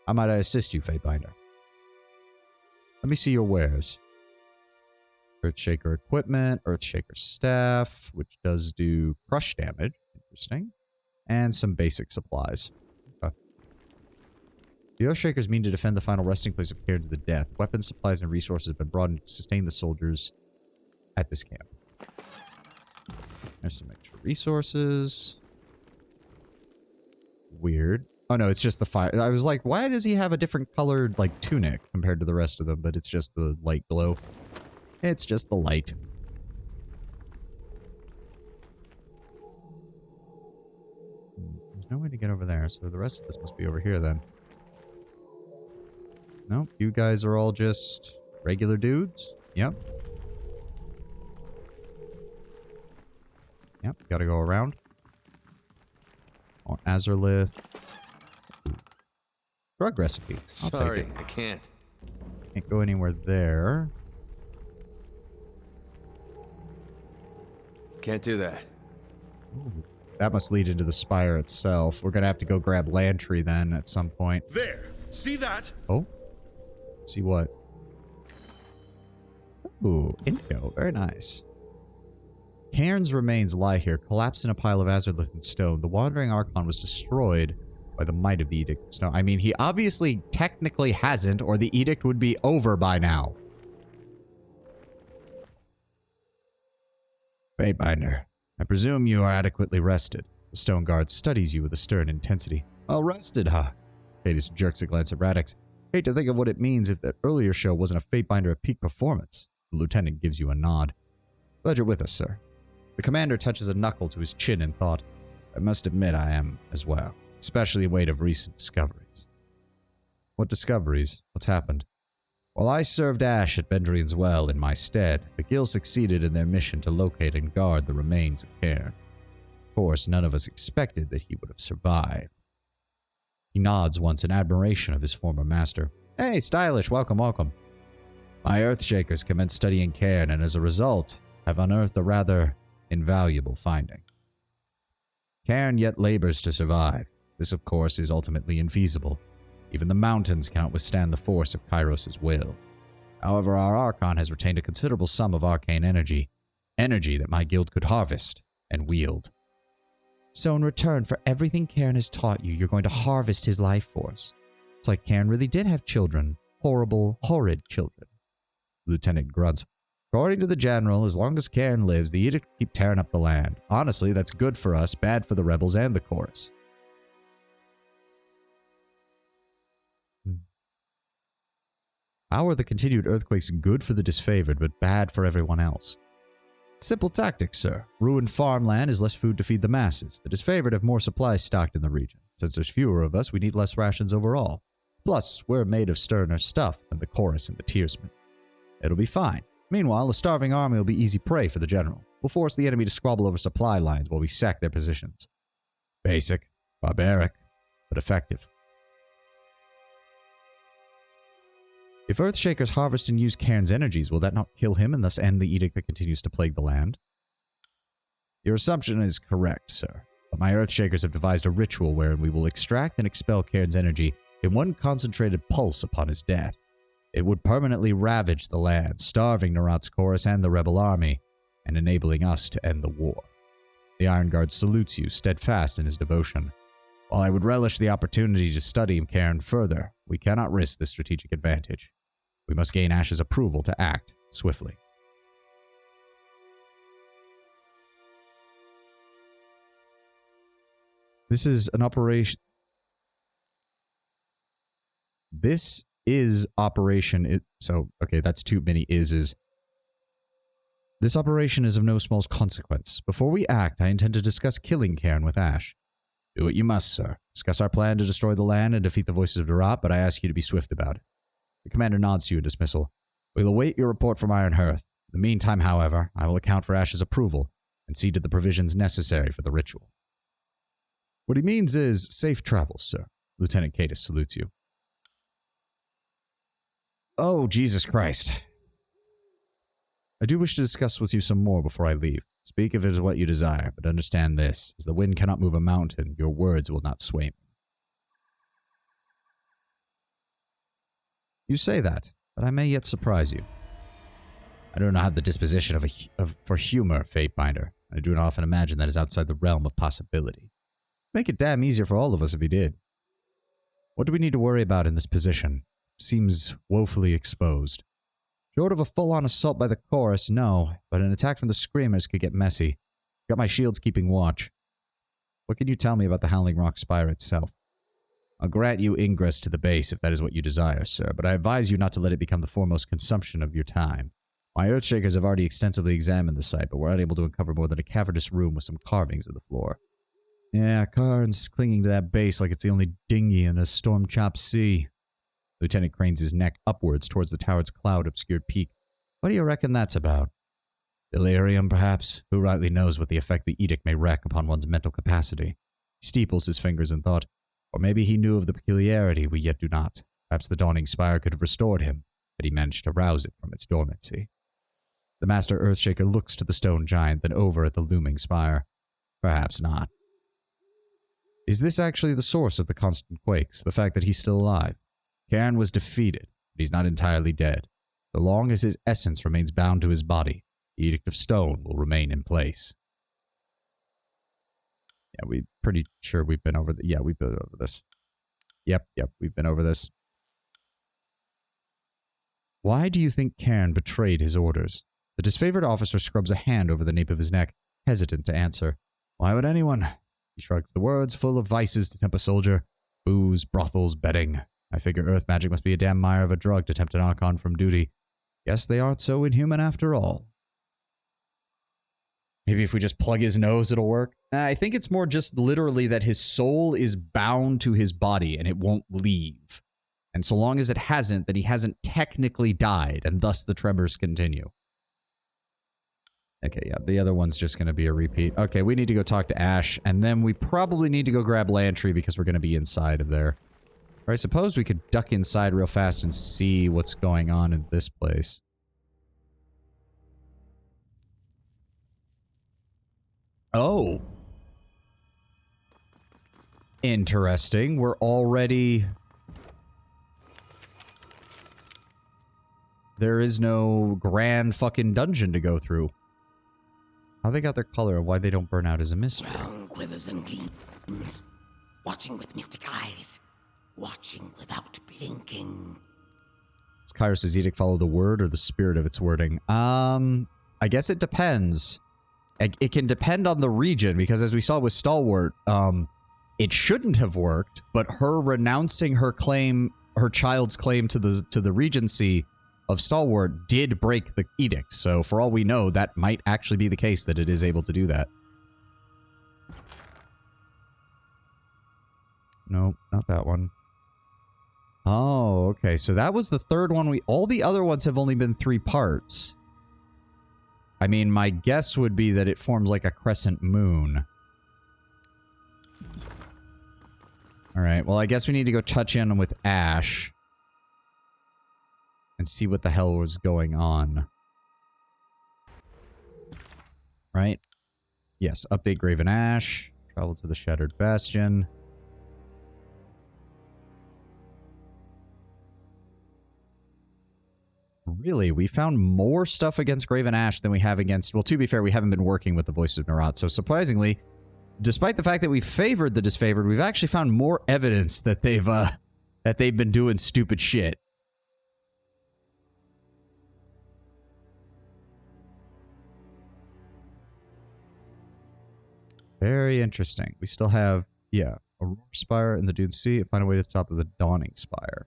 How might I assist you, Fatebinder? Let me see your wares. Earthshaker equipment, Earthshaker staff, which does do crush damage. Interesting. And some basic supplies. Okay. The Earthshakers mean to defend the final resting place of Cairn to the death. Weapons, supplies, and resources have been brought in to sustain the soldiers at this camp. There's some extra resources. Weird. Oh no, it's just the fire. I was like, why does he have a different colored, like, tunic compared to the rest of them? But it's just the light glow. It's just the light. There's no way to get over there, so the rest of this must be over here then. Nope, you guys are all just regular dudes. Yep. Yep, gotta go around. Oh, Azurlith. Drug recipe. I'll
Sorry,
take it.
I can't.
Can't go anywhere there.
Can't do that.
Ooh. That must lead into the spire itself. We're gonna have to go grab Lantry then at some point.
There! See that?
Oh? See what? Ooh, indigo. Very nice. Cairn's remains lie here, collapsed in a pile of azurlith and stone. The Wandering Archon was destroyed by the might of the Edict of Stone. I mean, he obviously technically hasn't, or the Edict would be over by now. Fatebinder, I presume you are adequately rested. The Stone Guard studies you with a stern intensity. Well rested, huh? Cadus jerks a glance at Radix. Hate to think of what it means if that earlier show wasn't a Fatebinder at peak performance. The lieutenant gives you a nod. Glad you're with us, sir. The commander touches a knuckle to his chin in thought. I must admit I am as well, especially in weight of recent discoveries. What discoveries? What's happened? While I served Ash at Bendrian's Well in my stead, the guild succeeded in their mission to locate and guard the remains of Cairn. Of course, none of us expected that he would have survived. He nods once in admiration of his former master. Hey, Stylish, welcome, welcome. My Earthshakers commenced studying Cairn and as a result have unearthed a rather invaluable finding. Cairn yet labors to survive. This, of course, is ultimately infeasible. Even the mountains cannot withstand the force of Kairos' will. However, our Archon has retained a considerable sum of arcane energy. Energy that my guild could harvest and wield. So in return for everything Cairn has taught you, you're going to harvest his life force. It's like Cairn really did have children. Horrible, horrid children. Lieutenant grunts. According to the general, as long as Cairn lives, the edict will keep tearing up the land. Honestly, that's good for us, bad for the rebels and the chorus. How are the continued earthquakes good for the disfavored, but bad for everyone else? Simple tactics, sir. Ruined farmland is less food to feed the masses. The disfavored have more supplies stocked in the region. Since there's fewer of us, we need less rations overall. Plus, we're made of sterner stuff than the chorus and the tiersmen. It'll be fine. Meanwhile, a starving army will be easy prey for the general. We'll force the enemy to squabble over supply lines while we sack their positions. Basic, barbaric, but effective. If Earthshakers harvest and use Cairn's energies, will that not kill him and thus end the edict that continues to plague the land? Your assumption is correct, sir. But my Earthshakers have devised a ritual wherein we will extract and expel Cairn's energy in one concentrated pulse upon his death. It would permanently ravage the land, starving Narat's chorus and the rebel army, and enabling us to end the war. The Iron Guard salutes you, steadfast in his devotion. While I would relish the opportunity to study Cairn further, we cannot risk this strategic advantage. We must gain Ash's approval to act swiftly. This is an operation. This is operation. Okay, that's too many ises. This operation is of no small consequence. Before we act, I intend to discuss killing Cairn with Ash. Do what you must, sir. Discuss our plan to destroy the land and defeat the voices of Narat, but I ask you to be swift about it. The commander nods to you in dismissal. We'll await your report from Iron Hearth. In the meantime, however, I will account for Ash's approval and see to the provisions necessary for the ritual. What he means is safe travels, sir. Lieutenant Cadis salutes you. Oh, Jesus Christ. I do wish to discuss with you some more before I leave. Speak if it is what you desire, but understand this. As the wind cannot move a mountain, your words will not sway me. You say that, but I may yet surprise you. I do not have the disposition for humor, Fatebinder. I do not often imagine that is outside the realm of possibility. Make it damn easier for all of us if he did. What do we need to worry about in this position? It seems woefully exposed. Short of a full-on assault by the chorus, no, but an attack from the Screamers could get messy. Got my shields keeping watch. What can you tell me about the Howling Rock Spire itself? I'll grant you ingress to the base if that is what you desire, sir, but I advise you not to let it become the foremost consumption of your time. My Earthshakers have already extensively examined the site, but were unable to uncover more than a cavernous room with some carvings of the floor. Yeah, Karn's clinging to that base like it's the only dinghy in a storm-chopped sea. Lieutenant cranes his neck upwards towards the tower's cloud-obscured peak. What do you reckon that's about? Delirium, perhaps? Who rightly knows what the effect the edict may wreak upon one's mental capacity? He steeples his fingers in thought. Or maybe he knew of the peculiarity we yet do not. Perhaps the dawning spire could have restored him, but he managed to rouse it from its dormancy. The Master Earthshaker looks to the stone giant, then over at the looming spire. Perhaps not. Is this actually the source of the constant quakes, the fact that he's still alive? Cairn was defeated, but he's not entirely dead. So long as his essence remains bound to his body, the Edict of Stone will remain in place. Yeah, we're pretty sure we've been over we've been over this. Yep, we've been over this. Why do you think Cairn betrayed his orders? The disfavored officer scrubs a hand over the nape of his neck, hesitant to answer. Why would anyone? He shrugs. The words full of vices to tempt a soldier. Booze, brothels, betting. I figure earth magic must be a damn mire of a drug to tempt an Archon from duty. Guess they aren't so inhuman after all. Maybe if we just plug his nose, it'll work? I think it's more just literally that his soul is bound to his body and it won't leave. And so long as it hasn't, then he hasn't technically died, and thus the tremors continue. Okay, yeah, the other one's just going to be a repeat. Okay, we need to go talk to Ash, and then we probably need to go grab Lantry because we're going to be inside of there. Or I suppose we could duck inside real fast and see what's going on in this place. Oh. Interesting. We're already...
there is no grand fucking dungeon to go through. How they got their color and why they don't burn out is a mystery.
Brown quivers and gleams. Watching with mystic eyes. Watching without blinking.
Does Kairos' edict follow the word or the spirit of its wording? I guess it depends. It can depend on the region, because as we saw with Stalwart, it shouldn't have worked, but her renouncing her claim, her child's claim to the regency of Stalwart did break the edict. So for all we know, that might actually be the case, that it is able to do that. Nope, not that one. Oh, okay. So that was the third one. All the other ones have only been 3 parts. I mean, my guess would be that it forms like a crescent moon. Alright, well, I guess we need to go touch in with Ash. And see what the hell was going on. Right? Yes, update Graven Ash. Travel to the Shattered Bastion. Really, we found more stuff against Graven Ash than we have against... Well, to be fair, we haven't been working with the Voice of Nerat, so surprisingly, despite the fact that we favored the disfavored, we've actually found more evidence that they've been doing stupid shit. Very interesting. We still have, yeah, Aurora Spire in the Dune Sea, and find a way to the top of the Dawning Spire.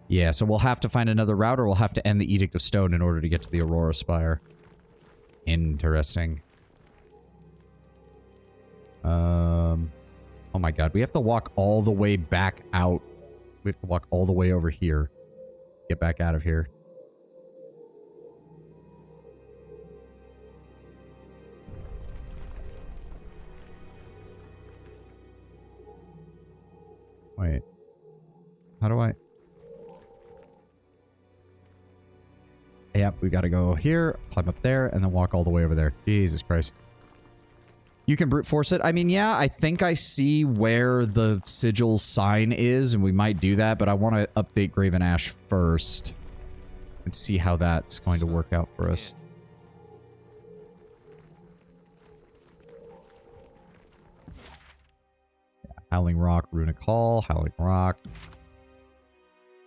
Yeah, so we'll have to find another route, or we'll have to end the Edict of Stone in order to get to the Aurora Spire. Interesting. Oh my god, we have to walk all the way back out. We have to walk all the way over here. Get back out of here. Wait. How do I... Yep, we gotta go here, climb up there, and then walk all the way over there. Jesus Christ. You can brute force it. I mean, yeah, I think I see where the sigil sign is, and we might do that, but I want to update Graven Ash first and see how that's going to work out for us. Yeah, Howling Rock, Runic Hall, Howling Rock.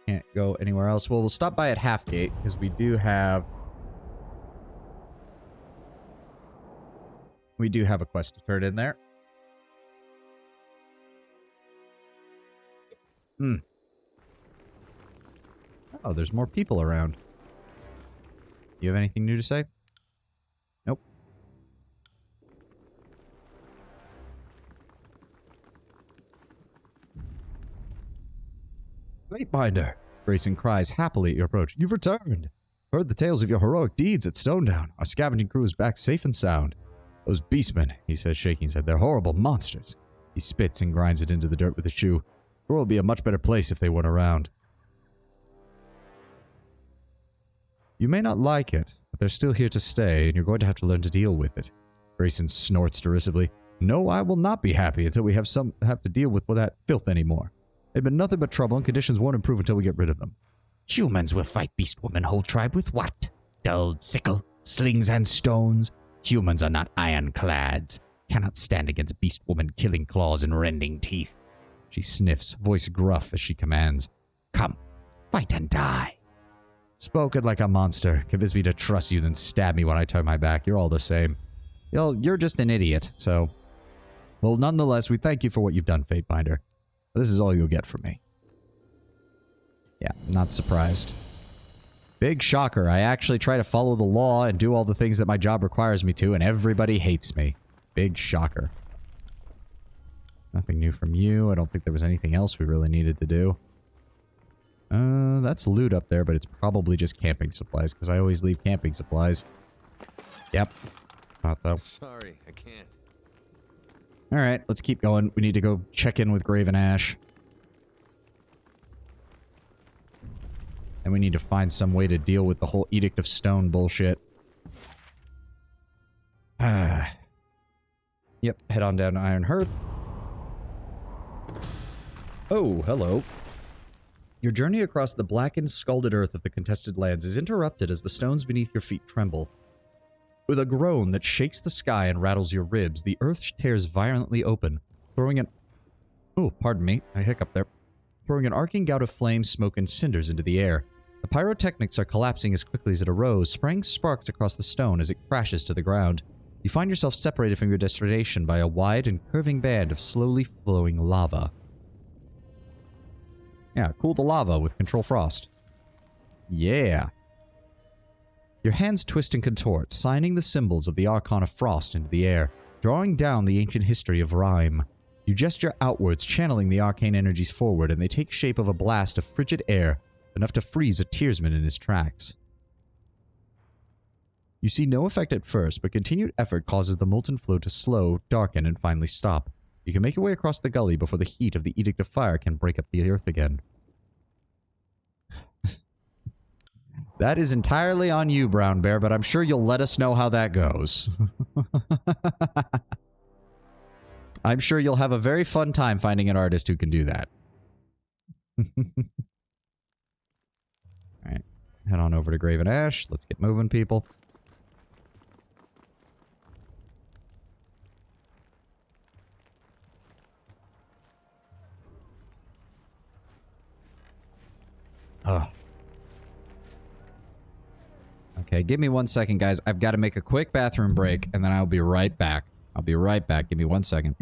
Can't go anywhere else. Well, we'll stop by at Halfgate, because we do have... We do have a quest to turn in there. Oh, there's more people around. You have anything new to say? Nope. Waitbinder! Grayson cries happily at your approach. You've returned! Heard the tales of your heroic deeds at Stonedown. Our scavenging crew is back safe and sound. Those beastmen, he says, shaking his head, they're horrible monsters. He spits and grinds it into the dirt with his shoe. The world would be a much better place if they weren't around. You may not like it, but they're still here to stay, and you're going to have to learn to deal with it. Grayson snorts derisively. No, I will not be happy until we have to deal with that filth anymore. They've been nothing but trouble, and conditions won't improve until we get rid of them.
Humans will fight beastwoman whole tribe with what? Dulled sickle, slings and stones? Humans are not ironclads. Cannot stand against beastwoman killing claws and rending teeth.
She sniffs, voice gruff as she commands.
Come, fight and die.
Spoken like a monster. Convince me to trust you, then stab me when I turn my back. You're all the same. You're just an idiot, so... Well, nonetheless, we thank you for what you've done, Fatebinder. This is all you'll get from me. Yeah, not surprised. Big shocker. I actually try to follow the law and do all the things that my job requires me to, and everybody hates me. Big shocker. Nothing new from you. I don't think there was anything else we really needed to do. That's loot up there, but it's probably just camping supplies, because I always leave camping supplies. Yep. Not though.
Sorry, I can't.
Alright, let's keep going. We need to go check in with Graven Ash. And we need to find some way to deal with the whole Edict of Stone bullshit. Yep, head on down to Iron Hearth.
Oh, hello. Your journey across the blackened, scalded earth of the contested lands is interrupted as the stones beneath your feet tremble. With a groan that shakes the sky and rattles your ribs, the earth tears violently open, throwing an... Oh, pardon me, I hiccuped there. Throwing an arcing gout of flame, smoke, and cinders into the air. The pyrotechnics are collapsing as quickly as it arose, spraying sparks across the stone as it crashes to the ground. You find yourself separated from your destination by a wide and curving band of slowly flowing lava. Yeah, cool the lava with Control Frost. Yeah. Your hands twist and contort, signing the symbols of the Archon of Frost into the air, drawing down the ancient history of rhyme. You gesture outwards, channeling the arcane energies forward, and they take shape of a blast of frigid air, enough to freeze a tearsman in his tracks. You see no effect at first, but continued effort causes the molten flow to slow, darken, and finally stop. You can make your way across the gully before the heat of the Edict of Fire can break up the earth again. That is entirely on you, Brown Bear, but I'm sure you'll let us know how that goes. I'm sure you'll have a very fun time finding an artist who can do that. Alright, head on over to Graven Ash. Let's get moving, people. Ugh. Okay, give me 1 second, guys. I've got to make a quick bathroom break, and then I'll be right back. I'll be right back. Give me 1 second.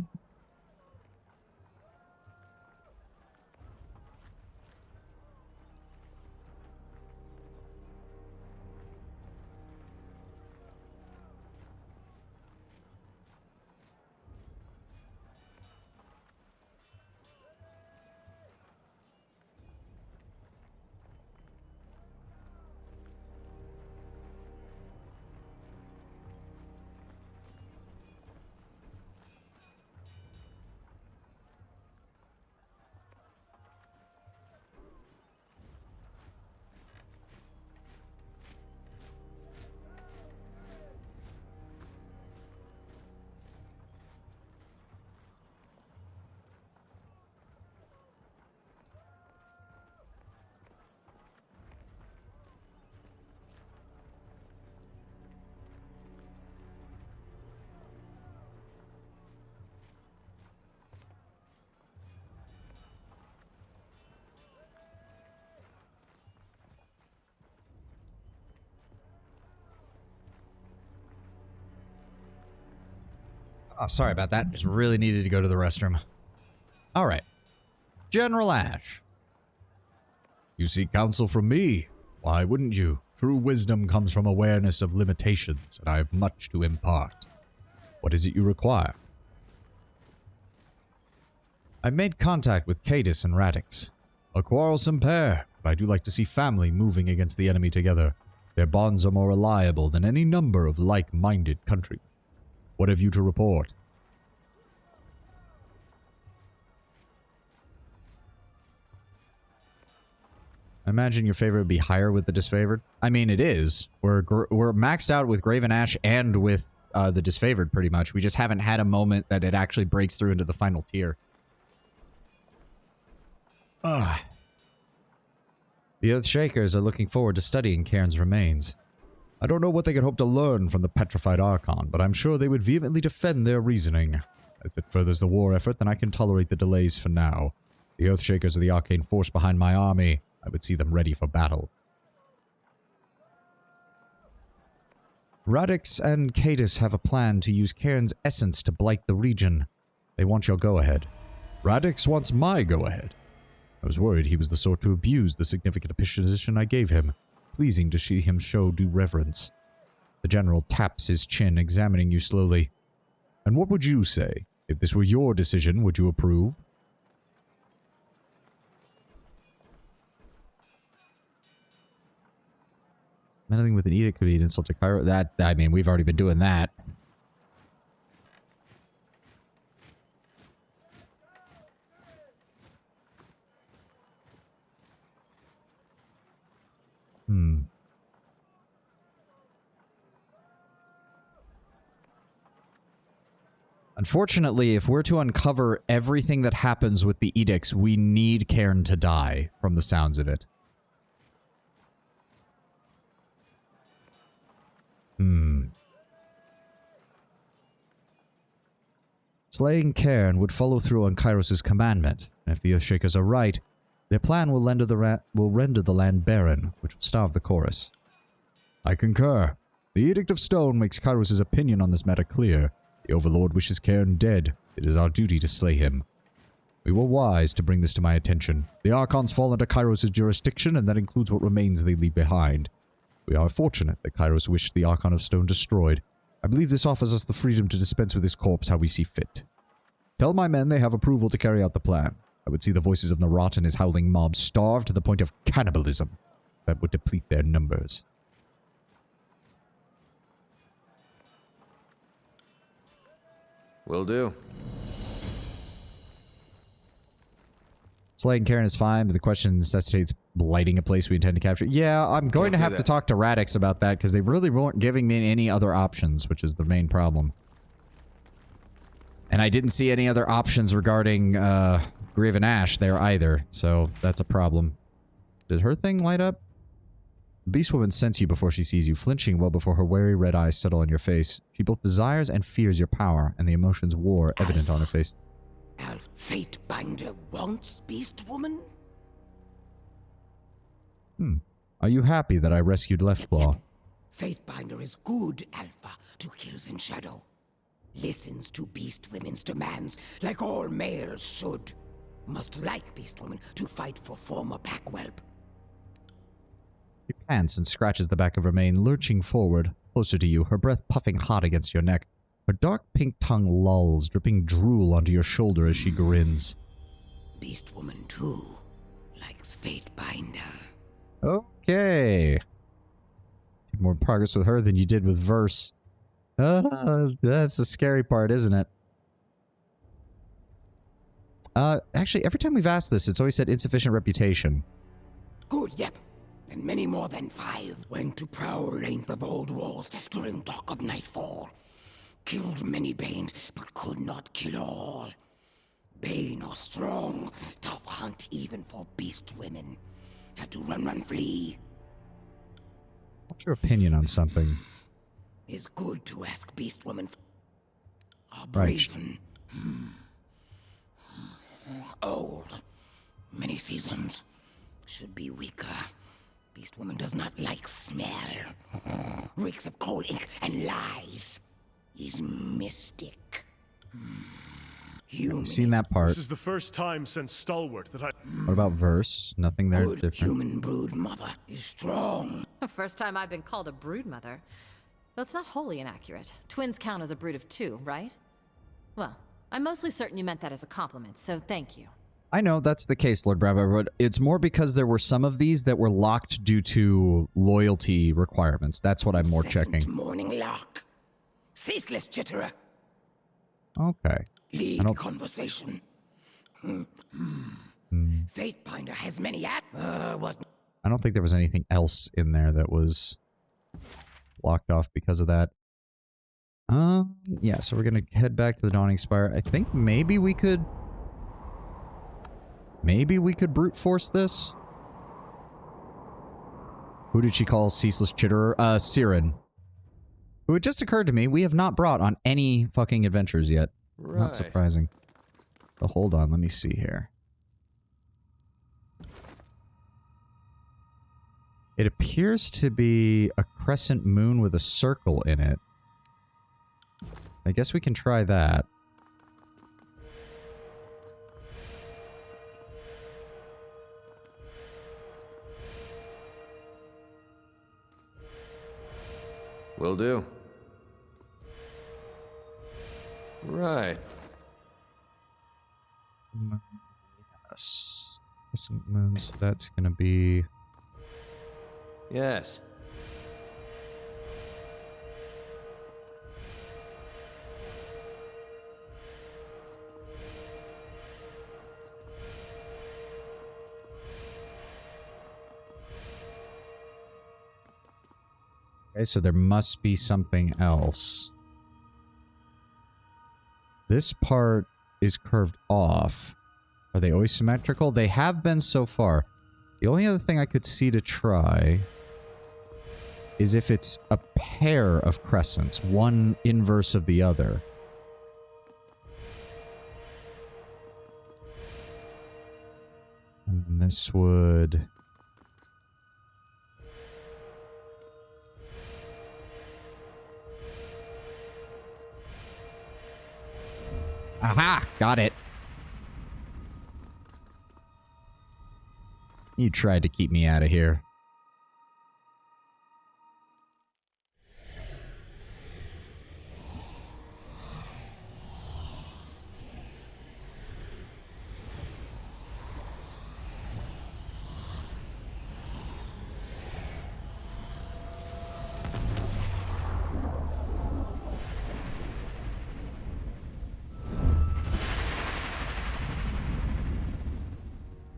Oh, sorry about that. Just really needed to go to the restroom. All right. General Ash. You seek counsel from me? Why wouldn't you? True wisdom comes from awareness of limitations, and I have much to impart. What is it you require? I made contact with Cadis and Radix. A quarrelsome pair, but I do like to see family moving against the enemy together. Their bonds are more reliable than any number of like-minded countries. What have you to report? I imagine your favorite would be higher with the disfavored. I mean, it is. We're maxed out with Graven Ash and with the disfavored, pretty much. We just haven't had a moment that it actually breaks through into the final tier. Ugh. The Earthshakers are looking forward to studying Cairn's remains. I don't know what they could hope to learn from the petrified Archon, but I'm sure they would vehemently defend their reasoning. If it furthers the war effort, then I can tolerate the delays for now. The Earthshakers are the arcane force behind my army. I would see them ready for battle. Radix and Cadis have a plan to use Cairn's essence to blight the region. They want your go-ahead. Radix wants my go-ahead. I was worried he was the sort to abuse the significant position I gave him. Pleasing to see him show due reverence. The general taps his chin, examining you slowly. And what would you say? If this were your decision, would you approve? Meddling with an edict could be an insult to Cairo. That, I mean, we've already been doing that. Unfortunately, if we're to uncover everything that happens with the edicts, we need Cairn to die, from the sounds of it. Slaying Cairn would follow through on Kairos' commandment, and if the Earthshakers are right, their plan will render the land barren, which will starve the chorus. I concur. The Edict of Stone makes Kairos' opinion on this matter clear. The Overlord wishes Cairn dead. It is our duty to slay him. We were wise to bring this to my attention. The Archons fall under Kairos' jurisdiction, and that includes what remains they leave behind. We are fortunate that Kairos wished the Archon of Stone destroyed. I believe this offers us the freedom to dispense with his corpse how we see fit. Tell my men they have approval to carry out the plan. I would see the voices of Narat and his howling mob starve to the point of cannibalism. That would deplete their numbers.
Will do.
Slaying Cairn is fine, but the question necessitates blighting a place we intend to capture. Yeah, I'm going to have to talk to Radix about that, because they really weren't giving me any other options, which is the main problem. And I didn't see any other options regarding Grieve and Ash there either, so that's a problem. Did her thing light up? The Beastwoman scents you before she sees you, flinching well before her wary red eyes settle on your face. She both desires and fears your power, and the emotions war evident on her face.
Alpha, Fatebinder wants Beastwoman?
Are you happy that I rescued Leftclaw?
Fatebinder is good, Alpha, to kills in shadow. Listens to Beastwomen's demands like all males should. Must like Beastwoman to fight for former packwhelp.
She pants and scratches the back of her mane, lurching forward, closer to you, her breath puffing hot against your neck. Her dark pink tongue lolls, dripping drool onto your shoulder as she grins.
Beastwoman, too, likes Fatebinder.
Okay. Did more progress with her than you did with Verse. That's the scary part, isn't it? Actually, every time we've asked this, it's always said insufficient reputation.
Good, yep. And many more than 5 went to prowl length of old walls during dark of nightfall. Killed many Bane, but could not kill all. Bane are strong, tough hunt even for beast women. Had to run, flee.
What's your opinion on something?
Is good to ask beast women. Are brazen. Old. Many seasons. Should be weaker. Beast woman does not like smell. Reeks of coal ink and lies. Is mystic.
I've seen that part.
This is the first time since Stalwart that I...
What about Verse? Nothing there
Good
different?
human brood mother is strong.
The first time I've been called a brood mother. That's not wholly inaccurate. Twins count as a brood of 2, right? Well, I'm mostly certain you meant that as a compliment, so thank you.
I know that's the case, Lord Brabber, but it's more because there were some of these that were locked due to loyalty requirements. That's what I'm more
Incessant
checking.
morning lark. Ceaseless chitterer.
Okay.
Lead conversation. Fatebinder has many what?
I don't think there was anything else in there that was locked off because of that. Yeah, so we're gonna head back to the Dawning Spire. I think maybe we could brute force this. Who did she call ceaseless chitterer? Siren. Who it just occurred to me, we have not brought on any fucking adventures yet.
Right.
Not surprising. But hold on, let me see here. It appears to be a crescent moon with a circle in it. I guess we can try that.
Will do. Right.
Yes. Crescent moon, so that's gonna be...
Yes. Okay, so there must be something else.
This part is curved off. Are they always symmetrical? They have been so far. The only other thing I could see to try is if it's a pair of crescents, one inverse of the other. And this would... Aha! Got it. You tried to keep me out of here.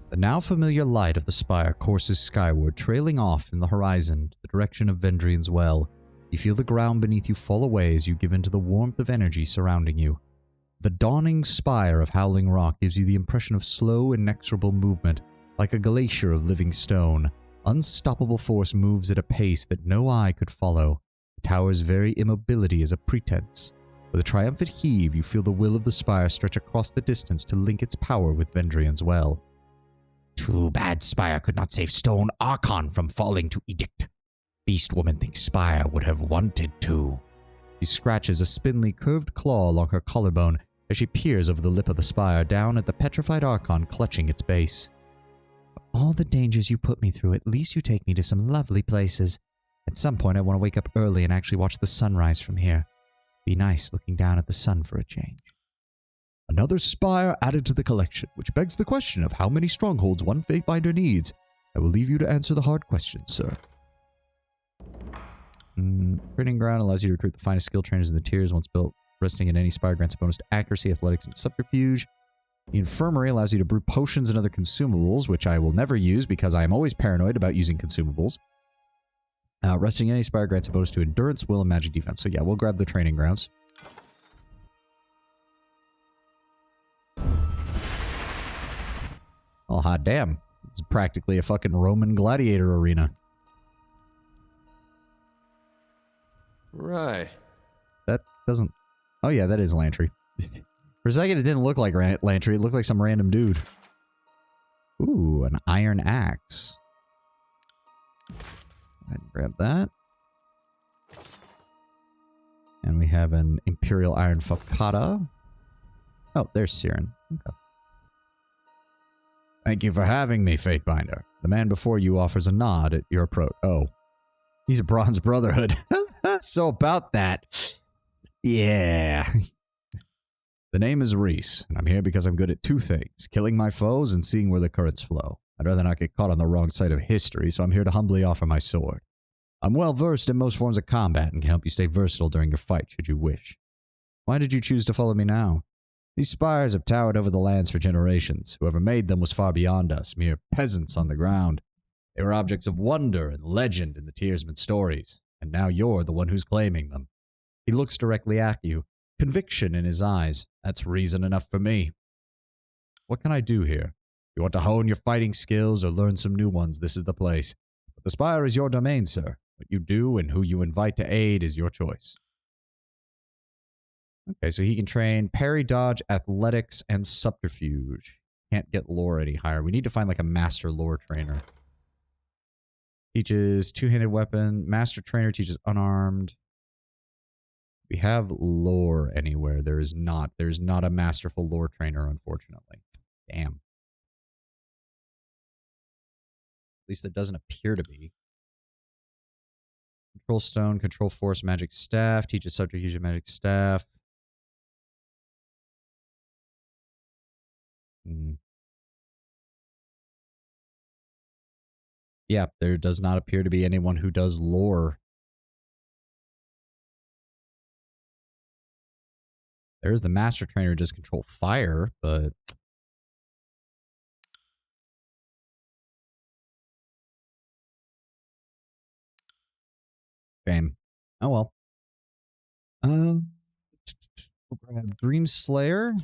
The now familiar light of the spire courses skyward, trailing off in the horizon to the direction of Vendrian's Well. You feel the ground beneath you fall away as you give into the warmth of energy surrounding you. The dawning spire of Howling Rock gives you the impression of slow, inexorable movement, like a glacier of living stone. Unstoppable force moves at a pace that no eye could follow. The tower's very immobility is a pretense. With a triumphant heave, you feel the will of the spire stretch across the distance to link its power with Vendrian's Well. Too bad Spire could not save Stone Archon from falling to Edict. Beast Woman thinks Spire would have wanted to. She scratches a spindly, curved claw along her collarbone as she peers over the lip of the spire down at the petrified Archon clutching its base. For all the dangers you put me through, at least you take me to some lovely places. At some point, I want to wake up early and actually watch the sunrise from here. Be nice looking down at the sun for a change. Another spire added to the collection, which begs the question of how many strongholds one Fatebinder needs. I will leave you to answer the hard questions, sir. Training ground allows you to recruit the finest skill trainers in the tiers once built. Resting in any spire grants a bonus to accuracy, athletics, and subterfuge. The infirmary allows you to brew potions and other consumables, which I will never use because I am always paranoid about using consumables. Resting in any spire grants a bonus to endurance, will, and magic defense. So yeah, we'll grab the training grounds. Oh, hot damn. It's practically a fucking Roman gladiator arena.
Right.
That doesn't... Oh yeah, that is Lantry. For a second, it didn't look like Lantry. It looked like some random dude. Ooh, an iron axe. Go ahead and grab that. And we have an Imperial Iron Falcata. Oh, there's Siren. Okay. Thank you for having me, Fatebinder. The man before you offers a nod at your approach. Oh. He's a Bronze Brotherhood. So about that. Yeah. The name is Reese, and I'm here because I'm good at two things. Killing my foes and seeing where the currents flow. I'd rather not get caught on the wrong side of history, so I'm here to humbly offer my sword. I'm well versed in most forms of combat and can help you stay versatile during your fight should you wish. Why did you choose to follow me now? These spires have towered over the lands for generations. Whoever made them was far beyond us, mere peasants on the ground. They were objects of wonder and legend in the Tiersman stories, and now you're the one who's claiming them. He looks directly at you, conviction in his eyes. That's reason enough for me. What can I do here? You want to hone your fighting skills or learn some new ones, this is the place. But the spire is your domain, sir. What you do and who you invite to aid is your choice. Okay, so he can train parry, dodge, athletics, and subterfuge. Can't get lore any higher. We need to find like a master lore trainer. Teaches two-handed weapon. Master trainer teaches unarmed. We have lore anywhere. There is not. There's not a masterful lore trainer, unfortunately. Damn. At least it doesn't appear to be. Control stone, control force, magic staff. Teaches subterfuge and magic staff. Yeah, there does not appear to be anyone who does lore. There's the master trainer who does control fire, but... Shame. Oh well.
We'll grab Dream Slayer.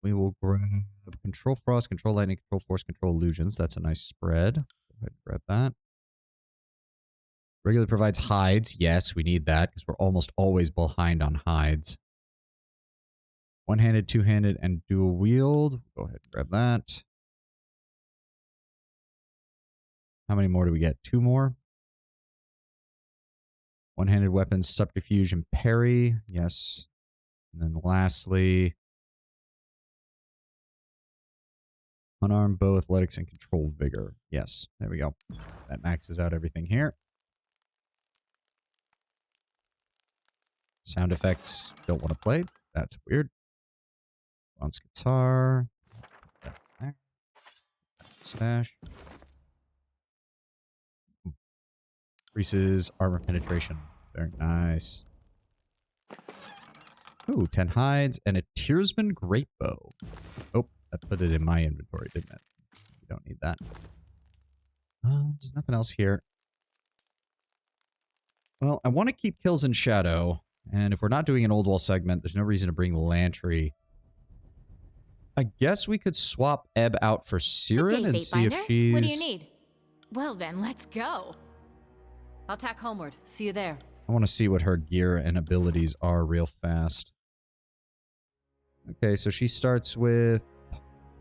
We will grab Control Frost, Control Lightning, Control Force, Control Illusions. That's a nice spread. Go ahead and grab that. Regularly provides hides. Yes, we need that because we're almost always behind on hides. One-handed, two-handed, and dual wield. Go ahead and grab that. How many more do we get? 2 more. One-handed weapons, subterfuge, and parry. Yes. And then lastly, unarmed bow, athletics, and controlled vigor. Yes, there we go. That maxes out everything here. Sound effects, don't want to play. That's weird. Bronze guitar. There. Stash. Increases armor penetration. Very nice. Ooh, 10 hides and a Tearsman great bow. Oh, that put it in my inventory, didn't it? We don't need that. There's nothing else here. Well, I want to keep Kills in Shadow, and if we're not doing an Old Wall segment, there's no reason to bring Lantry. I guess we could swap Ebb out for Siren and see if she's...
What do you need? Well then, let's go.
I'll tack homeward. See you there.
I want to see what her gear and abilities are real fast. Okay, so she starts with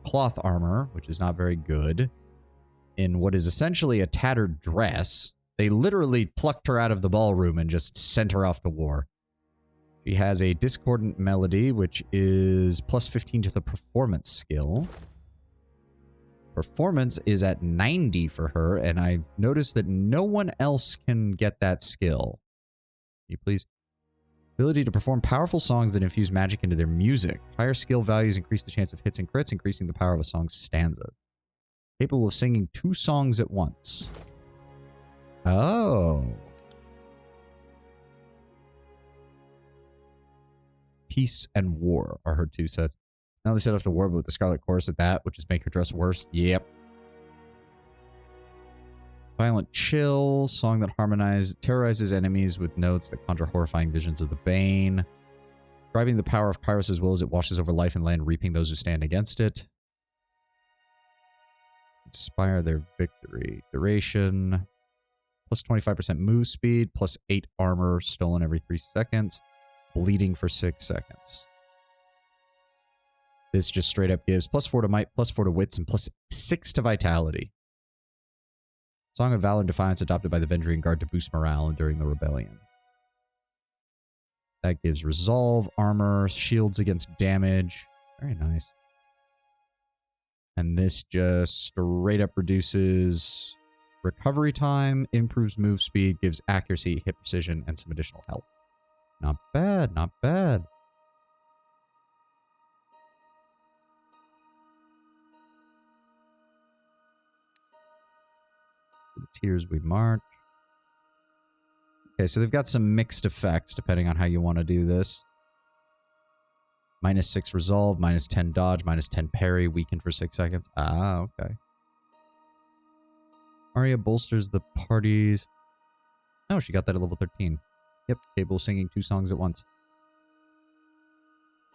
cloth armor, which is not very good, in what is essentially a tattered dress. They literally plucked her out of the ballroom and just sent her off to war. She has a discordant melody, which is plus 15 to the performance skill. Performance is at 90 for her, and I've noticed that no one else can get that skill. Can you please? Ability to perform powerful songs that infuse magic into their music. Higher skill values increase the chance of hits and crits, increasing the power of a song's stanza. Capable of singing 2 songs at once. Oh. Peace and War are her 2 sets. Now they set off the war, but with the Scarlet Chorus at that, which is make her dress worse. Yep. Violent Chill, song that terrorizes enemies with notes that conjure horrifying visions of the Bane. Describing the power of Kairos' will as it washes over life and land, reaping those who stand against it. Inspire their victory. Duration. Plus 25% move speed, plus 8 armor, stolen every 3 seconds. Bleeding for 6 seconds. This just straight up gives plus 4 to might, plus 4 to wits, and plus 6 to vitality. Song of Valor and Defiance adopted by the Vendrian Guard to boost morale during the rebellion. That gives resolve, armor, shields against damage. Very nice. And this just straight up reduces recovery time, improves move speed, gives accuracy, hit precision, and some additional health. Not bad, not bad. The tiers we march. Okay, so they've got some mixed effects depending on how you want to do this. Minus 6 resolve, minus 10 dodge, minus 10 parry, weaken for 6 seconds. Ah, okay. Arya bolsters the party's... Oh, she got that at level 13. Yep, capable of singing 2 songs at once.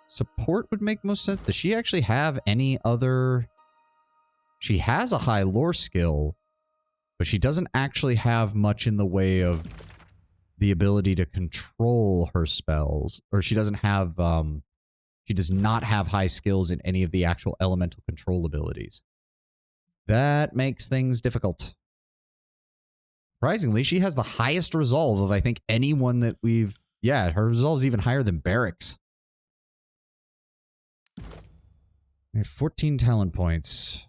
Support would make most sense. Does she actually have any other... She has a high lore skill, but she doesn't actually have much in the way of the ability to control her spells. Or she doesn't have... She does not have high skills in any of the actual elemental control abilities. That makes things difficult. Surprisingly, she has the highest resolve of, I think, anyone that we've... Yeah, her resolve is even higher than Barrick's. We have 14 talent points.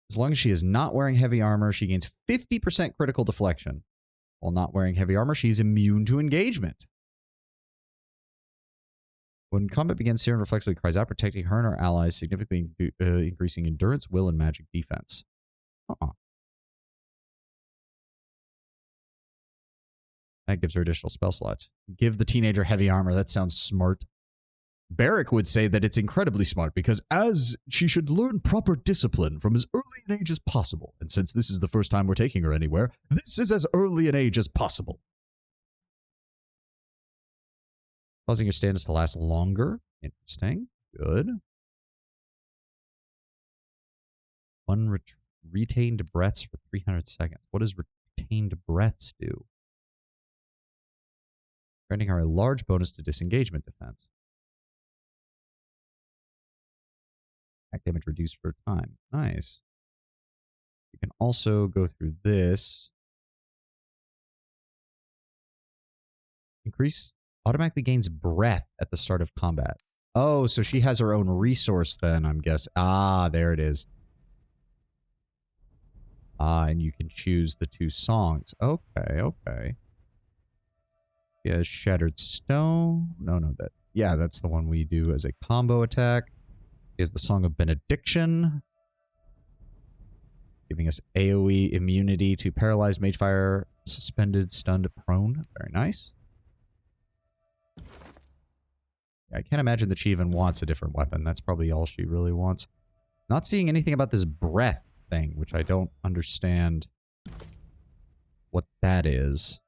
As long as she is not wearing heavy armor, she gains 50% critical deflection. While not wearing heavy armor, she is immune to engagement. When combat begins, Siren reflexively cries out, protecting her and her allies, significantly increasing endurance, will, and magic defense. That gives her additional spell slots. Give the teenager heavy armor. That sounds smart. Barrick would say that it's incredibly smart because as she should learn proper discipline from as early an age as possible. And since this is the first time we're taking her anywhere, this is as early an age as possible.
Causing your stance to last longer. Interesting. Good. One retained breaths for 300 seconds. What does retained breaths do? Granting her a large bonus to disengagement defense. Attack damage reduced for time. Nice. You can also go through this. Increase automatically gains breath at the start of combat. Oh, so she has her own resource then, I'm guessing. Ah, there it is. Ah, and you can choose the 2 songs. Okay, okay. She has Shattered Stone. No, that. Yeah, that's the one we do as a combo attack. She has the Song of Benediction, giving us AoE immunity to paralyzed, mage fire, suspended, stunned, prone. Very nice. Yeah, I can't imagine that she even wants a different weapon. That's probably all she really wants. Not seeing anything about this breath thing, which I don't understand what that is.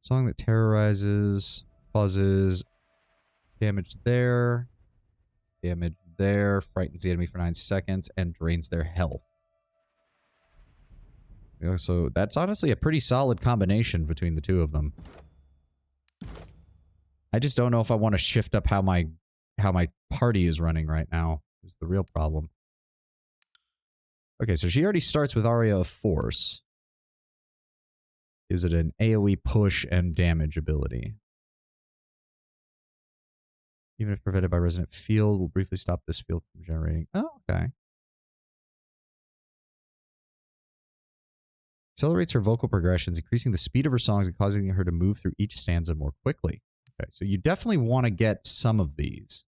Song that terrorizes, causes damage there, frightens the enemy for 9 seconds, and drains their health. So that's honestly a pretty solid combination between the 2 of them. I just don't know if I want to shift up how my party is running right now. Is the real problem. Okay, so she already starts with Aria of Force. Gives it an AoE push and damage ability. Even if prevented by Resonant Field, will briefly stop this field from generating. Oh, okay. Accelerates her vocal progressions, increasing the speed of her songs and causing her to move through each stanza more quickly. Okay, so you definitely want to get some of these.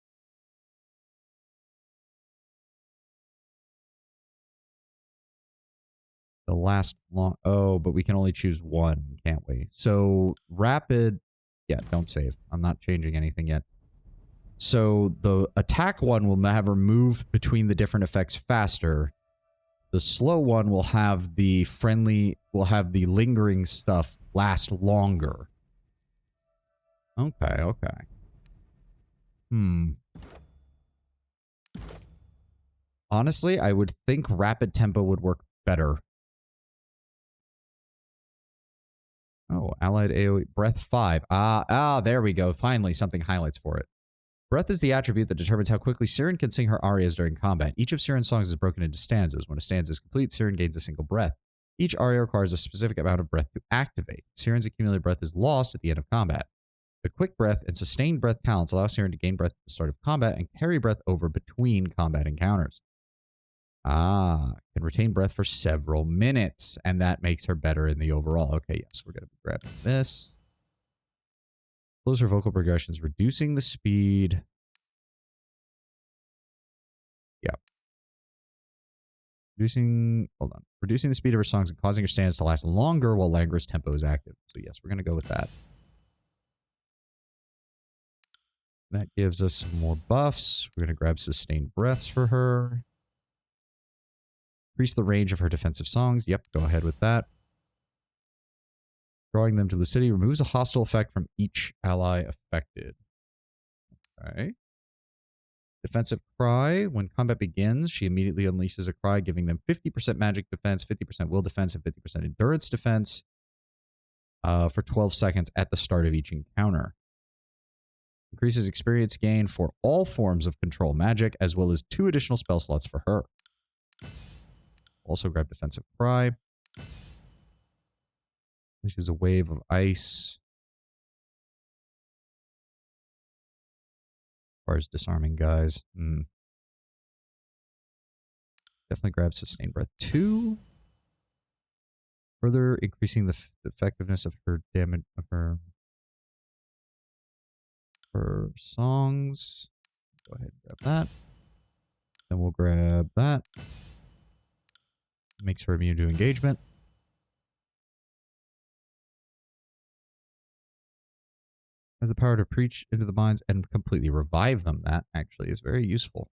The last long... Oh, but we can only choose one, can't we? So, rapid... Yeah, don't save. I'm not changing anything yet. So, the attack one will have her move between the different effects faster. The slow one will have the lingering stuff last longer. Okay, okay. Honestly, I would think rapid tempo would work better. Oh, allied AoE. Breath 5. There we go. Finally, something highlights for it. Breath is the attribute that determines how quickly Siren can sing her arias during combat. Each of Siren's songs is broken into stanzas. When a stanza is complete, Siren gains a single breath. Each aria requires a specific amount of breath to activate. Siren's accumulated breath is lost at the end of combat. The quick breath and sustained breath talents allow Siren to gain breath at the start of combat and carry breath over between combat encounters. Can retain breath for several minutes, and that makes her better in the overall. Okay, yes, we're going to be grabbing this. Close her vocal progressions, reducing the speed. Yep. Reducing the speed of her songs and causing her stands to last longer while Langr's tempo is active. So yes, we're going to go with that. That gives us some more buffs. We're going to grab sustained breaths for her. Increase the range of her defensive songs. Yep, go ahead with that. Drawing them to the city removes a hostile effect from each ally affected. Okay. Defensive cry. When combat begins, she immediately unleashes a cry, giving them 50% magic defense, 50% will defense, and 50% endurance defense for 12 seconds at the start of each encounter. Increases experience gain for all forms of control magic, as well as 2 additional spell slots for her. Also grab defensive cry. This is a wave of ice. As far as disarming guys. Definitely grab sustained breath 2. Further increasing the effectiveness of her damage of her songs. Go ahead and grab that. Then we'll grab that. Makes her immune to engagement. Has the power to preach into the minds and completely revive them. That actually is very useful.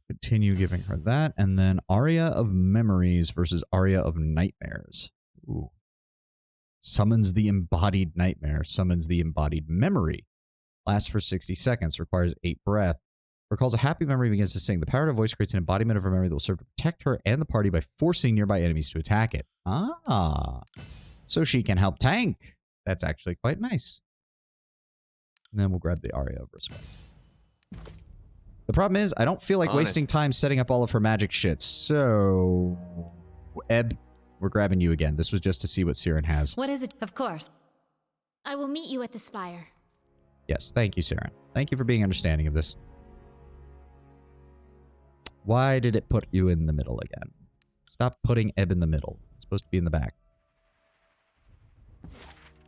Continue giving her that. And then Aria of Memories versus Aria of Nightmares. Ooh.
Summons the embodied nightmare. Summons the embodied memory. Lasts for 60 seconds. Requires 8 breath. Recalls a happy memory, begins to sing. The power of her voice creates an embodiment of her memory that will serve to protect her and the party by forcing nearby enemies to attack it. Ah. So she can help tank. That's actually quite nice. And then we'll grab the Aria of Respect. The problem is, I don't feel like wasting time setting up all of her magic shit. So, Eb, we're grabbing you again. This was just to see what Siren has.
What is it? Of course.
I will meet you at the spire.
Yes, thank you, Siren. Thank you for being understanding of this. Why did it put you in the middle again? Stop putting Eb in the middle. It's supposed to be in the back.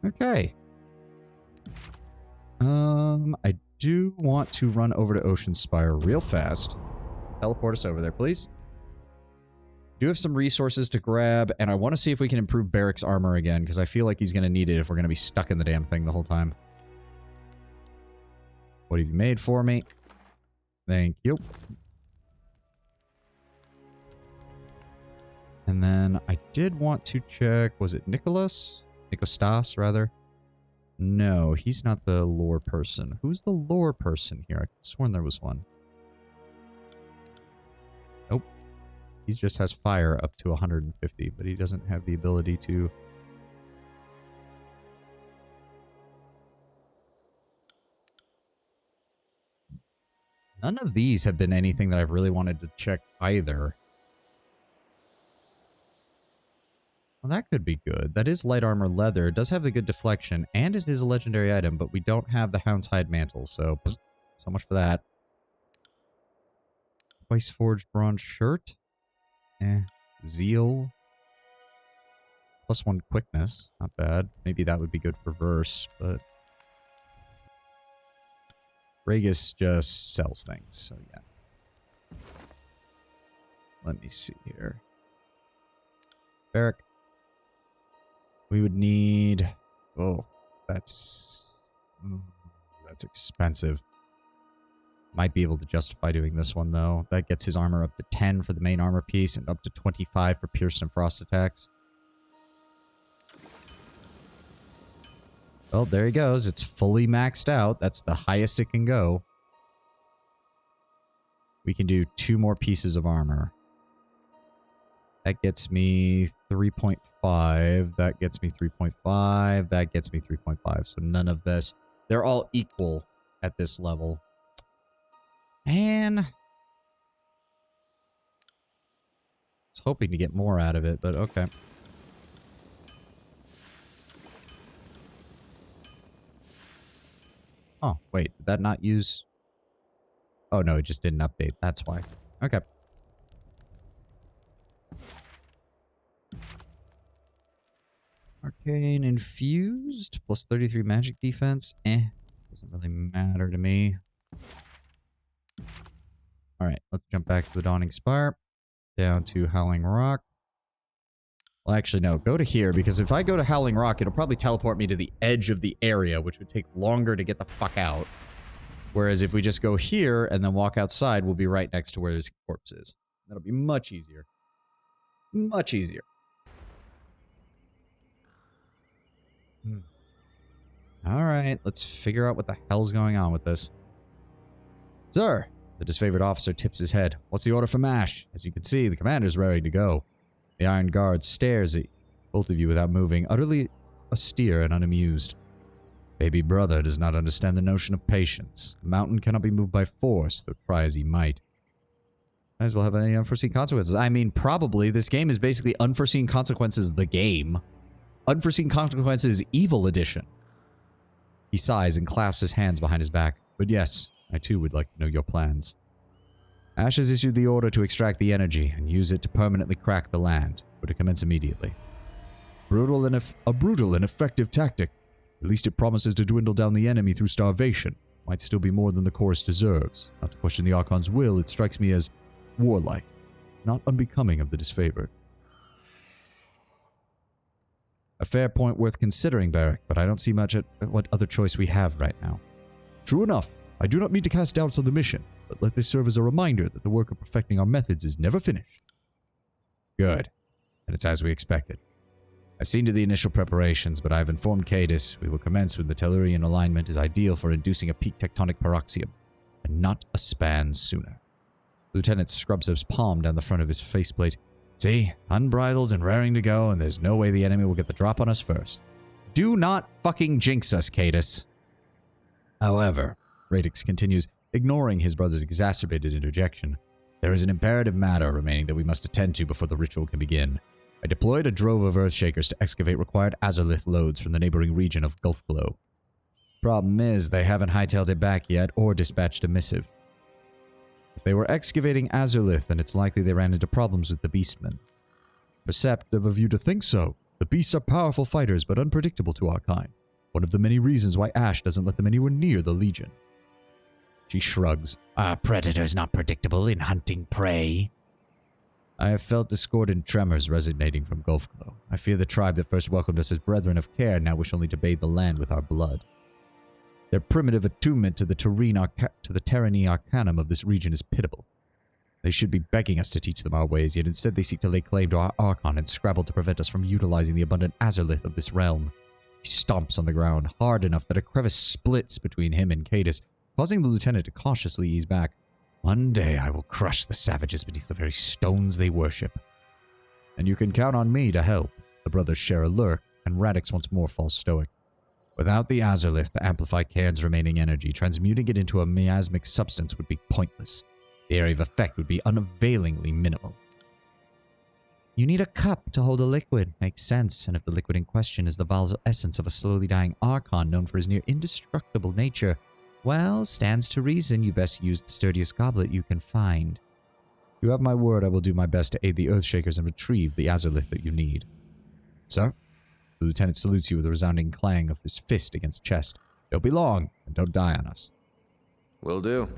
Okay. I do want to run over to Ocean Spire real fast. Teleport us over there, please. Do have some resources to grab, and I want to see if we can improve Barrick's armor again, because I feel like he's going to need it if we're going to be stuck in the damn thing the whole time. What have you made for me? Thank you. And then I did want to check, was it Nicholas? Nikostas, rather? No, he's not the lore person. Who's the lore person here? I could have sworn there was one. Nope. He just has fire up to 150, but he doesn't have the ability to... None of these have been anything that I've really wanted to check either. Well, that could be good. That is light armor leather. It does have the good deflection, and it is a legendary item, but we don't have the Hound's Hide mantle, so so much for that. Twice forged bronze shirt. Zeal. +1 quickness. Not bad. Maybe that would be good for verse, but... Regis just sells things, so yeah. Let me see here. Barrick. We would need... Oh, that's expensive. Might be able to justify doing this one, though. That gets his armor up to 10 for the main armor piece and up to 25 for pierced and frost attacks. Well, there he goes. It's fully maxed out. That's the highest it can go. We can do 2 more pieces of armor. That gets me 3.5. That gets me 3.5. That gets me 3.5. So none of this. They're all equal at this level. Man. I was hoping to get more out of it, but okay. Oh, wait. Did that not use... Oh, no, it just didn't update. That's why. Okay. Arcane infused. Plus 33 magic defense. Doesn't really matter to me. Alright, let's jump back to the Dawning Spire. Down to Howling Rock. Well, actually, no. Go to here, because if I go to Howling Rock, it'll probably teleport me to the edge of the area, which would take longer to get the fuck out. Whereas if we just go here and then walk outside, we'll be right next to where his corpse is. That'll be much easier. Much easier. Alright, let's figure out what the hell's going on with this. Sir! The disfavored officer tips his head. What's the order for MASH? As you can see, the commander's ready to go. The Iron Guard stares at both of you without moving, utterly austere and unamused. Baby brother does not understand the notion of patience. The mountain cannot be moved by force, though try as he might. Might as well have any unforeseen consequences. I mean, probably. This game is basically Unforeseen Consequences the game. Unforeseen Consequences Evil Edition. He sighs and clasps his hands behind his back. But yes, I too would like to know your plans. Ash has issued the order to extract the energy and use it to permanently crack the land, or to commence immediately. A brutal and effective tactic. At least it promises to dwindle down the enemy through starvation. Might still be more than the chorus deserves. Not to question the Archon's will, it strikes me as warlike, not unbecoming of the disfavored. A fair point worth considering, Barrick, but I don't see much at what other choice we have right now. True enough. I do not mean to cast doubts on the mission, but let this serve as a reminder that the work of perfecting our methods is never finished. Good. And it's as we expected.
I've seen to the initial preparations, but I've informed Cadis we will commence when the Tellurian alignment is ideal for inducing a peak tectonic paroxysm, and not a span sooner. Lieutenant scrubs his palm down the front of his faceplate. See, unbridled and raring to go, and there's no way the enemy will get the drop on us first. Do not fucking jinx us, Cadis. However, Radix continues, ignoring his brother's exacerbated interjection, there is an imperative matter remaining that we must attend to before the ritual can begin. I deployed a drove of Earthshakers to excavate required azurlith loads from the neighboring region of Gulfglow. Problem is, they haven't hightailed it back yet or dispatched a missive. If they were excavating azurlith, then it's likely they ran into problems with the beastmen. Perceptive of you to think so. The beasts are powerful fighters, but unpredictable to our kind. One of the many reasons why Ash doesn't let them anywhere near the Legion. She shrugs. Are predators not predictable in hunting prey? I have felt discordant tremors resonating from Gulfglow. I fear the tribe that first welcomed us as brethren of care now wish only to bathe the land with our blood. Their primitive attunement to the tyranny arcanum of this region is pitiable. They should be begging us to teach them our ways, yet instead they seek to lay claim to our Archon and scrabble to prevent us from utilizing the abundant azurlith of this realm. He stomps on the ground, hard enough that a crevice splits between him and Cadis, causing the lieutenant to cautiously ease back. One day I will crush the savages beneath the very stones they worship. And you can count on me to help. The brothers share a lurk, and Radix once more falls stoic. Without the azurlith to amplify Cairn's remaining energy, transmuting it into a miasmic substance would be pointless. The area of effect would be unavailingly minimal. You need a cup to hold a liquid. Makes sense, and if the liquid in question is the volatile essence of a slowly dying Archon known for his near indestructible nature, well, stands to reason you best use the sturdiest goblet you can find. You have my word I will do my best to aid the Earthshakers and retrieve the azurlith that you need. Sir? The lieutenant salutes you with a resounding clang of his fist against chest. Don't be long, and don't die on us.
Will do.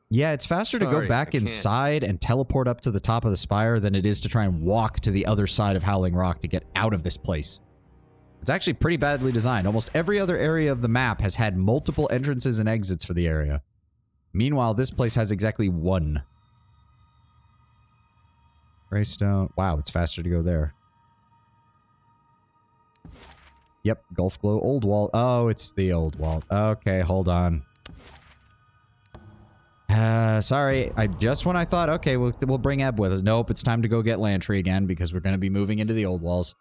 Yeah, it's faster to go back inside and teleport up to the top of the spire than it is to try and walk to the other side of Howling Rock to get out of this place. It's actually pretty badly designed. Almost every other area of the map has had multiple entrances and exits for the area. Meanwhile, this place has exactly one. Greystone. Wow, it's faster to go there. Yep, Gulfglow Old Wall. Oh, it's the Old Wall. Okay, hold on. Sorry, just when I thought, okay, we'll bring Ebb with us. Nope, it's time to go get Lantry again because we're going to be moving into the Old Walls.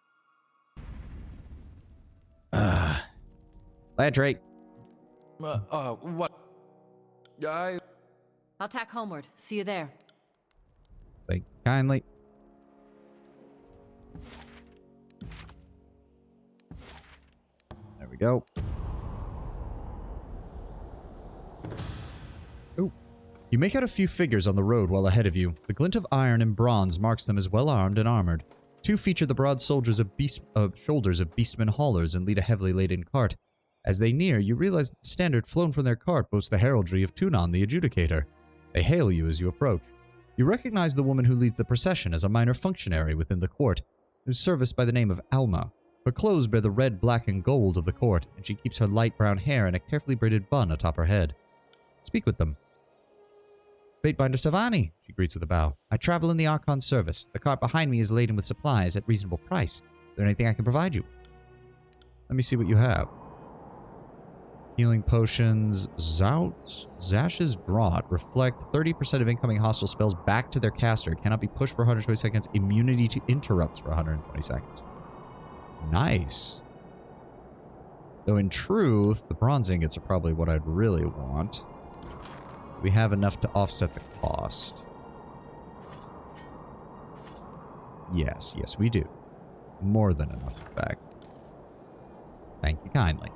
Lantry.
What?
I'll tack homeward. See you there.
Thank you kindly. There we go. Ooh. You make out a few figures on the road well ahead of you. The glint of iron and bronze marks them as well armed and armored. Two feature the broad shoulders of beastmen haulers and lead a heavily laden cart. As they near, you realize that the standard flown from their cart boasts the heraldry of Tunon the Adjudicator. They hail you as you approach. You recognize the woman who leads the procession as a minor functionary within the court, who's serviced by the name of Alma. Her clothes bear the red, black, and gold of the court, and she keeps her light brown hair in a carefully braided bun atop her head. Speak with them. Fatebinder Savani, she greets with a bow. I travel in the Archon's service. The cart behind me is laden with supplies at reasonable price. Is there anything I can provide you? Let me see what you have. Healing potions. Zash's Draught. Reflect 30% of incoming hostile spells back to their caster. Cannot be pushed for 120 seconds. Immunity to interrupts for 120 seconds. Nice. Though in truth, the bronze ingots are probably what I'd really want. We have enough to offset the cost. Yes, we do. More than enough, in fact. Thank you kindly.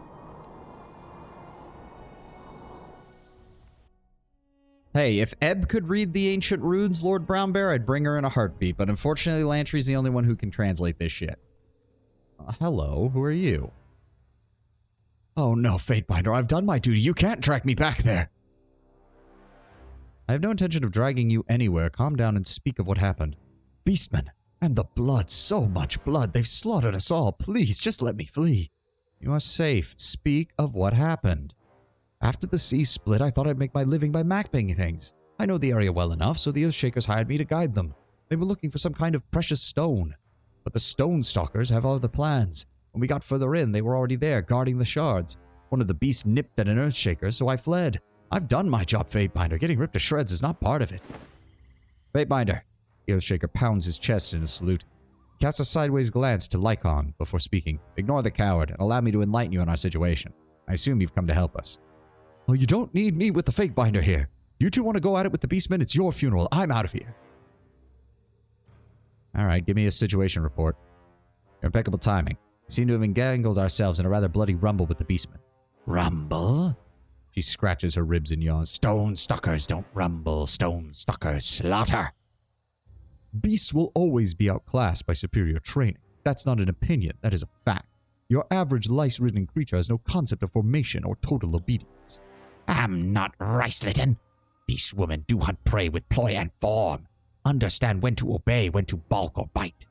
Hey, if Ebb could read the ancient runes, Lord Brownbear, I'd bring her in a heartbeat, but unfortunately Lantry's the only one who can translate this shit. Hello, who are you? Oh no, Fatebinder, I've done my duty. You can't track me back there. I have no intention of dragging you anywhere. Calm down and speak of what happened. Beastmen, and the blood, so much blood. They've slaughtered us all. Please, just let me flee. You are safe. Speak of what happened. After the sea split, I thought I'd make my living by mapping things. I know the area well enough, so the Earthshakers hired me to guide them. They were looking for some kind of precious stone.
but the Stone Stalkers have other plans. When we got further in, they were already there, guarding the shards. One of the beasts nipped at an Earthshaker, so I fled. I've done my job, Fatebinder. Getting ripped to shreds is not part of it. Fatebinder. The Earthshaker pounds his chest in a salute. He casts a sideways glance to Lycon before speaking. Ignore the coward and allow me to enlighten you on our situation. I assume you've come to help us. Well, you don't need me with the Fatebinder here. You two want to go at it with the Beastmen, it's your funeral. I'm out of here. Alright, give me a situation report. Your impeccable timing. We seem to have entangled ourselves in a rather bloody rumble with the Beastmen. Rumble? She scratches her ribs and yawns. Stone Stalkers don't rumble. Stone Stalkers slaughter. Beasts will always be outclassed by superior training. That's not an opinion, that is a fact. Your average lice-ridden creature has no concept of formation or total obedience. I'm not rice-litten. Beast women do hunt prey with ploy and form. Understand when to obey, when to balk or bite.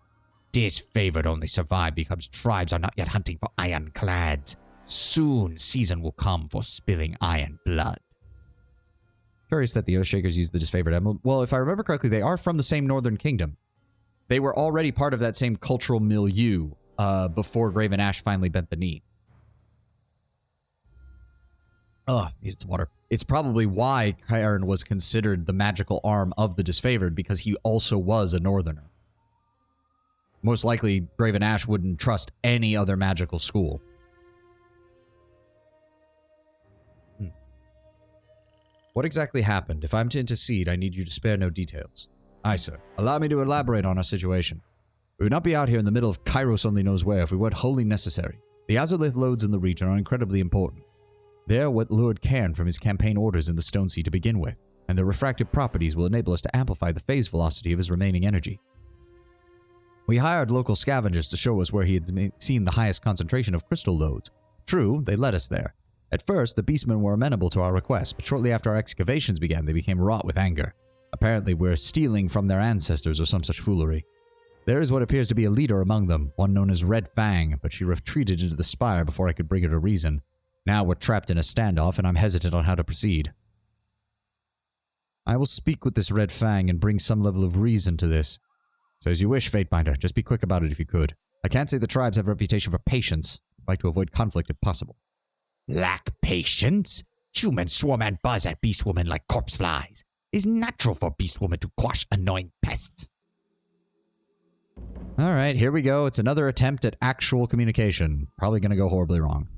Disfavored only survive because tribes are not yet hunting for ironclads. Soon, season will come for spilling iron blood. Curious that the Earthshakers use the disfavored emblem. Well, if I remember correctly, they are from the same northern kingdom. They were already part of that same cultural milieu before Graven Ash finally bent the knee. Oh, needed some water. It's probably why Chiron was considered the magical arm of the disfavored, because he also was a northerner. Most likely, Graven Ash wouldn't trust any other magical school. What exactly happened? If I'm to intercede, I need you to spare no details. Aye, sir. Allow me to elaborate on our situation. We would not be out here in the middle of Kairos only knows where if we weren't wholly necessary. The Azurlith lodes in the region are incredibly important. They are what lured Cairn from his campaign orders in the Stone Sea to begin with, and their refractive properties will enable us to amplify the phase velocity of his remaining energy. We hired local scavengers to show us where he had seen the highest concentration of crystal lodes. True, they led us there. At first, the beastmen were amenable to our request, but shortly after our excavations began, they became wrought with anger. Apparently, we're stealing from their ancestors or some such foolery. There is what appears to be a leader among them, one known as Red Fang, but she retreated into the spire before I could bring her to reason. Now we're trapped in a standoff, and I'm hesitant on how to proceed. I will speak with this Red Fang and bring some level of reason to this. So as you wish, Fatebinder, just be quick about it if you could. I can't say the tribes have a reputation for patience. I'd like to avoid conflict if possible. Lack patience? Humans swarm and buzz at beastwoman like corpse flies. It's natural for beastwoman to quash annoying pests. Alright, here we go. It's another attempt at actual communication. Probably gonna go horribly wrong.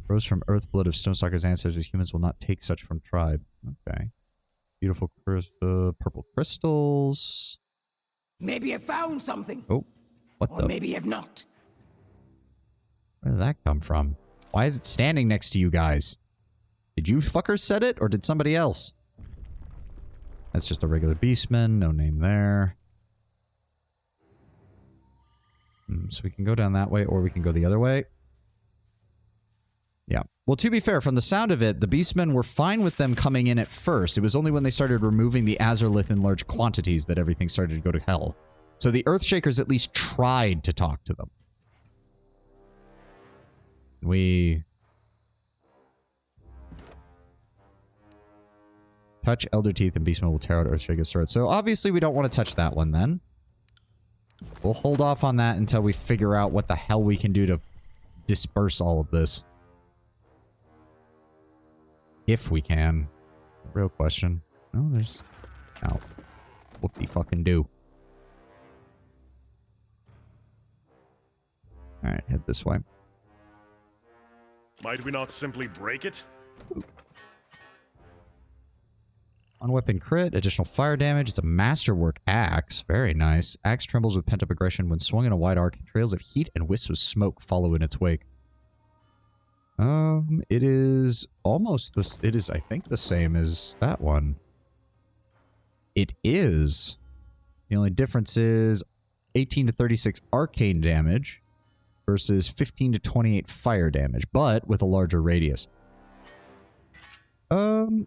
Rose from earth blood of Stonestalker's ancestors. Humans will not take such from tribe. Okay. Beautiful purple crystals.
Maybe you found something.
Oh, what
or
the?
maybe you've not.
Where did that come from? Why is it standing next to you guys? Did you fuckers set it, or did somebody else? That's just a regular beastman. No name there. So we can go down that way, or we can go the other way. Yeah. Well, to be fair, from the sound of it, the beastmen were fine with them coming in at first. It was only when they started removing the Azurlith in large quantities that everything started to go to hell. So the Earthshakers at least tried to talk to them. We touch Elder Teeth and Beastman will tear out Earthshaker's throat. So obviously we don't want to touch that one then. We'll hold off on that until we figure out what the hell we can do to disperse all of this. If we can. Real question. Oh, there's... Oh. Whoop-de-fucking do. Alright, head this way.
Might we not simply break it?
On weapon crit, additional fire damage. It's a masterwork axe. Very nice. Axe trembles with pent-up aggression when swung in a wide arc. Trails of heat and wisps of smoke follow in its wake. It is almost this. It is, I think, the same as that one. It is. The only difference is 18 to 36 arcane damage versus 15 to 28 fire damage, but with a larger radius. That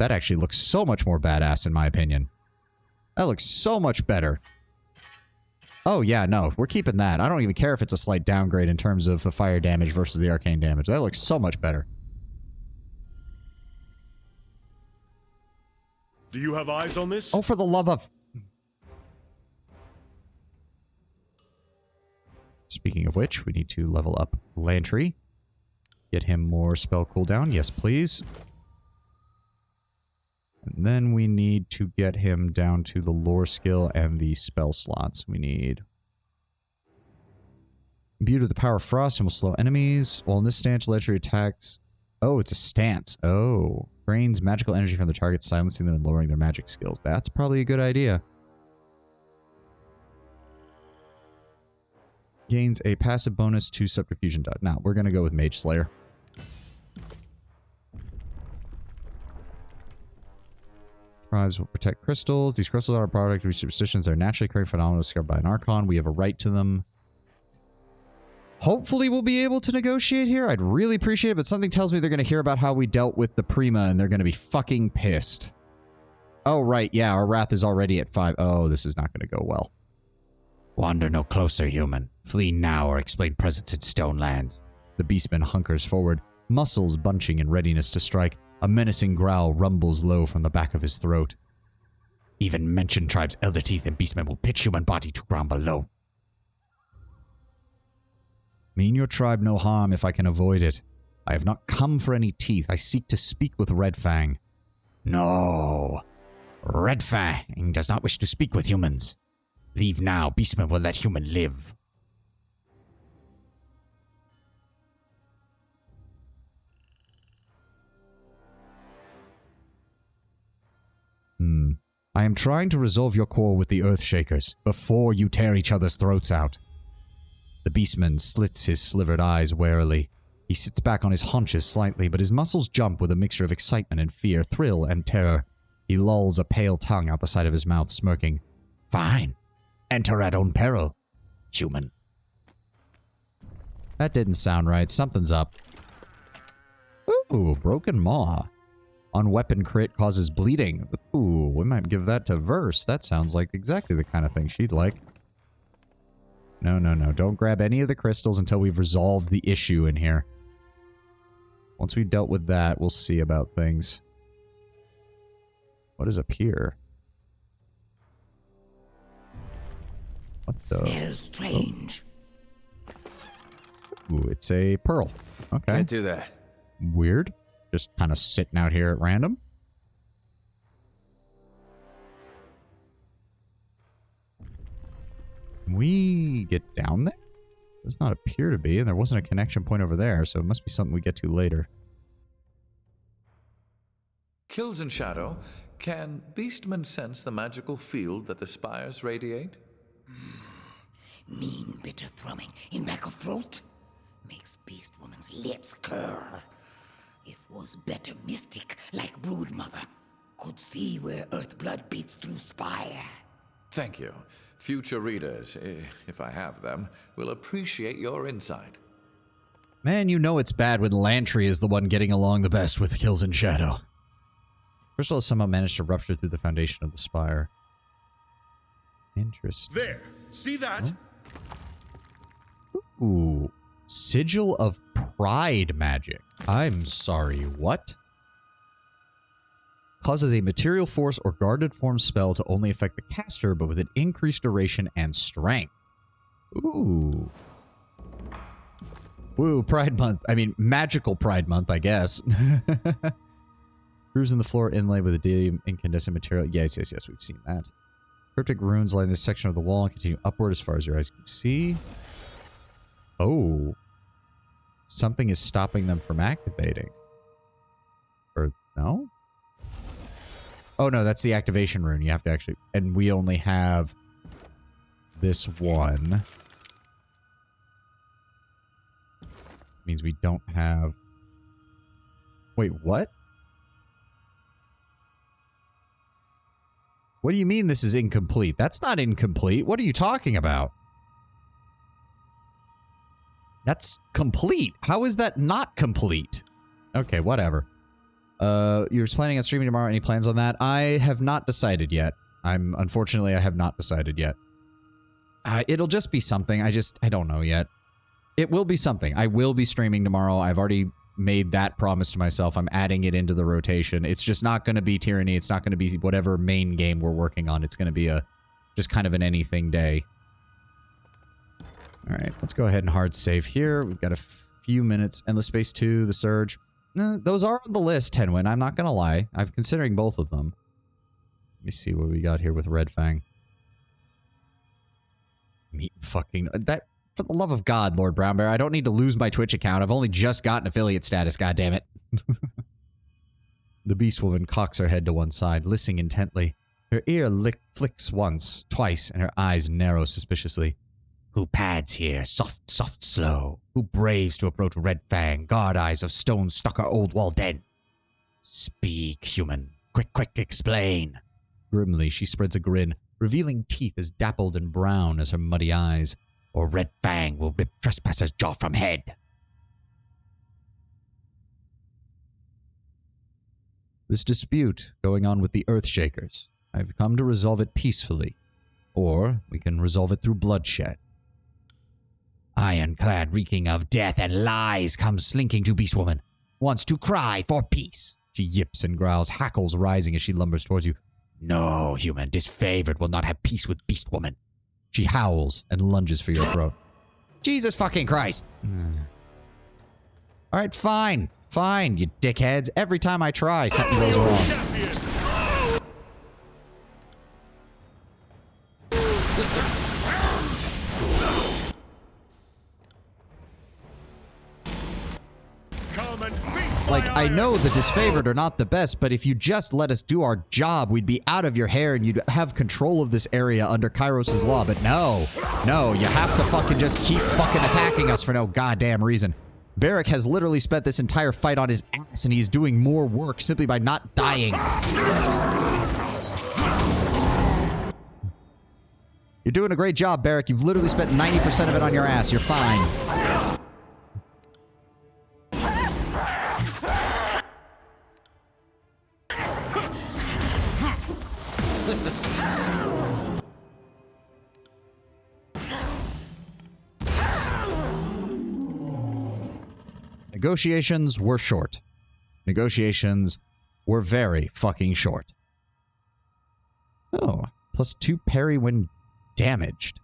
actually looks so much more badass in my opinion. That looks so much better. Oh yeah, no, we're keeping that. I don't even care if it's a slight downgrade in terms of the fire damage versus the arcane damage. That looks so much better.
Do you have eyes on this?
Oh, for the love of...
Speaking of which, we need to level up Lantry. Get him more spell cooldown. Yes, please. And then we need to get him down to the lore skill and the spell slots. We need imbued with the power of frost and will slow enemies. While in this stance, Lantry attacks. Oh, it's a stance. Oh. Drains magical energy from the target, silencing them and lowering their magic skills. That's probably a good idea. Gains a passive bonus to subterfusion dot. Now, we're going to go with Mage Slayer. Tribes will protect crystals. These crystals are a product of superstitions. They're naturally occurring phenomena discovered by an Archon. We have a right to them. Hopefully we'll be able to negotiate here. I'd really appreciate it, but something tells me they're going to hear about how we dealt with the Prima, and they're going to be fucking pissed. Oh, right. Yeah, our wrath is already at 5. Oh, this is not going to go well.
Wander no closer, human. Flee now or explain presence in stone lands.
The beastman hunkers forward, muscles bunching in readiness to strike. A menacing growl rumbles low from the back of his throat.
Even mention tribe's elder teeth and beastmen will pitch human body to ground below.
Mean your tribe no harm if I can avoid it. I have not come for any teeth. I seek to speak with Red Fang.
No. Red Fang does not wish to speak with humans. Leave now. Beastmen will let human live.
I am trying to resolve your quarrel with the Earthshakers before you tear each other's throats out. The beastman slits his slivered eyes warily. He sits back on his haunches slightly, but his muscles jump with a mixture of excitement and fear, thrill and terror. He lolls a pale tongue out the side of his mouth, smirking.
Fine. Enter at own peril, human.
That didn't sound right. Something's up. Ooh, broken maw. On weapon crit causes bleeding. Ooh, we might give that to Verse. That sounds like exactly the kind of thing she'd like. No, no, no. Don't grab any of the crystals until we've resolved the issue in here. Once we've dealt with that, we'll see about things. What is up here? What the?
Smells strange.
Ooh, it's a pearl. Okay.
Can't do that.
Weird. Just kind of sitting out here at random. Can we get down there? Does not appear to be, and there wasn't a connection point over there, so it must be something we get to later.
Kills in shadow. Can Beastmen sense the magical field that the spires radiate?
Mean, bitter thrumming in back of throat makes Beast Woman's lips curl. If was better mystic like Broodmother, could see where Earth blood beats through spire.
Thank you. Future readers, if I have them, will appreciate your insight.
Man, you know it's bad when Lantry is the one getting along the best with Kills in Shadow. Crystal has somehow managed to rupture through the foundation of the spire. Interesting.
There! See that?
Ooh. Sigil of Pride magic. I'm sorry, what? Causes a material force or guarded form spell to only affect the caster, but with an increased duration and strength. Ooh. Woo, Pride Month. I mean, magical Pride Month, I guess. Grooves in the floor inlaid with a daily incandescent material. Yes, yes, yes, we've seen that. Cryptic runes line this section of the wall and continue upward as far as your eyes can see. Oh. Something is stopping them from activating. Or, no? Oh, no, that's the activation rune. You have to actually... And we only have this one. Means we don't have... Wait, what? What do you mean this is incomplete? That's not incomplete. What are you talking about? That's complete. How is that not complete? Okay, whatever. You're planning on streaming tomorrow. Any plans on that? I have not decided yet. Unfortunately, I have not decided yet. It'll just be something. I don't know yet. It will be something. I will be streaming tomorrow. I've already made that promise to myself. I'm adding it into the rotation. It's just not going to be Tyranny. It's not going to be whatever main game we're working on. It's going to be just kind of an anything day. Alright, let's go ahead and hard save here. We've got a few minutes. Endless Space 2, The Surge. Those are on the list, Tenwin. I'm not gonna lie. I'm considering both of them. Let me see what we got here with Red Fang. Meat fucking... That... For the love of God, Lord Brownbear, I don't need to lose my Twitch account. I've only just gotten affiliate status, goddammit. The Beast Woman cocks her head to one side, listening intently. Her ear flicks once, twice, and her eyes narrow suspiciously. Who pads here, soft, soft, slow? Who braves to approach Red Fang, guard eyes of stone stuck our old wall den? Speak, human. Quick, quick, explain. Grimly, she spreads a grin, revealing teeth as dappled and brown as her muddy eyes. Or Red Fang will rip trespasser's jaw from head. This dispute going on with the Earthshakers. I've come to resolve it peacefully. Or we can resolve it through bloodshed. Ironclad reeking of death and lies comes slinking to Beastwoman. Wants to cry for peace. She yips and growls, hackles rising as she lumbers towards you. No, human, disfavored will not have peace with Beastwoman. She howls and lunges for your throat. Jesus fucking Christ. Alright, fine. Fine, you dickheads. Every time I try, something goes wrong. Like, I know the disfavored are not the best, but if you just let us do our job, we'd be out of your hair and you'd have control of this area under Kairos' law. But no, no, you have to fucking just keep fucking attacking us for no goddamn reason. Barrick has literally spent this entire fight on his ass and he's doing more work simply by not dying. You're doing a great job, Barrick. You've literally spent 90% of it on your ass. You're fine. Negotiations were short. Negotiations were very fucking short. Oh, +2 parry when damaged.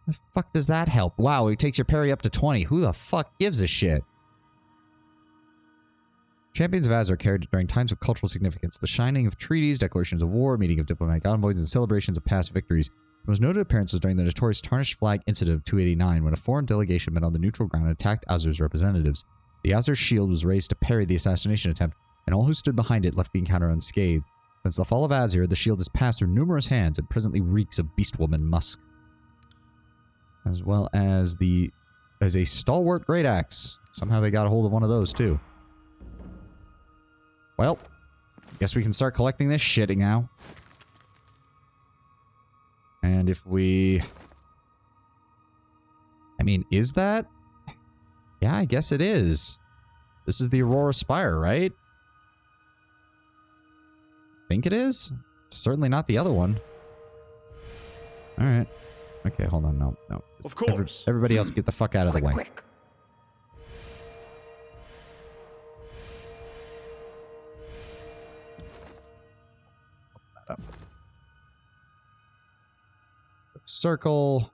The fuck does that help? Wow, it takes your parry up to 20. Who the fuck gives a shit? Champions of Az are carried during times of cultural significance. The shining of treaties, declarations of war, meeting of diplomatic envoys, and celebrations of past victories. The most noted appearance was during the notorious Tarnished Flag incident of 289, when a foreign delegation met on the neutral ground and attacked Azur's representatives. The Azur shield was raised to parry the assassination attempt, and all who stood behind it left the encounter unscathed. Since the fall of Azur, the shield has passed through numerous hands and presently reeks of Beastwoman musk. As well as a stalwart great axe. Somehow they got a hold of one of those too. Well, guess we can start collecting this shit now. And if we... I mean, is that? Yeah, I guess it is. This is the Aurora Spire, right? Think it is? It's certainly not the other one. Alright. Okay, hold on. No, no.
Of course.
Everybody else get the fuck out of the way.
Quick.
Circle.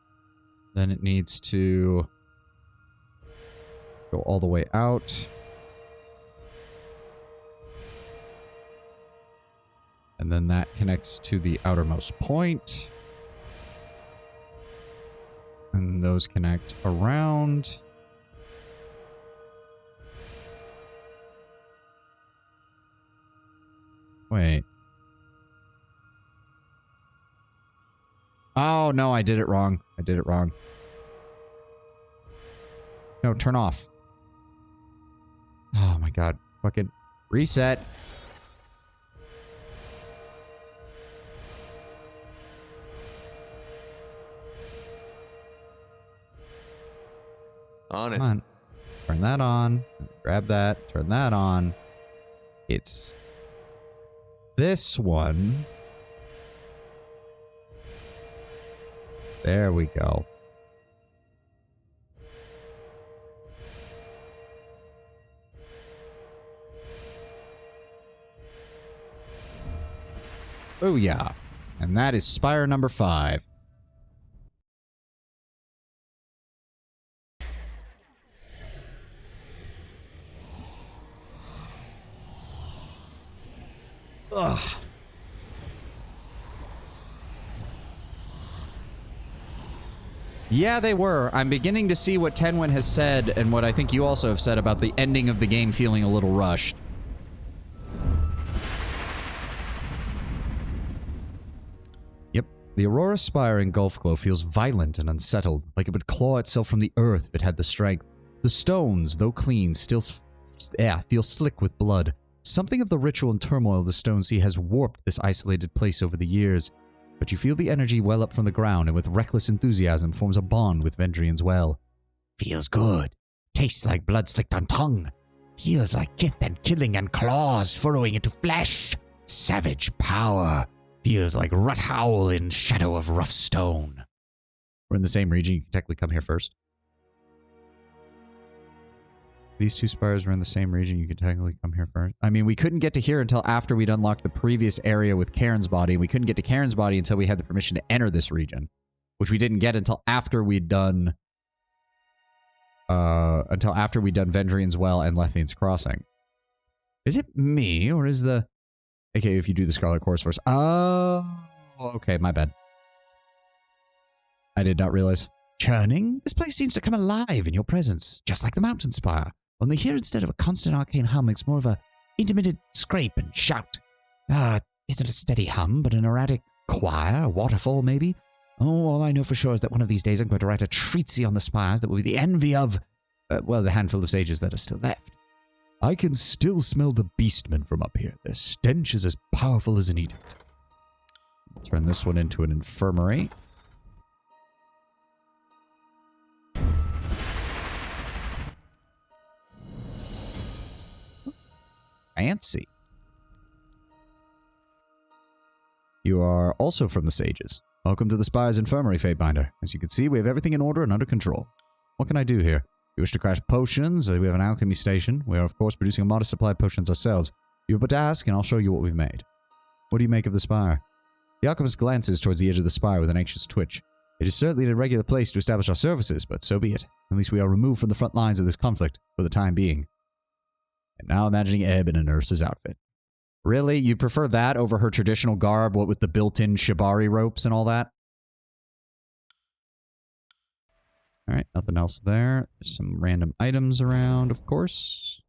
Then it needs to go all the way out. And then that connects to the outermost point. And those connect around. Wait. Oh, no, I did it wrong. I did it wrong. No, turn off. Oh my god. Fucking reset.
On it.
Come on. Turn that on. Grab that. Turn that on. It's this one. There we go. Oh yeah. And that is Spire number 5.
Ugh.
Yeah, they were. I'm beginning to see what Tenwin has said and what I think you also have said about the ending of the game feeling a little rushed. Yep. The Aurora Spire in Gulfglow feels violent and unsettled, like it would claw itself from the earth if it had the strength. The stones, though clean, still feel slick with blood. Something of the ritual and turmoil of the Stone Sea has warped this isolated place over the years. But you feel the energy well up from the ground and with reckless enthusiasm forms a bond with Vendrian's well.
Feels good. Tastes like blood slicked on tongue. Feels like kith and killing and claws furrowing into flesh. Savage power. Feels like rut howl in shadow of rough stone.
We're in the same region. You can technically come here first. These two spires were in the same region. You could technically come here first. I mean, we couldn't get to here until after we'd unlocked the previous area with Karen's body. We couldn't get to Karen's body until we had the permission to enter this region, which we didn't get until after we'd done Vendrian's Well and Lethian's Crossing. Is it me, or is the... Okay, if you do the Scarlet Course first. Oh, okay, my bad. I did not realize.
Churning? This place seems to come alive in your presence, just like the mountain spire. Only here, instead of a constant arcane hum, it's more of a intermittent scrape and shout. Isn't a steady hum, but an erratic choir, a waterfall maybe? Oh, all I know for sure is that one of these days I'm going to write a treatise on the spires that will be the envy of, the handful of sages that are still left.
I can still smell the beastmen from up here. Their stench is as powerful as an edict. Turn this one into an infirmary. Fancy. You are also from the Sages. Welcome to the Spire's Infirmary, Fatebinder. As you can see, we have everything in order and under control. What can I do here? You wish to craft potions? We have an alchemy station. We are, of course, producing a modest supply of potions ourselves. You have but to ask, and I'll show you what we've made. What do you make of the Spire? The alchemist glances towards the edge of the Spire with an anxious twitch. It is certainly an irregular place to establish our services, but so be it. At least we are removed from the front lines of this conflict, for the time being. I'm now imagining Ebb in a nurse's outfit. Really? You prefer that over her traditional garb, what with the built-in shibari ropes and all that? Alright, nothing else there. There's some random items around, of course.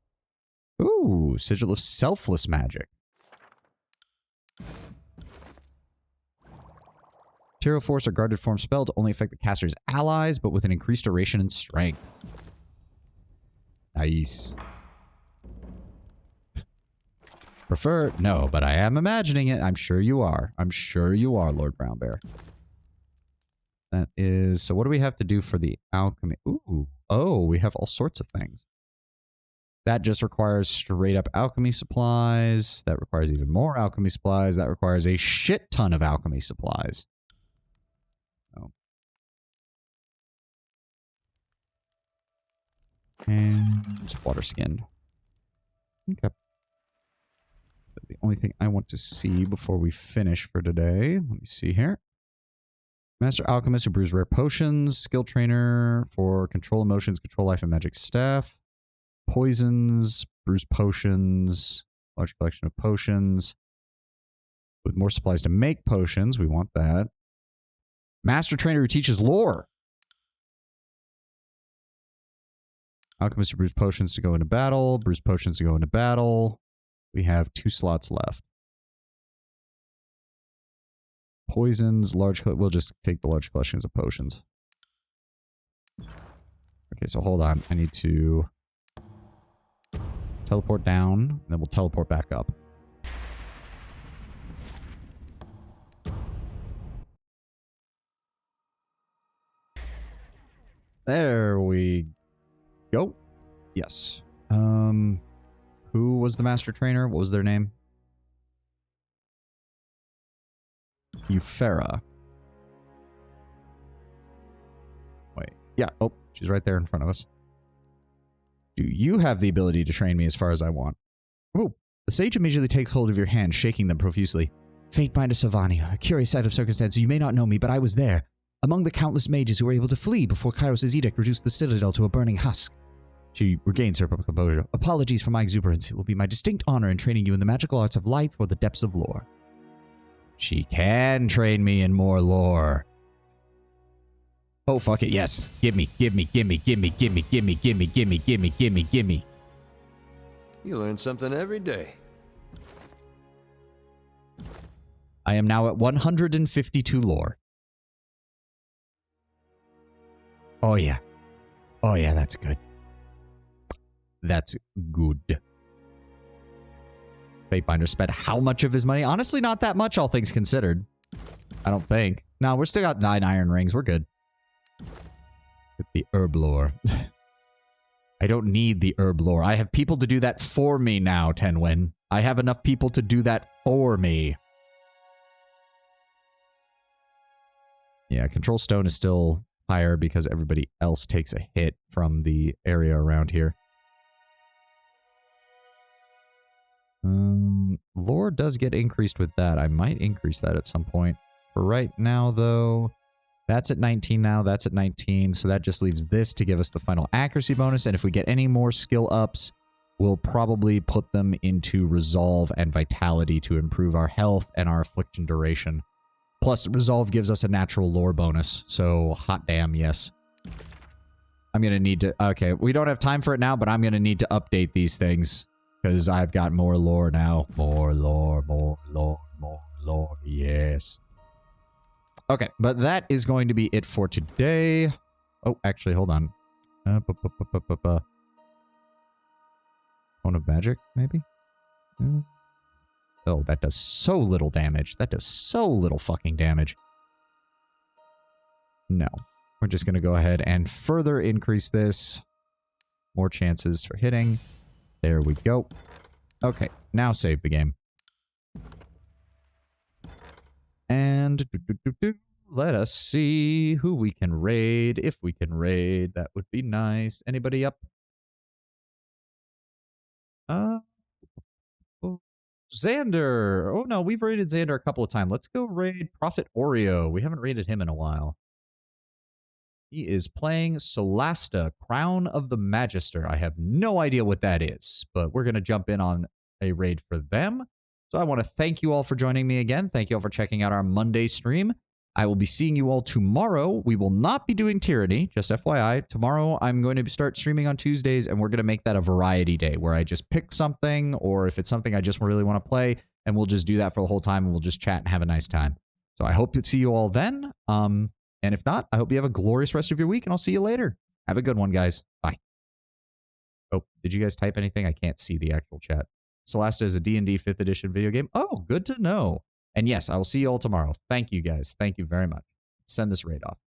Ooh, Sigil of Selfless Magic. Material Force or Guarded Form spell to only affect the caster's allies, but with an increased duration and strength. Nice. Prefer? No, but I am imagining it. I'm sure you are. I'm sure you are, Lord Brownbear. That is... So what do we have to do for the alchemy? Ooh. Oh, we have all sorts of things. That just requires straight up alchemy supplies. That requires even more alchemy supplies. That requires a shit ton of alchemy supplies. Oh. And water skin. Okay. The only thing I want to see before we finish for today. Let me see here. Master Alchemist who brews rare potions. Skill trainer for control emotions, control life, and magic staff. Poisons, brews potions. Large collection of potions. With more supplies to make potions. We want that. Master trainer who teaches lore. Alchemist who brews potions to go into battle. Brews potions to go into battle. We have 2 slots left. Poisons, we'll just take the large collections of potions. Okay, so hold on. I need to teleport down, and then we'll teleport back up. There we go. Yes. Who was the master trainer? What was their name? Euphera. Wait. Yeah. Oh, she's right there in front of us. Do you have the ability to train me as far as I want? Oh, the sage immediately takes hold of your hand, shaking them profusely. Fatebinder Sylvania, a curious set of circumstances. You may not know me, but I was there. Among the countless mages who were able to flee before Kairos' edict reduced the citadel to a burning husk.
She regains her composure. Apologies for my exuberance. It will be my distinct honor in training you in the magical arts of light or the depths of lore. She can train me in more lore. Oh, fuck it. Yes. Gimme.
You learn something every day.
I am now at 152 lore. Oh, yeah. Oh, yeah, that's good. That's good. Fatebinder spent how much of his money? Honestly, not that much, all things considered. I don't think. No, we're still got 9 iron rings. We're good. With the herb lore. I don't need the herb lore. I have people to do that for me now, Tenwin. I have enough people to do that for me. Yeah, control stone is still higher because everybody else takes a hit from the area around here. Lore does get increased with that. I might increase that at some point. For right now, though, that's at 19 now. That's at 19. So that just leaves this to give us the final accuracy bonus. And if we get any more skill ups, we'll probably put them into Resolve and Vitality to improve our health and our affliction duration. Plus, Resolve gives us a natural lore bonus. So, hot damn, yes. I'm going to need to... Okay, we don't have time for it now, but I'm going to need to update these things. Because I've got more lore now. More lore, yes. Okay, but that is going to be it for today. Oh, actually, hold on. Cone of Magic, maybe? Oh, that does so little damage. That does so little fucking damage. No. We're just going to go ahead and further increase this. More chances for hitting. There we go. Okay, now save the game. And let us see who we can raid. If we can raid, that would be nice. Anybody up? Xander. Oh no, we've raided Xander a couple of times. Let's go raid Prophet Oreo. We haven't raided him in a while. He is playing Solasta, Crown of the Magister. I have no idea what that is, but we're going to jump in on a raid for them. So I want to thank you all for joining me again. Thank you all for checking out our Monday stream. I will be seeing you all tomorrow. We will not be doing Tyranny, just FYI. Tomorrow I'm going to start streaming on Tuesdays, and we're going to make that a variety day where I just pick something, or if it's something I just really want to play, and we'll just do that for the whole time, and we'll just chat and have a nice time. So I hope to see you all then. And if not, I hope you have a glorious rest of your week, and I'll see you later. Have a good one, guys. Bye. Oh, did you guys type anything? I can't see the actual chat. Solasta is a D&D 5th edition video game. Oh, good to know. And yes, I will see you all tomorrow. Thank you, guys. Thank you very much. Send this raid off.